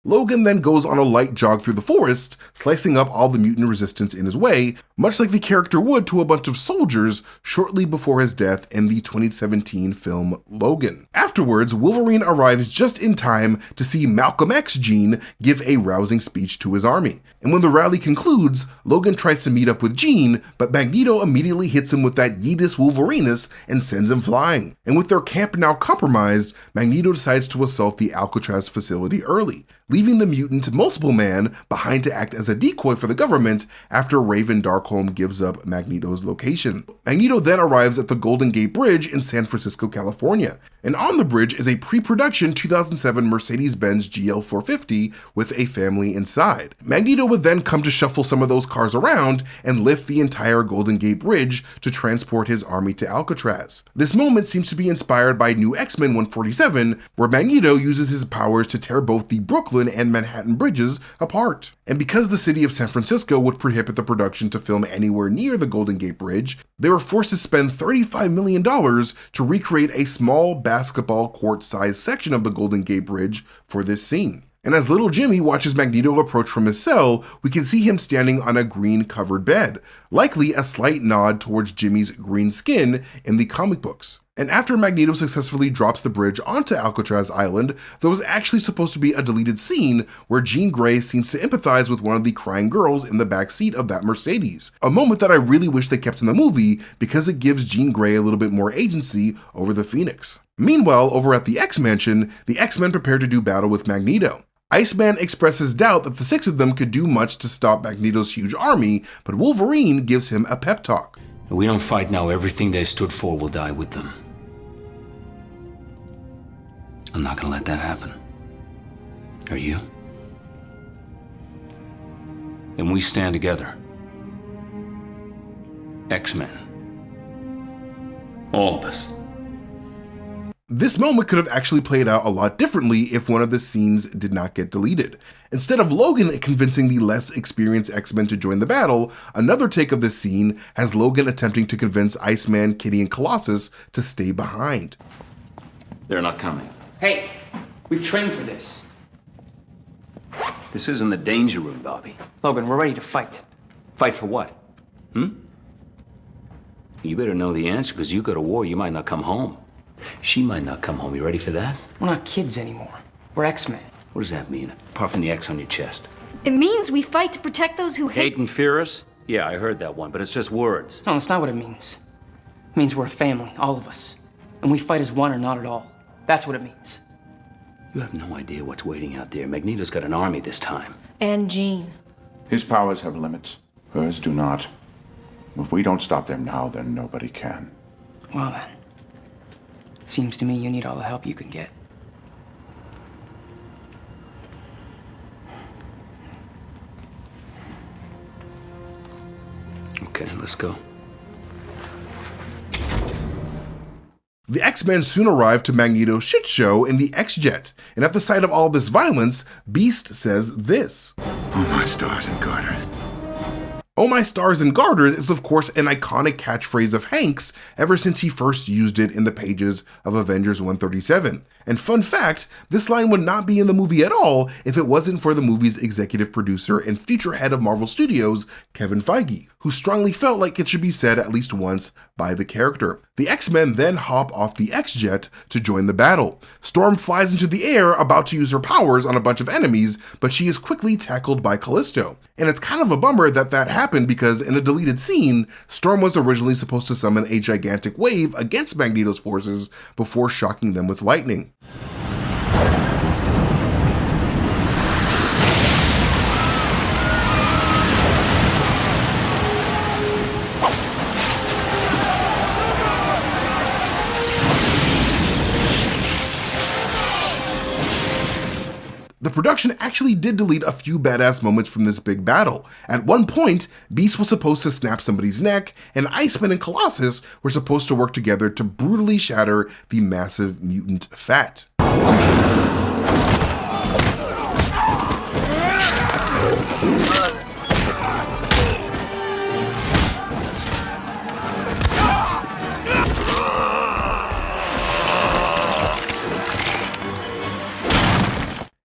Logan then goes on a light jog through the forest, slicing up all the mutant resistance in his way, much like the character would to a bunch of soldiers shortly before his death in the 2017 film Logan. Afterwards, Wolverine arrives just in time to see Malcolm X Jean give a rousing speech to his army. And when the rally concludes, Logan tries to meet up with Jean, but Magneto immediately hits him with that Yeetus Wolverinus and sends him flying. And with their camp now compromised, Magneto decides to assault the Alcatraz facility early, leaving the mutant Multiple Man behind to act as a decoy for the government after Raven Darkholme gives up Magneto's location. Magneto then arrives at the Golden Gate Bridge in San Francisco, California, and on the bridge is a pre-production 2007 Mercedes-Benz GL450 with a family inside. Magneto would then come to shuffle some of those cars around and lift the entire Golden Gate Bridge to transport his army to Alcatraz. This moment seems to be inspired by New X-Men 147, where Magneto uses his powers to tear both the Brooklyn and Manhattan bridges apart. And because the city of San Francisco would prohibit the production to film anywhere near the Golden Gate Bridge, they were forced to spend $35 million to recreate a small basketball court-sized section of the Golden Gate Bridge for this scene. And as little Jimmy watches Magneto approach from his cell, we can see him standing on a green-covered bed, likely a slight nod towards Jimmy's green skin in the comic books. And after Magneto successfully drops the bridge onto Alcatraz Island, there was actually supposed to be a deleted scene where Jean Grey seems to empathize with one of the crying girls in the back seat of that Mercedes. A moment that I really wish they kept in the movie because it gives Jean Grey a little bit more agency over the Phoenix. Meanwhile, over at the X-Mansion, the X-Men prepare to do battle with Magneto. Iceman expresses doubt that the six of them could do much to stop Magneto's huge army, but Wolverine gives him a pep talk. If we don't fight now, everything they stood for will die with them. I'm not gonna let that happen. Are you? Then we stand together. X-Men. All of us. This moment could have actually played out a lot differently if one of the scenes did not get deleted. Instead of Logan convincing the less experienced X-Men to join the battle, another take of this scene has Logan attempting to convince Iceman, Kitty, and Colossus to stay behind. They're not coming. Hey, we've trained for this. This isn't the danger room, Bobby. Logan, we're ready to fight. Fight for what? You better know the answer, because you go to war, you might not come home. She might not come home. You ready for that? We're not kids anymore. We're X-Men. What does that mean, apart from the X on your chest? It means we fight to protect those who Hate and fear us? Yeah, I heard that one, but it's just words. No, that's not what it means. It means we're a family, all of us. And we fight as one or not at all. That's what it means. You have no idea what's waiting out there. Magneto's got an army this time. And Jean. His powers have limits. Hers do not. If we don't stop them now, then nobody can. Well then. Seems to me you need all the help you can get. Okay, let's go. The X-Men soon arrive to Magneto's shit show in the X-Jet, and at the sight of all this violence, Beast says this. Oh, my stars and garters. "Oh my stars and garters" is of course an iconic catchphrase of Hank's ever since he first used it in the pages of Avengers 137. And fun fact, this line would not be in the movie at all if it wasn't for the movie's executive producer and future head of Marvel Studios, Kevin Feige, who strongly felt like it should be said at least once by the character. The X-Men then hop off the X-Jet to join the battle. Storm flies into the air about to use her powers on a bunch of enemies, but she is quickly tackled by Callisto. And it's kind of a bummer that that happened because in a deleted scene, Storm was originally supposed to summon a gigantic wave against Magneto's forces before shocking them with lightning. production actually did delete a few badass moments from this big battle. At one point, Beast was supposed to snap somebody's neck, and Iceman and Colossus were supposed to work together to brutally shatter the massive mutant Fat.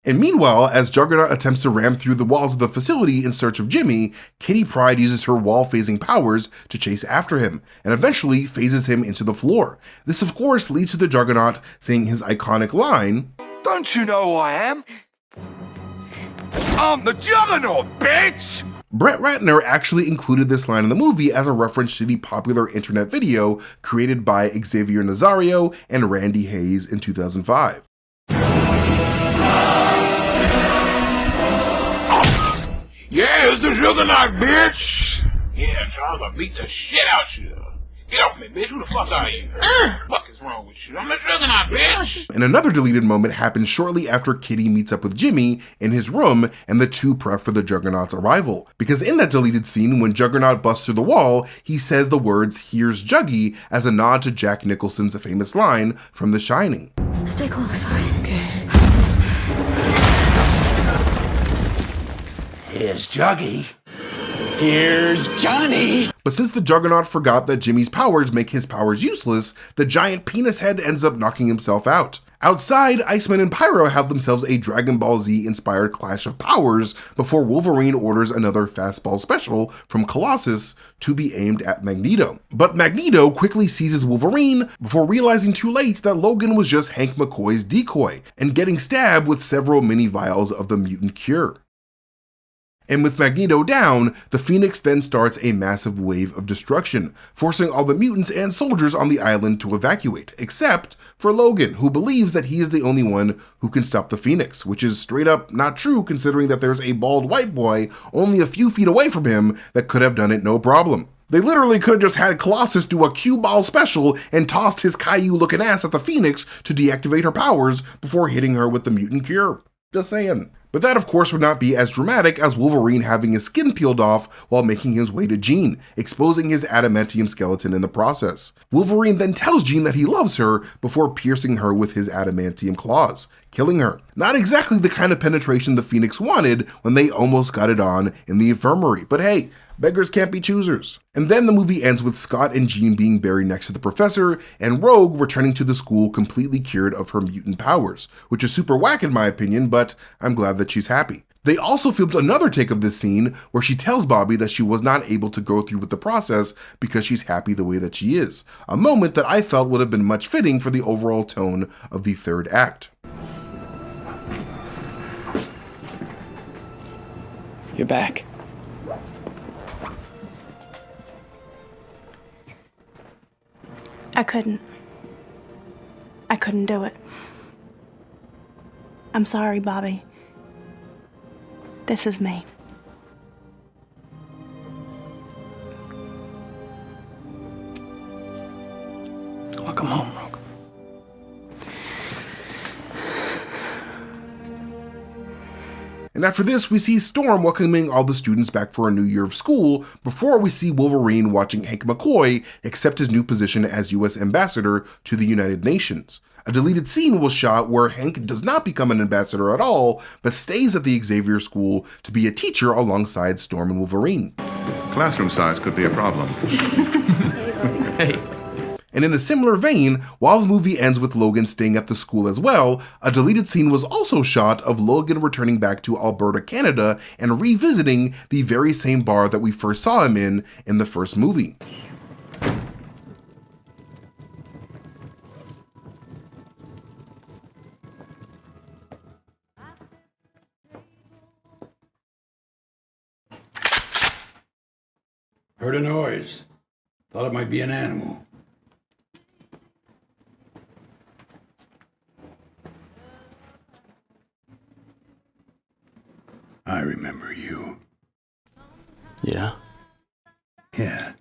And meanwhile, as Juggernaut attempts to ram through the walls of the facility in search of Jimmy, Kitty Pryde uses her wall-phasing powers to chase after him, and eventually phases him into the floor. This of course leads to the Juggernaut saying his iconic line, "Don't you know who I am? I'm the Juggernaut, bitch!" Brett Ratner actually included this line in the movie as a reference to the popular internet video created by Xavier Nazario and Randy Hayes in 2005. Yeah, it's the Juggernaut, bitch! Yeah, Charles, I'll beat the shit out you. Get off me, bitch. Who the fuck are you? What the fuck is wrong with you? I'm the Juggernaut, bitch! And another deleted moment happens shortly after Kitty meets up with Jimmy in his room and the two prep for the Juggernaut's arrival. Because in that deleted scene, when Juggernaut busts through the wall, he says the words, "Here's Juggy," as a nod to Jack Nicholson's famous line from The Shining. Stay close, alright? Okay. Here's Juggy. Here's Johnny. But since the Juggernaut forgot that Jimmy's powers make his powers useless, the giant penis head ends up knocking himself out. Outside, Iceman and Pyro have themselves a Dragon Ball Z inspired clash of powers before Wolverine orders another fastball special from Colossus to be aimed at Magneto. But Magneto quickly seizes Wolverine before realizing too late that Logan was just Hank McCoy's decoy and getting stabbed with several mini vials of the mutant cure. And with Magneto down, the Phoenix then starts a massive wave of destruction, forcing all the mutants and soldiers on the island to evacuate, except for Logan, who believes that he is the only one who can stop the Phoenix, which is straight up not true considering that there's a bald white boy only a few feet away from him that could have done it no problem. They literally could have just had Colossus do a cue ball special and tossed his Caillou-looking ass at the Phoenix to deactivate her powers before hitting her with the mutant cure. Just saying. But that of course would not be as dramatic as Wolverine having his skin peeled off while making his way to Jean, exposing his adamantium skeleton in the process. Wolverine then tells Jean that he loves her before piercing her with his adamantium claws, killing her. Not exactly the kind of penetration the Phoenix wanted when they almost got it on in the infirmary, but hey, beggars can't be choosers. And then the movie ends with Scott and Jean being buried next to the professor, and Rogue returning to the school completely cured of her mutant powers, which is super whack in my opinion, but I'm glad that she's happy. They also filmed another take of this scene where she tells Bobby that she was not able to go through with the process because she's happy the way that she is, a moment that I felt would have been much fitting for the overall tone of the third act. You're back. I couldn't do it. I'm sorry, Bobby. This is me. Welcome home, Rogue. And after this, we see Storm welcoming all the students back for a new year of school before we see Wolverine watching Hank McCoy accept his new position as US ambassador to the United Nations. A deleted scene was shot where Hank does not become an ambassador at all, but stays at the Xavier School to be a teacher alongside Storm and Wolverine. Classroom size could be a problem. Hey. And in a similar vein, while the movie ends with Logan staying at the school as well, a deleted scene was also shot of Logan returning back to Alberta, Canada, and revisiting the very same bar that we first saw him in the first movie. Heard a noise. Thought it might be an animal. I remember you. Yeah? Yeah.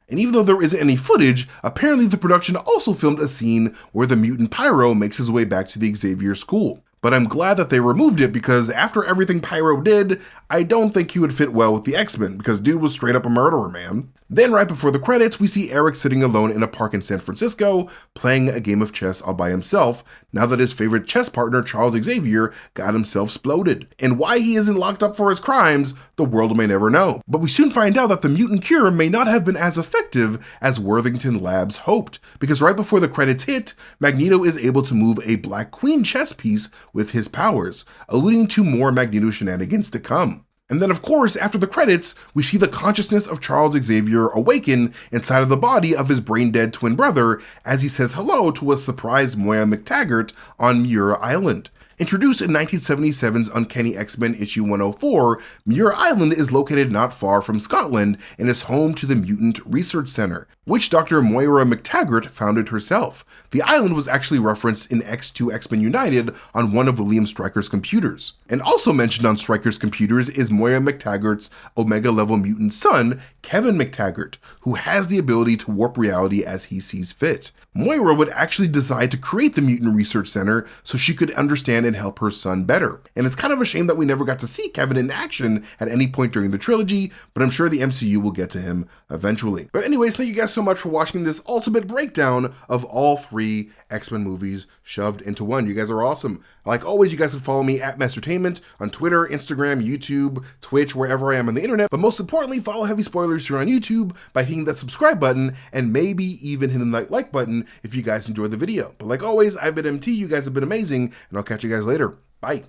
And even though there isn't any footage, apparently the production also filmed a scene where the mutant Pyro makes his way back to the Xavier School. But I'm glad that they removed it because after everything Pyro did, I don't think he would fit well with the X-Men because dude was straight up a murderer, man. Then right before the credits, we see Eric sitting alone in a park in San Francisco, playing a game of chess all by himself, now that his favorite chess partner, Charles Xavier, got himself exploded. And why he isn't locked up for his crimes, the world may never know. But we soon find out that the mutant cure may not have been as effective as Worthington Labs hoped, because right before the credits hit, Magneto is able to move a Black Queen chess piece with his powers, alluding to more Magneto shenanigans to come. And then, of course, after the credits, we see the consciousness of Charles Xavier awaken inside of the body of his brain-dead twin brother as he says hello to a surprised Moira McTaggart on Muir Island. Introduced in 1977's Uncanny X-Men issue 104, Muir Island is located not far from Scotland and is home to the Mutant Research Center, which Dr. Moira McTaggart founded herself. The island was actually referenced in X2 X-Men United on one of William Stryker's computers. And also mentioned on Stryker's computers is Moira McTaggart's Omega-level mutant son, Kevin McTaggart, who has the ability to warp reality as he sees fit. Moira would actually decide to create the Mutant Research Center so she could understand and help her son better. And it's kind of a shame that we never got to see Kevin in action at any point during the trilogy, but I'm sure the MCU will get to him eventually. But anyways, thank you guys so much for watching this ultimate breakdown of all 3 X-Men movies shoved into one. You guys are awesome. Like always, you guys can follow me at Mastertainment on Twitter, Instagram, YouTube, Twitch, wherever I am on the internet. But most importantly, follow Heavy Spoilers here on YouTube by hitting that subscribe button and maybe even hitting that like button if you guys enjoyed the video. But like always, I've been MT, you guys have been amazing, and I'll catch you guys later. Bye.